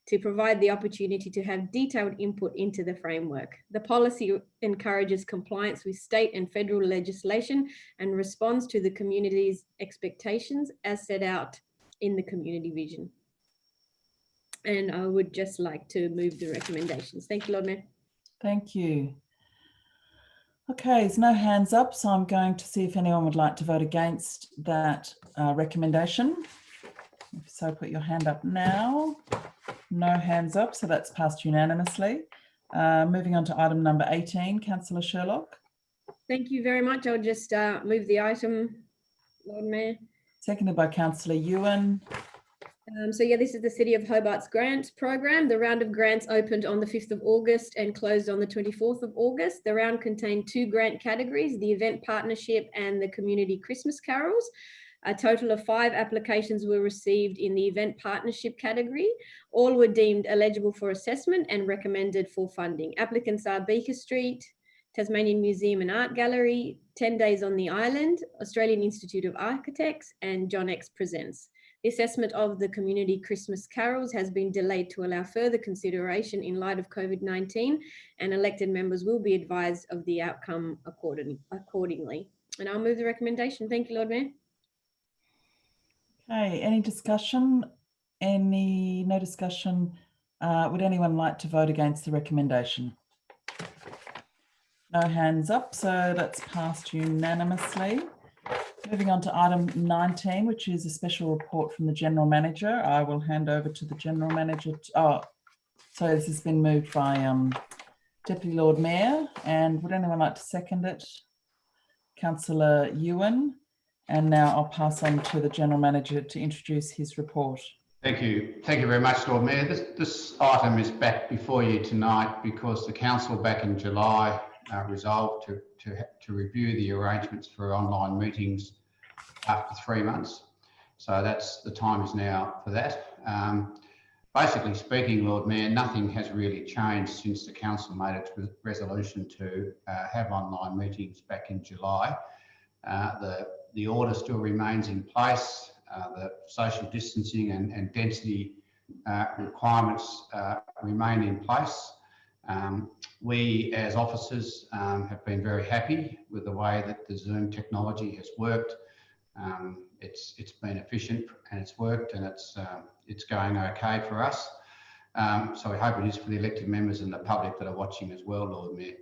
to provide the opportunity to have detailed input into the framework. The policy encourages compliance with state and federal legislation and responds to the community's expectations as set out in the community vision. And I would just like to move the recommendations. Thank you, Lord Mayor. Thank you. Okay, there's no hands up, so I'm going to see if anyone would like to vote against that recommendation. If so, put your hand up now. No hands up, so that's passed unanimously. Moving on to item number 18, Councillor Sherlock. Thank you very much. I'll just move the item, Lord Mayor. Seconded by Councillor Ewan. So yeah, this is the City of Hobart's grant program. The round of grants opened on the 5th of August and closed on the 24th of August. The round contained 2 grant categories, the event partnership and the community Christmas carols. A total of 5 applications were received in the event partnership category. All were deemed eligible for assessment and recommended for funding. Applicants are Beaker Street, Tasmanian Museum and Art Gallery, 10 Days on the Island, Australian Institute of Architects, and John X Presents. The assessment of the community Christmas carols has been delayed to allow further consideration in light of COVID-19, and elected members will be advised of the outcome accordingly. And I'll move the recommendation. Thank you, Lord Mayor. Okay, any discussion? No discussion? Would anyone like to vote against the recommendation? No hands up, so that's passed unanimously. Moving on to item 19, which is a special report from the General Manager. I will hand over to the General Manager. So this has been moved by Deputy Lord Mayor. And would anyone like to second it? Councillor Ewan. And now I'll pass on to the General Manager to introduce his report. Thank you. Thank you very much, Lord Mayor. This item is back before you tonight because the Council back in July resolved to review the arrangements for online meetings after 3 months. So the time is now for that. Basically speaking, Lord Mayor, nothing has really changed since the Council made its resolution to have online meetings back in July. The order still remains in place. The social distancing and density requirements remain in place. We as officers have been very happy with the way that the Zoom technology has worked. It's been efficient and it's worked, and it's going okay for us. So we hope it is for the elected members and the public that are watching as well, Lord Mayor.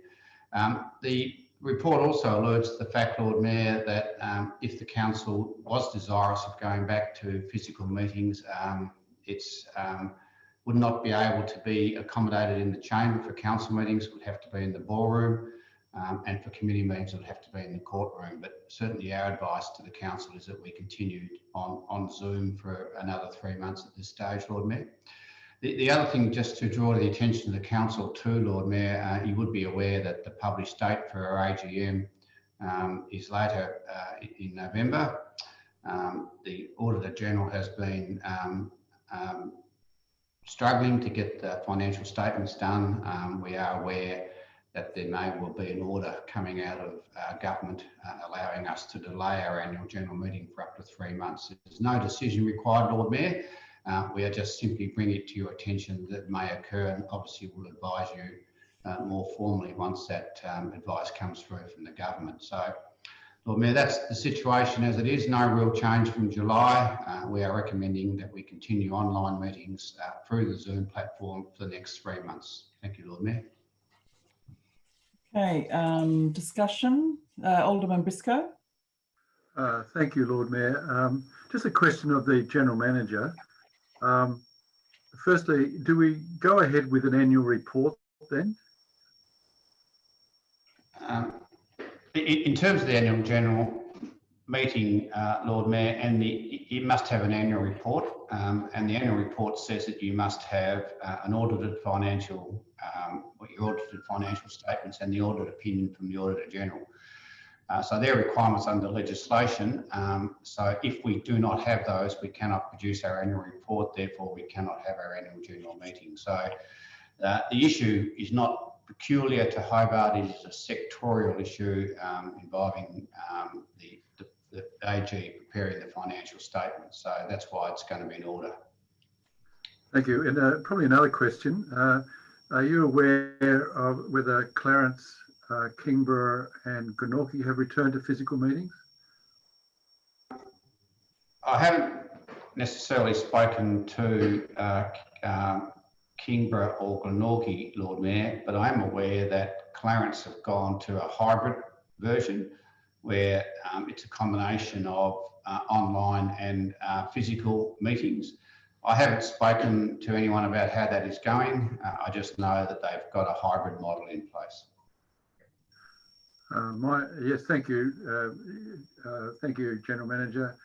The report also alludes to the fact, Lord Mayor, that if the council was desirous of going back to physical meetings, it's would not be able to be accommodated in the chamber for council meetings. It would have to be in the ballroom, and for committee meetings it would have to be in the courtroom. But certainly our advice to the council is that we continue on Zoom for another 3 months at this stage, Lord Mayor. The other thing, just to draw the attention of the council too, Lord Mayor, you would be aware that the published date for our AGM is later in November. The Auditor General has been struggling to get the financial statements done. We are aware that there may well be an order coming out of government allowing us to delay our annual general meeting for up to 3 months. There's no decision required, Lord Mayor. We are just simply bringing it to your attention that it may occur, and obviously we'll advise you more formally once that advice comes through from the government. So, Lord Mayor, that's the situation as it is. No real change from July. We are recommending that we continue online meetings through the Zoom platform for the next 3 months. Thank you, Lord Mayor. Okay, discussion. Alderman Briscoe. Thank you, Lord Mayor. Just a question of the General Manager. Firstly, do we go ahead with an annual report then? In terms of the annual general meeting, Lord Mayor, and you must have an annual report, and the annual report says that you must have an audited financial, your audited financial statements and the audit opinion from the Auditor General. So they're requirements under legislation. So if we do not have those, we cannot produce our annual report. Therefore, we cannot have our annual general meeting. So the issue is not peculiar to Hobart. It is a sectorial issue involving the AG preparing the financial statement. So that's why it's going to be in order. Thank you. And probably another question. Are you aware of whether Clarence, Kingborough and Glenorchy have returned to physical meetings? I haven't necessarily spoken to Kingborough or Glenorchy, Lord Mayor, but I am aware that Clarence have gone to a hybrid version where it's a combination of online and physical meetings. I haven't spoken to anyone about how that is going. I just know that they've got a hybrid model in place. Yes, thank you. Thank you, General Manager.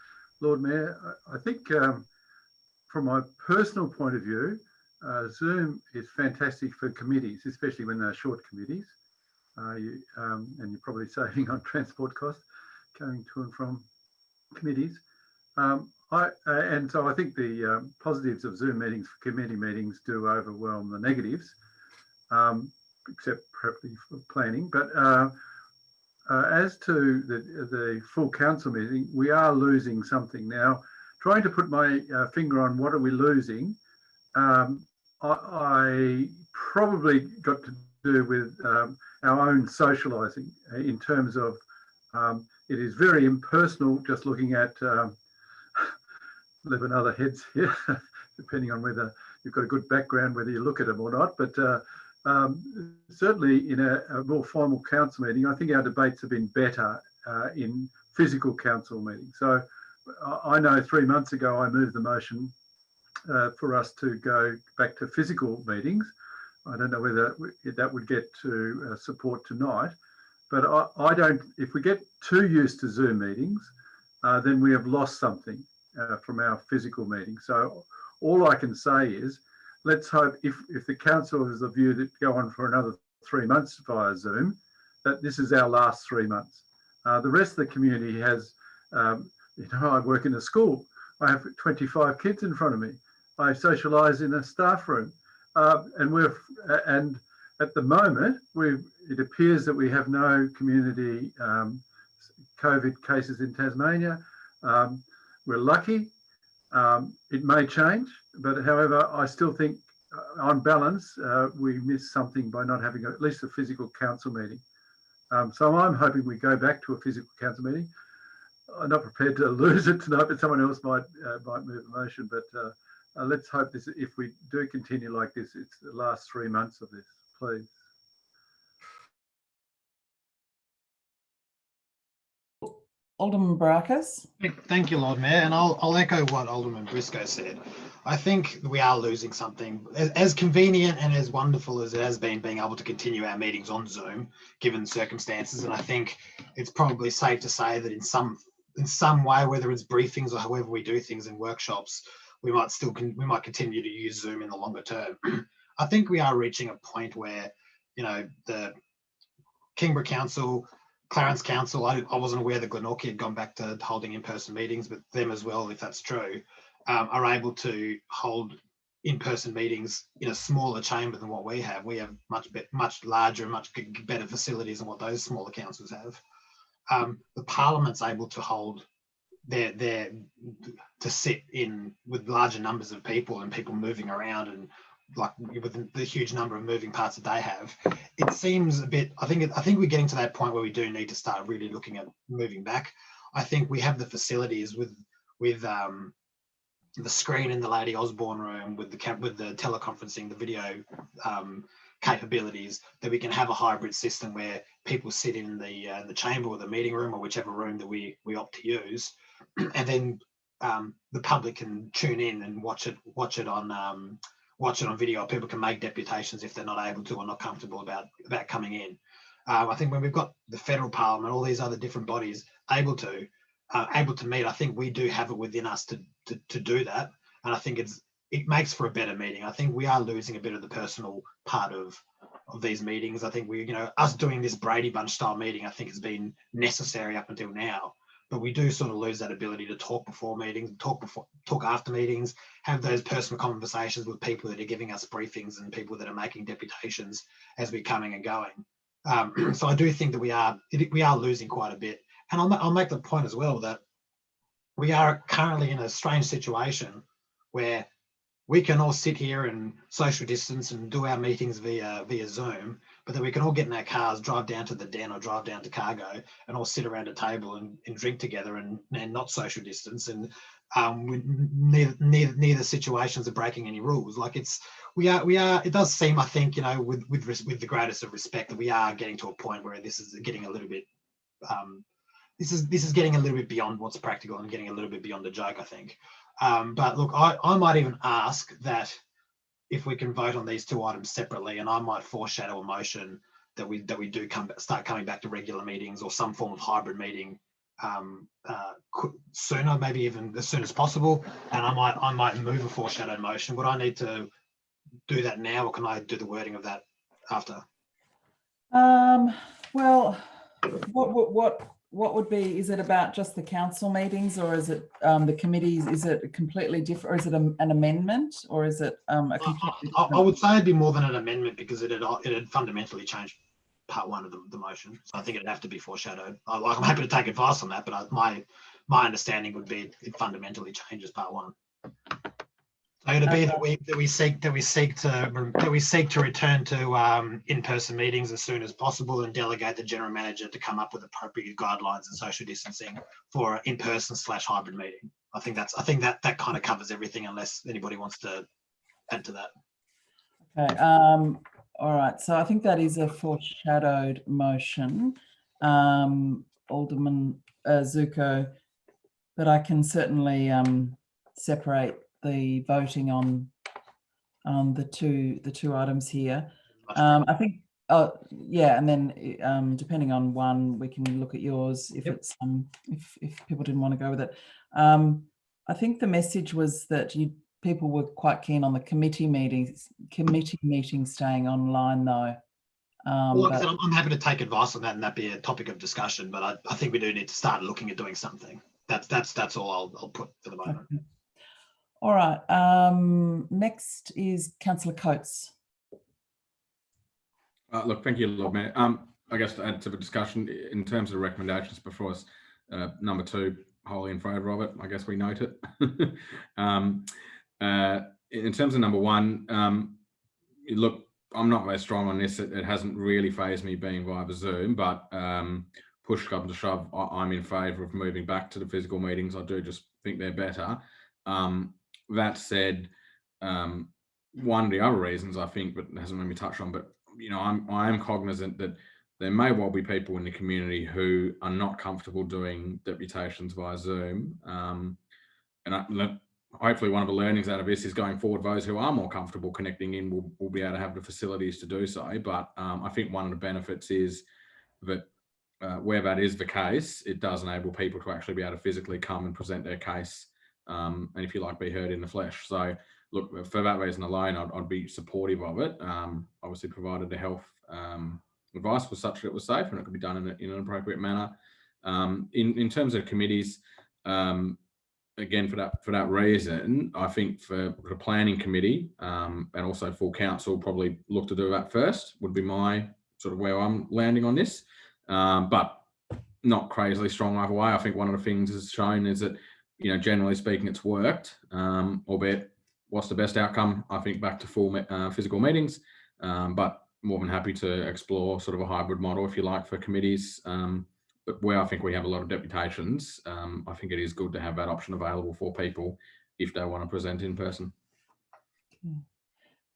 Lord Mayor, I think from my personal point of view, Zoom is fantastic for committees, especially when they're short committees. And you're probably saving on transport costs going to and from committees. And so I think the positives of Zoom meetings for committee meetings do overwhelm the negatives, except probably for planning. But as to the full council meeting, we are losing something. Now, trying to put my finger on what are we losing, I probably got to do with our own socialising in terms of it is very impersonal, just looking at 11 other heads here, depending on whether you've got a good background, whether you look at them or not. But certainly in a more formal council meeting, I think our debates have been better in physical council meetings. So I know 3 months ago I moved the motion for us to go back to physical meetings. I don't know whether that would get to support tonight, but I don't, if we get too used to Zoom meetings, then we have lost something from our physical meetings. So all I can say is, let's hope if the council has the view that go on for another 3 months via Zoom, that this is our last 3 months. The rest of the community has, you know, I work in a school. I have 25 kids in front of me. I socialise in a staff room, and at the moment it appears that we have no community COVID cases in Tasmania. We're lucky. It may change, but however, I still think on balance, we miss something by not having at least a physical council meeting. So I'm hoping we go back to a physical council meeting. I'm not prepared to lose it tonight, but someone else might move the motion. But let's hope this, if we do continue like this, it's the last 3 months of this, please. Alderman Baracus. Thank you, Lord Mayor, and I'll echo what Alderman Briscoe said. I think we are losing something. As convenient and as wonderful as it has been being able to continue our meetings on Zoom, given the circumstances, and I think it's probably safe to say that in some way, whether it's briefings or however we do things in workshops, we might continue to use Zoom in the longer term. I think we are reaching a point where, you know, the Kingborough Council, Clarence Council, I wasn't aware that Glenorchy had gone back to holding in-person meetings, but them as well, if that's true, are able to hold in-person meetings in a smaller chamber than what we have. We have much larger, much better facilities than what those smaller councils have. The Parliament's able to hold to sit in with larger numbers of people and people moving around, and like with the huge number of moving parts that they have, it seems a bit. I think we're getting to that point where we do need to start really looking at moving back. I think we have the facilities with the screen in the Lady Osborne room, with the teleconferencing, the video capabilities, that we can have a hybrid system where people sit in the chamber or the meeting room or whichever room that we opt to use, and then the public can tune in and watch it on video. People can make deputations if they're not able to or not comfortable about coming in. I think when we've got the federal parliament, all these other different bodies able to meet, I think we do have it within us to do that, and I think it makes for a better meeting. I think we are losing a bit of the personal part of these meetings. I think us doing this Brady Bunch style meeting, I think has been necessary up until now, but we do sort of lose that ability to talk before meetings, talk after meetings, have those personal conversations with people that are giving us briefings and people that are making deputations as we're coming and going. So I do think that we are losing quite a bit. And I'll make the point as well that we are currently in a strange situation where we can all sit here and social distance and do our meetings via Zoom, but then we can all get in our cars, drive down to the Den or drive down to Cargo, and all sit around a table and drink together and not social distance. And neither situations are breaking any rules. Like we are. It does seem, I think, with the greatest of respect, that we are getting to a point where this is getting a little bit. This is getting a little bit beyond what's practical and getting a little bit beyond the joke, I think. But look, I might even ask that if we can vote on these two items separately, and I might foreshadow a motion that we do start coming back to regular meetings or some form of hybrid meeting sooner, maybe even as soon as possible. And I might move a foreshadowed motion. Would I need to do that now, or can I do the wording of that after? Well, what would be, is it about just the council meetings, or is it the committees? Is it completely different, or is it an amendment, or is it a completely different? I would say it'd be more than an amendment, because it had fundamentally changed part one of the motion. So I think it'd have to be foreshadowed. I'm happy to take advice on that, but my understanding would be it fundamentally changes part one. So it'd be that we seek to return to in-person meetings as soon as possible, and delegate the general manager to come up with appropriate guidelines and social distancing for an in-person / hybrid meeting. I think that kind of covers everything, unless anybody wants to add to that. Okay. All right. So I think that is a foreshadowed motion, Alderman Zuko, but I can certainly separate the voting on the two items here. I think, yeah, and then depending on one, we can look at yours if it's if people didn't want to go with it. I think the message was that people were quite keen on the committee meetings staying online though. Well, I'm happy to take advice on that, and that be a topic of discussion. But I think we do need to start looking at doing something. That's all I'll put for the moment. Okay. All right. Next is Councillor Coates. Look, thank you, Lord Mayor. I guess to add to the discussion in terms of recommendations before us, number 2, wholly in favour of it. I guess we note it. In terms of number 1, look, I'm not very strong on this. It hasn't really phased me being via Zoom, but push comes to shove, I'm in favour of moving back to the physical meetings. I do just think they're better. That said, one of the other reasons I think, but it hasn't really been touched on, but you know, I am cognizant that there may well be people in the community who are not comfortable doing deputations via Zoom. And hopefully one of the learnings out of this is going forward, those who are more comfortable connecting in will be able to have the facilities to do so. But I think one of the benefits is that where that is the case, it does enable people to actually be able to physically come and present their case and, if you like, be heard in the flesh. So look, for that reason alone, I'd be supportive of it, obviously provided the health advice was such that it was safe and it could be done in an appropriate manner. In terms of committees, again, for that reason, I think for the planning committee and also full council, probably look to do that first, would be my sort of where I'm landing on this. But not crazily strong either way. I think one of the things is shown is that, you know, generally speaking, it's worked, albeit what's the best outcome? I think back to full physical meetings, but more than happy to explore sort of a hybrid model, if you like, for committees. But where I think we have a lot of deputations, I think it is good to have that option available for people if they want to present in person.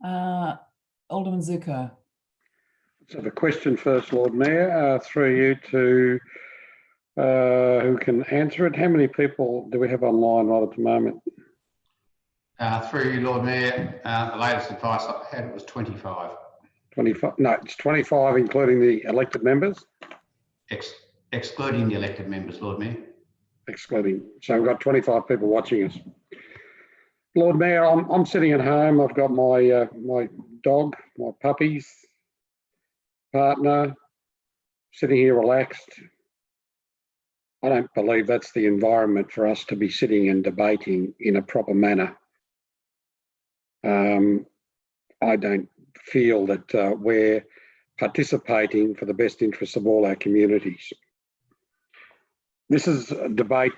Alderman Zuko. So the question first, Lord Mayor, through you to who can answer it. How many people do we have online right at the moment? Through you, Lord Mayor, the latest advice I had was 25. 25? No, it's 25, including the elected members? Excluding the elected members, Lord Mayor. Excluding. So we've got 25 people watching us. Lord Mayor, I'm sitting at home. I've got my my dog, my puppies, partner, sitting here relaxed. I don't believe that's the environment for us to be sitting and debating in a proper manner. I don't feel that we're participating for the best interests of all our communities. This is a debate,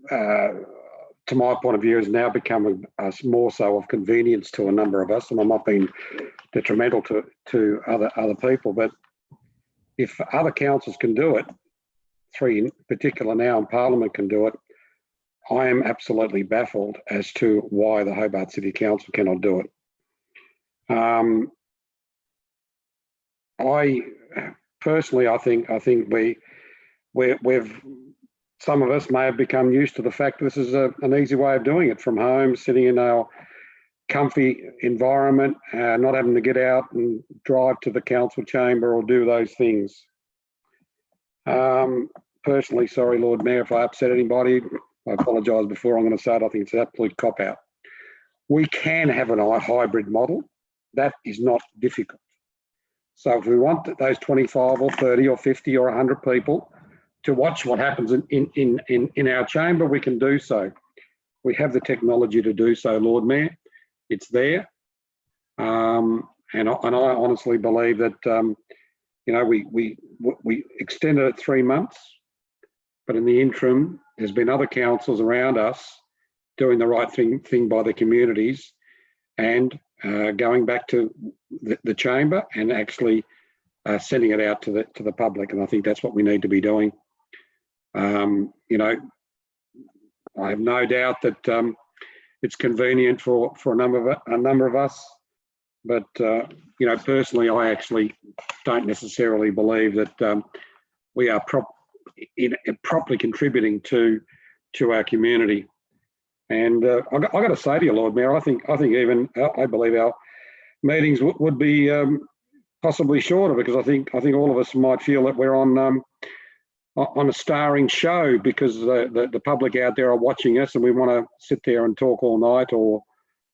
to my point of view, has now become more so of convenience to a number of us, and I'm not being detrimental to other people, but if other councils can do it, three in particular now in Parliament can do it, I am absolutely baffled as to why the Hobart City Council cannot do it. I personally, I think we've some of us may have become used to the fact this is an easy way of doing it from home, sitting in our comfy environment, not having to get out and drive to the council chamber or do those things. Personally, sorry, Lord Mayor, if I upset anybody, I apologise before I'm going to say it. I think it's an absolute cop-out. We can have a hybrid model. That is not difficult. So if we want those 25 or 30 or 50 or 100 people to watch what happens in our chamber, we can do so. We have the technology to do so, Lord Mayor. It's there. And I honestly believe that, you know, we extended it 3 months, but in the interim, there's been other councils around us doing the right thing by the communities and going back to the chamber and actually sending it out to the public. And I think that's what we need to be doing. You know, I have no doubt that it's convenient for a number of us, but you know, personally, I actually don't necessarily believe that we are properly contributing to our community. And I got to say to you, Lord Mayor, I think even I believe our meetings would be possibly shorter, because I think all of us might feel that we're on a starring show because the public out there are watching us, and we want to sit there and talk all night or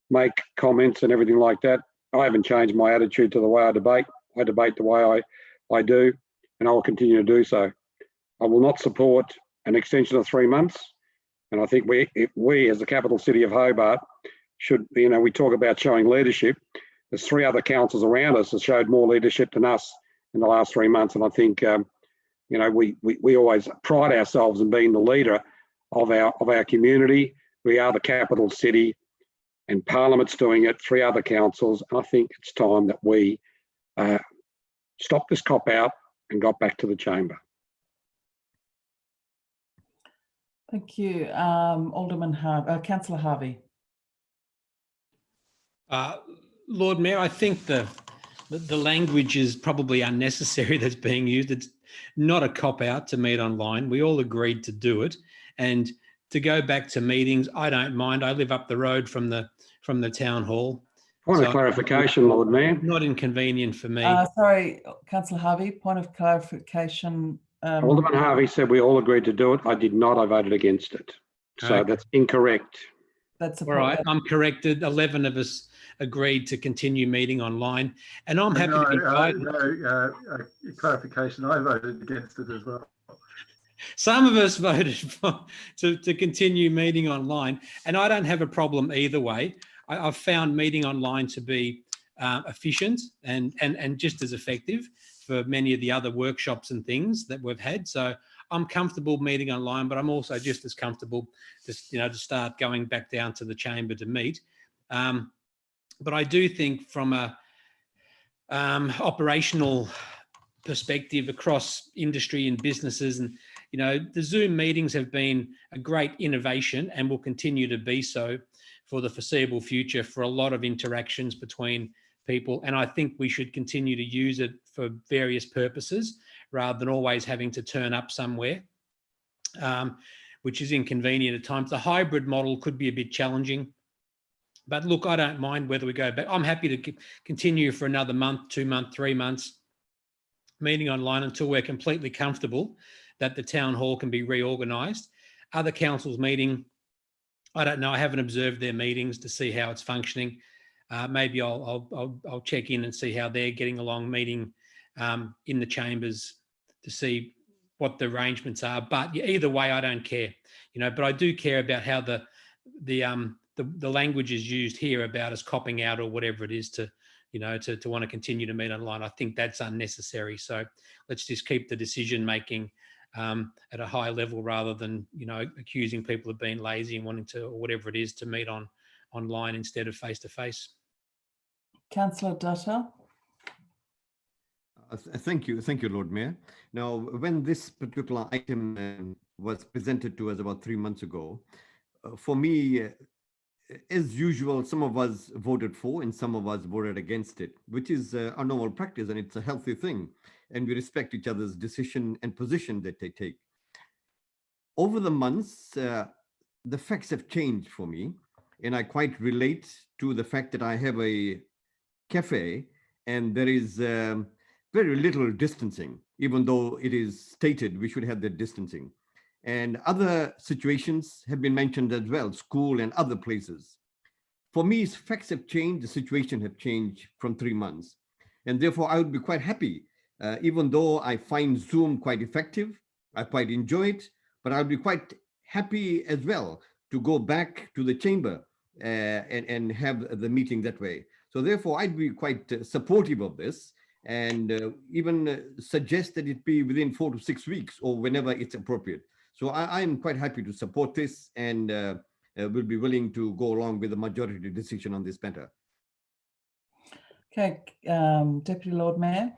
make comments and everything like that. I haven't changed my attitude to the way I debate. I debate the way I do, and I will continue to do so. I will not support an extension of 3 months. And I think we as the capital city of Hobart should, you know, we talk about showing leadership. There's 3 other councils around us that showed more leadership than us in the last 3 months. And I think, you know, we always pride ourselves in being the leader of our community. We are the capital city, and Parliament's doing it, 3 other councils. And I think it's time that we stopped this cop-out and got back to the chamber. Thank you. Councillor Harvey. Lord Mayor, I think the language is probably unnecessary that's being used. It's not a cop-out to meet online. We all agreed to do it. And to go back to meetings, I don't mind. I live up the road from the town hall. Point of clarification, Lord Mayor. Not inconvenient for me. Sorry, Councillor Harvey, point of clarification. Alderman Harvey said we all agreed to do it. I did not. I voted against it. So Okay. that's incorrect. That's all right. I'm corrected. 11 of us agreed to continue meeting online, and I'm happy to be invited. Clarification, I voted against it as well. Some of us voted to continue meeting online, and I don't have a problem either way. I've found meeting online to be efficient and just as effective for many of the other workshops and things that we've had. So I'm comfortable meeting online, but I'm also just as comfortable to start going back down to the chamber to meet. But I do think from a operational perspective across industry and businesses, and the Zoom meetings have been a great innovation and will continue to be so for the foreseeable future for a lot of interactions between people. And I think we should continue to use it for various purposes rather than always having to turn up somewhere, which is inconvenient at times. The hybrid model could be a bit challenging. But look, I don't mind whether we go back. I'm happy to continue for another month, 2 months, 3 months, meeting online until we're completely comfortable that the town hall can be reorganised. Other councils meeting, I don't know. I haven't observed their meetings to see how it's functioning. Maybe I'll check in and see how they're getting along meeting in the chambers to see what the arrangements are. But either way, I don't care. But I do care about how the language is used here about us copping out or whatever it is to want to continue to meet online. I think that's unnecessary. So let's just keep the decision making at a high level rather than accusing people of being lazy and wanting to, or whatever it is, to meet online instead of face to face. Councillor Dutta. Thank you, Lord Mayor. Now, when this particular item was presented to us about 3 months ago, for me, as usual, some of us voted for and some of us voted against it, which is a normal practice, and it's a healthy thing. And we respect each other's decision and position that they take. Over the months, the facts have changed for me, and I quite relate to the fact that I have a cafe and there is very little distancing, even though it is stated we should have that distancing. And other situations have been mentioned as well, school and other places. For me, facts have changed, the situation have changed from 3 months. And therefore, I would be quite happy, even though I find Zoom quite effective, I quite enjoy it, but I'll be quite happy as well to go back to the chamber and have the meeting that way. So therefore, I'd be quite supportive of this and even suggest that it be within 4 to 6 weeks or whenever it's appropriate. So I'm quite happy to support this and will be willing to go along with the majority decision on this matter. Okay, Deputy Lord Mayor.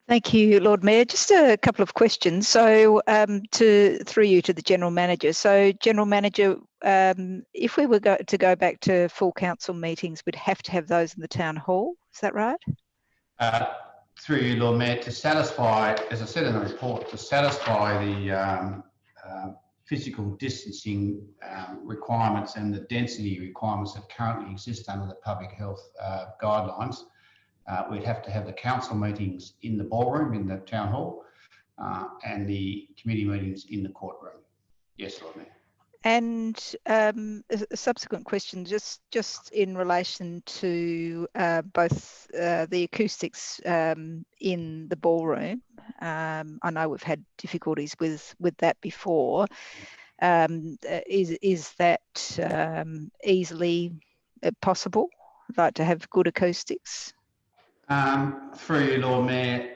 Thank you, Lord Mayor. Just a couple of questions. So through you to the General Manager. So General Manager, if we were to go back to full council meetings, we'd have to have those in the town hall. Is that right? Through you, Lord Mayor, to satisfy, as I said in the report, to satisfy the physical distancing requirements and the density requirements that currently exist under the public health guidelines, we'd have to have the council meetings in the ballroom in the town hall and the committee meetings in the courtroom. Yes, Lord Mayor. And a subsequent question, just in relation to both the acoustics in the ballroom. I know we've had difficulties with that before. Is that easily possible, like to have good acoustics? Through you, Lord Mayor,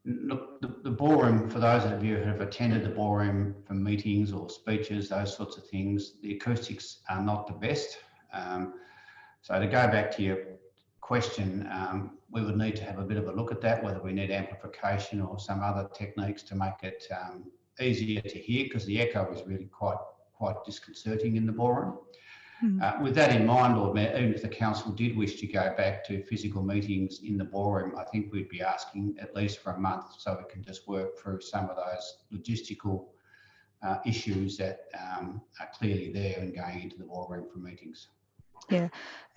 look, the ballroom, for those of you who have attended the ballroom for meetings or speeches, those sorts of things, the acoustics are not the best. So to go back to your question, we would need to have a bit of a look at that, whether we need amplification or some other techniques to make it easier to hear because the echo is really quite disconcerting in the ballroom. With that in mind, Lord Mayor, even if the council did wish to go back to physical meetings in the ballroom, I think we'd be asking at least for a month so we can just work through some of those logistical issues that are clearly there and going into the ballroom for meetings. Yeah,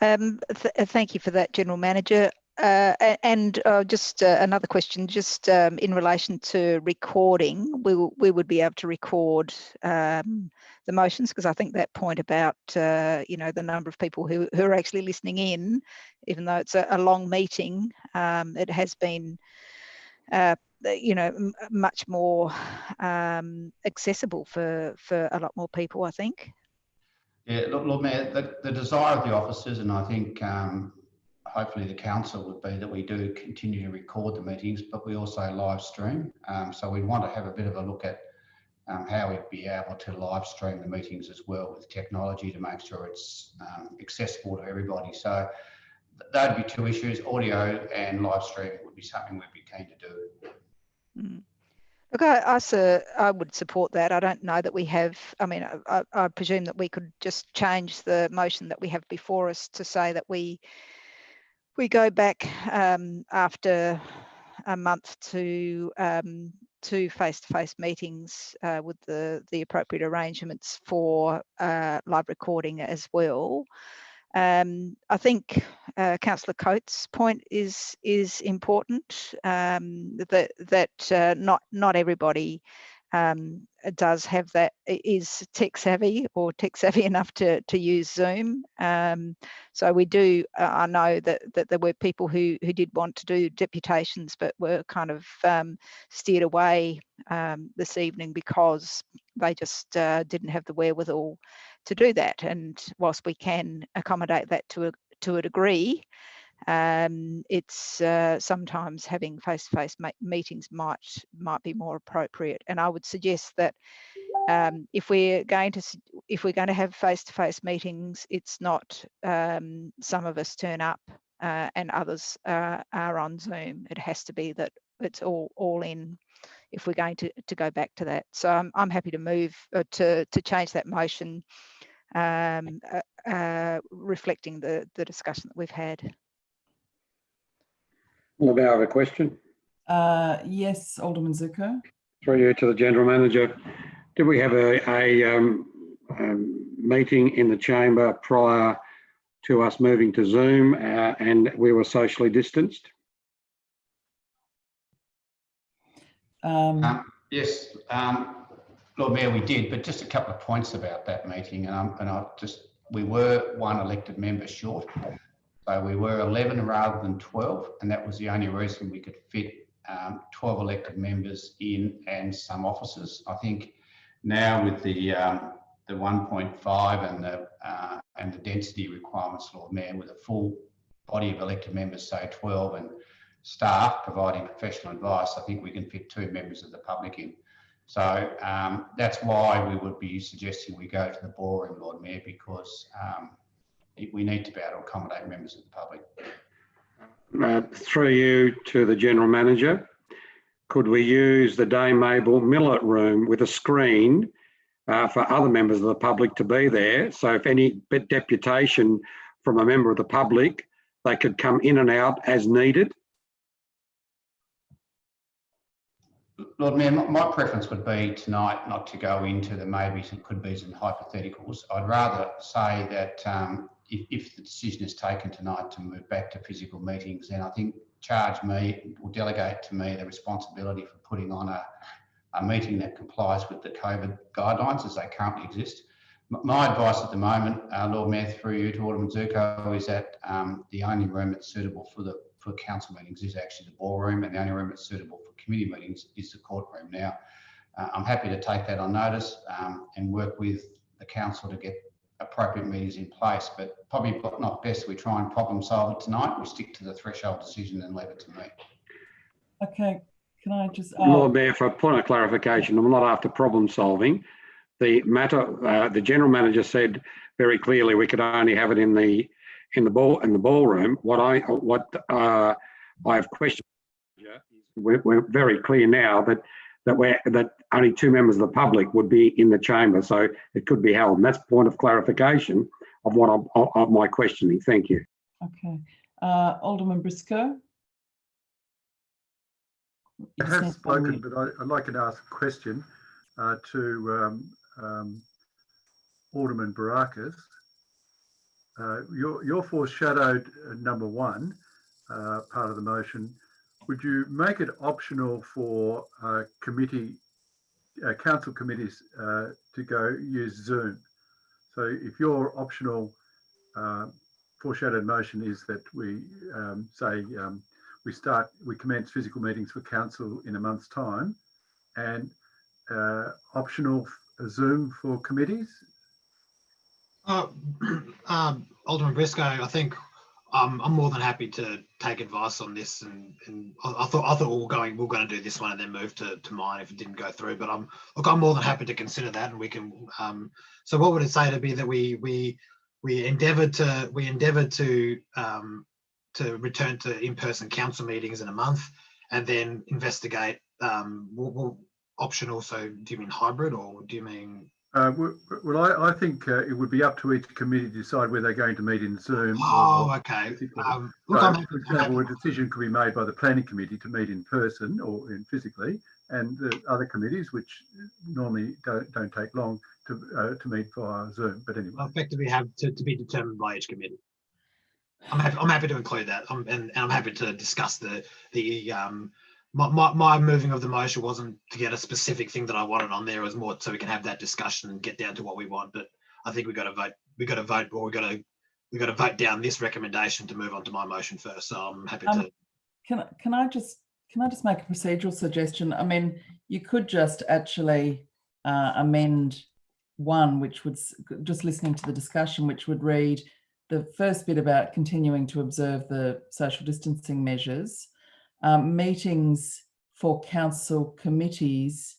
thank you for that, General Manager. And just another question, just in relation to recording, we would be able to record the motions, because I think that point about the number of people who are actually listening in, even though it's a long meeting, it has been much more accessible for a lot more people, I think. Yeah, look, Lord Mayor, the desire of the officers, and I think hopefully the council would be that we do continue to record the meetings, but we also live stream. So we want to have a bit of a look at how we'd be able to live stream the meetings as well with technology to make sure it's accessible to everybody. So that'd be two issues: audio and live streaming would be something we'd be keen to do. Look, I would support that. I don't know that we have, I mean, I presume that we could just change the motion that we have before us to say that we go back after a month to face-to-face meetings with the appropriate arrangements for live recording as well. I think Councillor Coates' point is important, that not everybody does have that, is tech savvy or tech savvy enough to use Zoom. So we do, I know that there were people who did want to do deputations but were kind of steered away this evening because they just didn't have the wherewithal to do that. And whilst we can accommodate that to a degree, it's sometimes having face-to-face meetings might be more appropriate. And I would suggest that if we're going to have face-to-face meetings, it's not some of us turn up and others are on Zoom. It has to be that it's all in if we're going to go back to that. So I'm happy to move to change that motion, reflecting the discussion that we've had. Well, now I have a question. Yes, Alderman Zuko. Through you to the General Manager. Did we have a meeting in the chamber prior to us moving to Zoom and we were socially distanced? Yes, Lord Mayor, we did, but just a couple of points about that meeting, we were one elected member short, so we were 11 rather than 12, and that was the only reason we could fit 12 elected members in and some officers. I think now with the 1.5 and the density requirements, Lord Mayor, with a full body of elected members, say 12, and staff providing professional advice, I think we can fit 2 members of the public in. So that's why we would be suggesting we go to the ballroom, Lord Mayor, because we need to be able to accommodate members of the public. Through you to the General Manager, could we use the Dame Mabel Millet room with a screen for other members of the public to be there? So if any deputation from a member of the public, they could come in and out as needed? Lord Mayor, my preference would be tonight not to go into the maybes and could be's and hypotheticals. I'd rather say that if the decision is taken tonight to move back to physical meetings, then I think charge me or delegate to me the responsibility for putting on a meeting that complies with the COVID guidelines as they currently exist. My advice at the moment, Lord Mayor, through you to Alderman Zuko, is that the only room that's suitable for council meetings is actually the ballroom, and the only room that's suitable for committee meetings is the courtroom. Now, I'm happy to take that on notice and work with the council to get appropriate meetings in place, but probably not best we try and problem solve it tonight. We stick to the threshold decision and leave it to me. Okay, can I just... Lord Mayor, for a point of clarification, I'm not after problem solving. The matter, the General Manager said very clearly we could only have it in the ballroom. What I have questioned, we're very clear now that that only 2 members of the public would be in the chamber, so it could be held. And that's a point of clarification of of my questioning. Thank you. Okay. Alderman Briscoe. I have spoken, but I'd like to ask a question to Alderman Barakis. Your foreshadowed number 1 part of the motion. Would you make it optional for council committees to use Zoom? So if your optional foreshadowed motion is that we we commence physical meetings for council in a month's time, and optional Zoom for committees. Alderman Briscoe, I think I'm more than happy to take advice on this, and I thought we were going to do this one and then move to mine if it didn't go through. But I'm more than happy to consider that, and we can. So what would it say to be that we endeavoured to return to in-person council meetings in a month, and then investigate optional. So do you mean hybrid, or do you mean? Well, I think it would be up to each committee to decide whether they're going to meet in Zoom. Oh, okay. For example, a decision could be made by the planning committee to meet in person or physically, and the other committees, which normally don't take long, to meet via Zoom. But anyway, effectively have to be determined by each committee. I'm happy to include that, and I'm happy to discuss my moving of the motion wasn't to get a specific thing that I wanted on there. It was more so we can have that discussion and get down to what we want. But I think we got to vote, or we got to vote down this recommendation to move on to my motion first. So I'm happy to. Can I just make a procedural suggestion? I mean, you could just actually amend 1, which would, just listening to the discussion, which would read the first bit about continuing to observe the social distancing measures. Meetings for council committees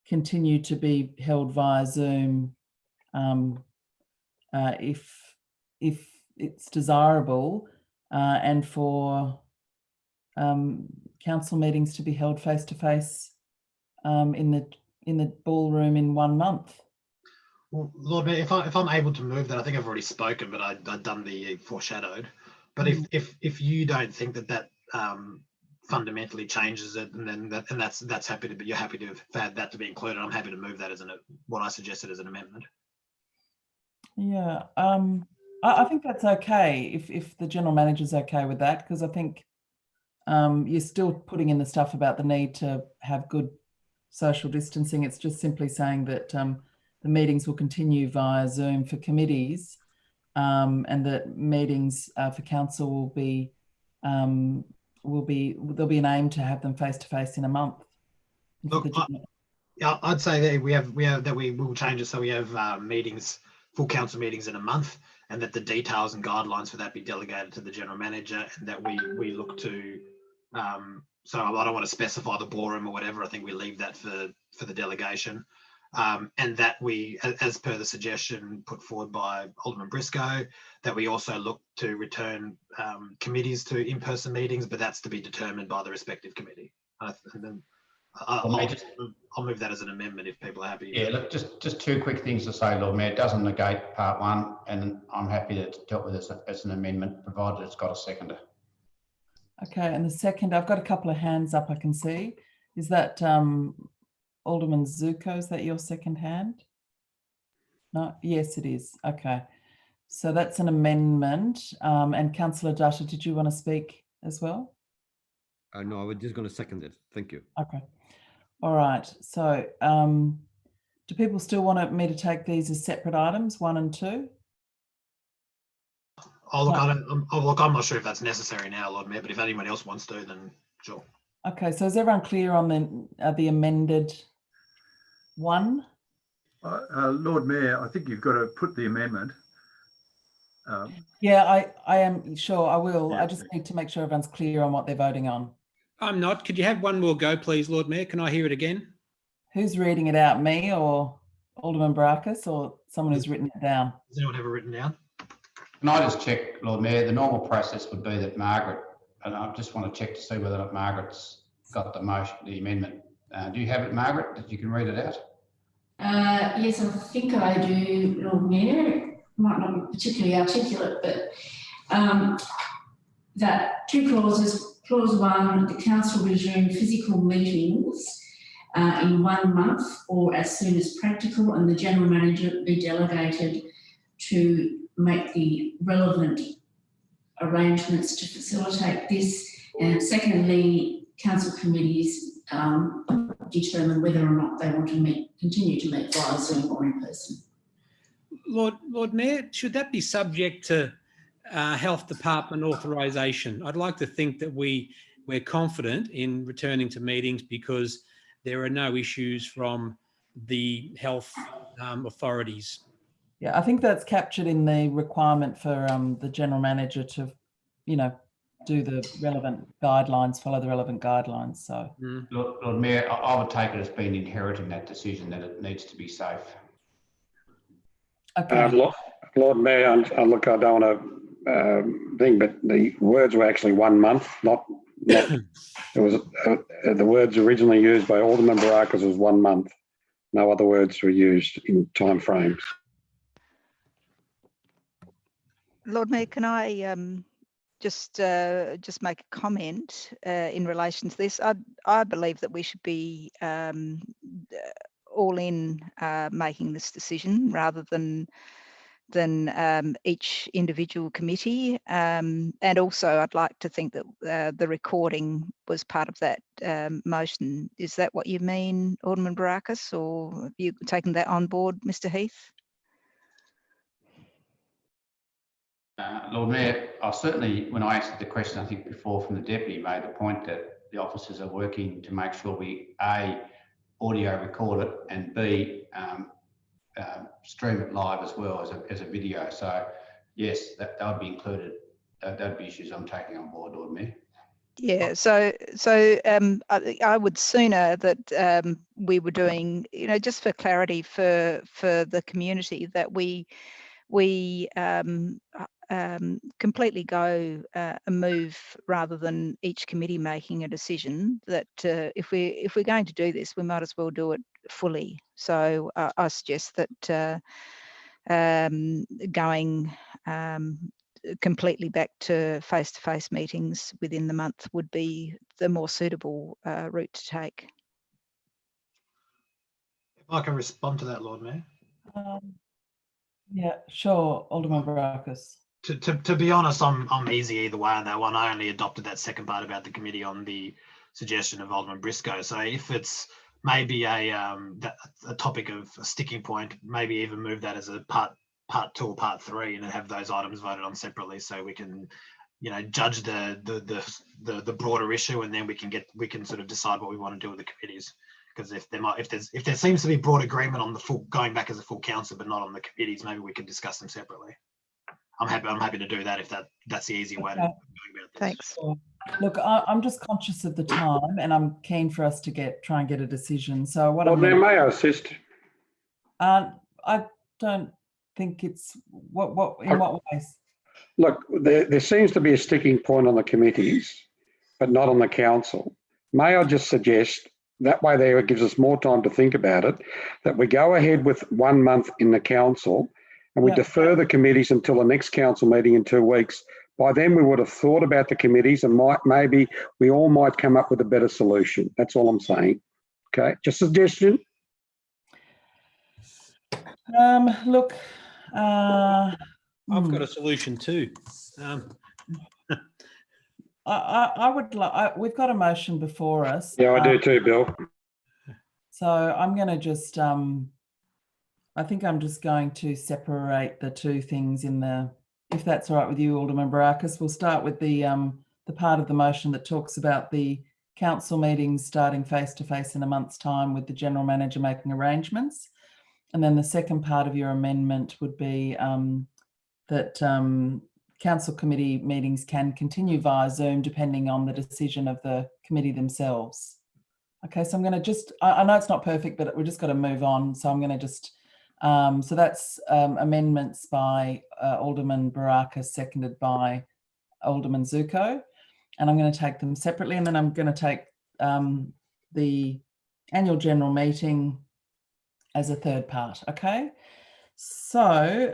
continue to be held via Zoom if it's desirable, and for council meetings to be held face to face in the ballroom in 1 month. Well, Lord Mayor, if I'm able to move that, I think I've already spoken, but I've done the foreshadowed. But if you don't think that fundamentally changes it, and that's happy to be, you're happy to have that to be included, I'm happy to move that as what I suggested as an amendment. Yeah, I think that's okay if the general manager's okay with that, because I think you're still putting in the stuff about the need to have good social distancing. It's just simply saying that the meetings will continue via Zoom for committees, and that meetings for council will be there'll be an aim to have them face to face in a month. Look, I'd say that we will change it so we have full council meetings in a month, and that the details and guidelines for that be delegated to the general manager, and that we look to. So I don't want to specify the ballroom or whatever. I think we leave that for the delegation, and that we, as per the suggestion put forward by Alderman Briscoe, that we also look to return committees to in-person meetings, but that's to be determined by the respective committee. And then I'll move that as an amendment if people are happy. Yeah, look, just 2 quick things to say, Lord Mayor. It doesn't negate part 1, and I'm happy to deal with this as an amendment, provided it's got a seconder. Okay, and the second, I've got a couple of hands up I can see. Is that Alderman Zuko? Is that your second hand? No, yes, it is. Okay, so that's an amendment. And Councillor Dutta, did you want to speak as well? No, I was just going to second it. Thank you. Okay. All right. So do people still want me to take these as separate items, 1 and 2? Look, I'm not sure if that's necessary now, Lord Mayor, but if anyone else wants to, then sure. Okay, so is everyone clear on the amended 1? Lord Mayor, I think you've got to put the amendment. Yeah, I am sure I will. Yeah. I just need to make sure everyone's clear on what they're voting on. I'm not. Could you have one more go, please, Lord Mayor? Can I hear it again? Who's reading it out, me or Alderman Barakis, or someone who's written it down? Has anyone ever written down? Can I just check, Lord Mayor? The normal process would be that Margaret, and I just want to check to see whether or not Margaret's got the motion, the amendment Do you have it, Margaret, that you can read it out? Yes, I think I do, Lord Mayor. It might not be particularly articulate, but that two clauses. Clause 1, the council resume physical meetings in 1 month or as soon as practical, and the general manager be delegated to make the relevant arrangements to facilitate this. And secondly, council committees determine whether or not they want to continue to meet via Zoom or in person. Lord Mayor, should that be subject to Health Department authorisation? I'd like to think that we're confident in returning to meetings because there are no issues from the health authorities. Yeah, I think that's captured in the requirement for the general manager to, do the relevant guidelines, follow the relevant guidelines. So, Lord Mayor, I would take it as being inherent in that decision that it needs to be safe. Okay. Lord Mayor, look, I don't want to think, but the words were actually 1 month, not it was the words originally used by Alderman Barakis was 1 month. No other words were used in time frames. Lord Mayor, can I just make a comment in relation to this? I believe that we should be all in making this decision rather than each individual committee. And also, I'd like to think that the recording was part of that motion. Is that what you mean, Alderman Barakis, or have you taken that on board, Mr. Heath? Lord Mayor, I certainly, when I answered the question, I think before from the Deputy, made the point that the officers are working to make sure we, A, audio record it, and B, stream it live as well as a video. So, yes, that would be included. That would be issues I'm taking on board, Lord Mayor. Yeah, so I would sooner that we were doing, just for clarity for the community, that we completely go a move rather than each committee making a decision. That if we're going to do this, we might as well do it fully. So I suggest that going completely back to face-to-face meetings within the month would be the more suitable route to take. If I can respond to that, Lord Mayor. Yeah, sure, Alderman Barakis. To be honest, I'm easy either way on that one. I only adopted that second part about the committee on the suggestion of Alderman Briscoe. So if it's maybe a topic of a sticking point, maybe even move that as a part 2 or part 3, and then have those items voted on separately, so we can, judge the broader issue, and then we can sort of decide what we want to do with the committees. Because if there seems to be broad agreement on the full going back as a full council, but not on the committees, maybe we can discuss them separately. I'm happy to do that if that's the easy way to go about this. Thanks. Look, I'm just conscious of the time, and I'm keen for us to try and get a decision. So what Lord Mayor, may I assist? I don't think it's in what ways? Look, there seems to be a sticking point on the committees, but not on the council. May I just suggest that way there it gives us more time to think about it, that we go ahead with 1 month in the council and we defer the committees until the next council meeting in 2 weeks. By then we would have thought about the committees and maybe we all might come up with a better solution. That's all I'm saying. Okay, just a suggestion. Look, I've got a solution too. I would like. We've got a motion before us. Yeah, I do too, Bill. So I'm going to just. I think I'm just going to separate the two things in the. If that's all right with you, Alderman Barakis, we'll start with the part of the motion that talks about the council meetings starting face-to-face in a month's time with the general manager making arrangements. And then the second part of your amendment would be that council committee meetings can continue via Zoom depending on the decision of the committee themselves. Okay, so I'm going to I know it's not perfect, but we've just got to move on. So I'm going to just, so that's amendments by Alderman Barakis, seconded by Alderman Zuko. And I'm going to take them separately, and then I'm going to take the annual general meeting as a third part. Okay. So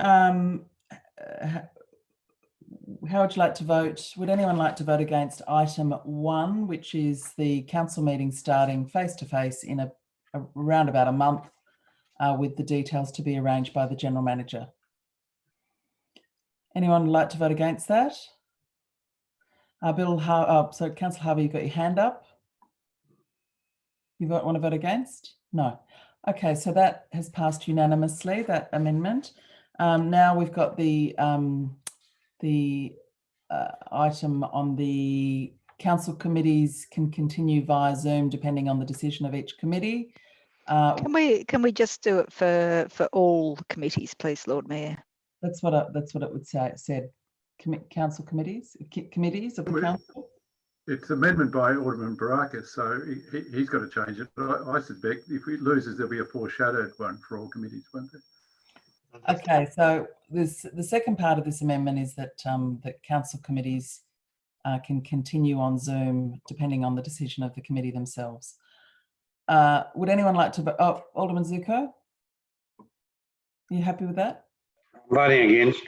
how would you like to vote? Would anyone like to vote against item 1, which is the council meeting starting face-to-face in around about a month, with the details to be arranged by the General Manager? Anyone like to vote against that? So Councillor Harvey, you've got your hand up. You want to vote against? No. Okay, so that has passed unanimously, that amendment. Now we've got the item on the council committees can continue via Zoom depending on the decision of each committee. Can we just do it for all committees, please, Lord Mayor? That's what it would say. It said council committees of the council. It's amendment by Alderman Barakis, so he's got to change it. But I suspect if he loses, there'll be a foreshadowed one for all committees, won't there? Okay, so the second part of this amendment is that that council committees can continue on Zoom depending on the decision of the committee themselves. Would anyone like to vote? Oh, Alderman Zuko? Are you happy with that? Voting against.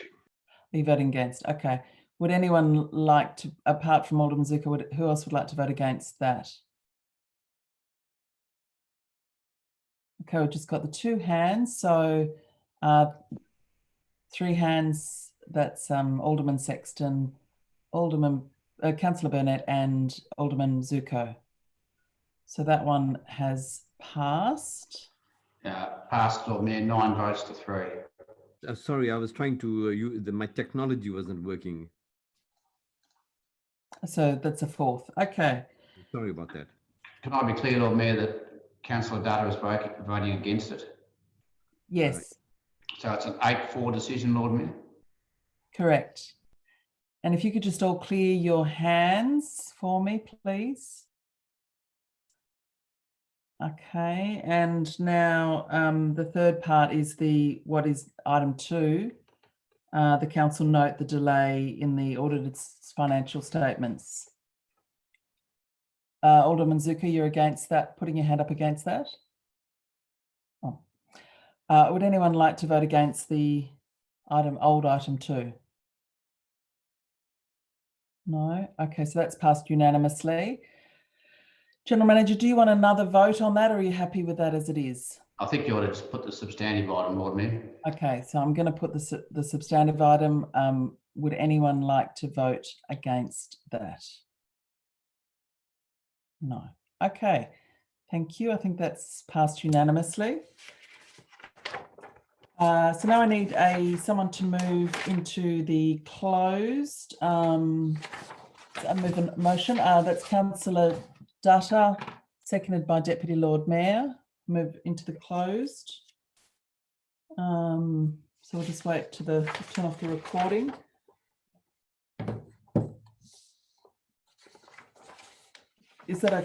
Are you voting against? Okay. Would anyone like to, apart from Alderman Zuko, who else would like to vote against that? Okay, we've just got the 2 hands. So 3 hands, that's Alderman Sexton, Councillor Burnett and Alderman Zuko. So that one has passed. Passed, Lord Mayor, 9 votes to 3. Sorry, I was trying to, my technology wasn't working. So that's a 4th. Okay. Sorry about that. Can I be clear, Lord Mayor, that Councillor Dutta is voting against it? Yes. So it's an 8-4 decision, Lord Mayor? Correct. And if you could just all clear your hands for me, please. Okay, and now the third part is what is item 2. The council note the delay in the audited financial statements. Alderman Zuko, you're against that, putting your hand up against that? Oh. Would anyone like to vote against the old item 2? No? Okay, so that's passed unanimously. General Manager, do you want another vote on that, or are you happy with that as it is? I think you ought to just put the substantive item, Lord Mayor. Okay, so I'm going to put the substantive item. Would anyone like to vote against that? No. Okay, thank you. I think that's passed unanimously. So now I need someone to move into the closed. Move a motion. That's Councillor Dutta, seconded by Deputy Lord Mayor. Move into the closed. So we'll just wait to turn off the recording. Is that okay?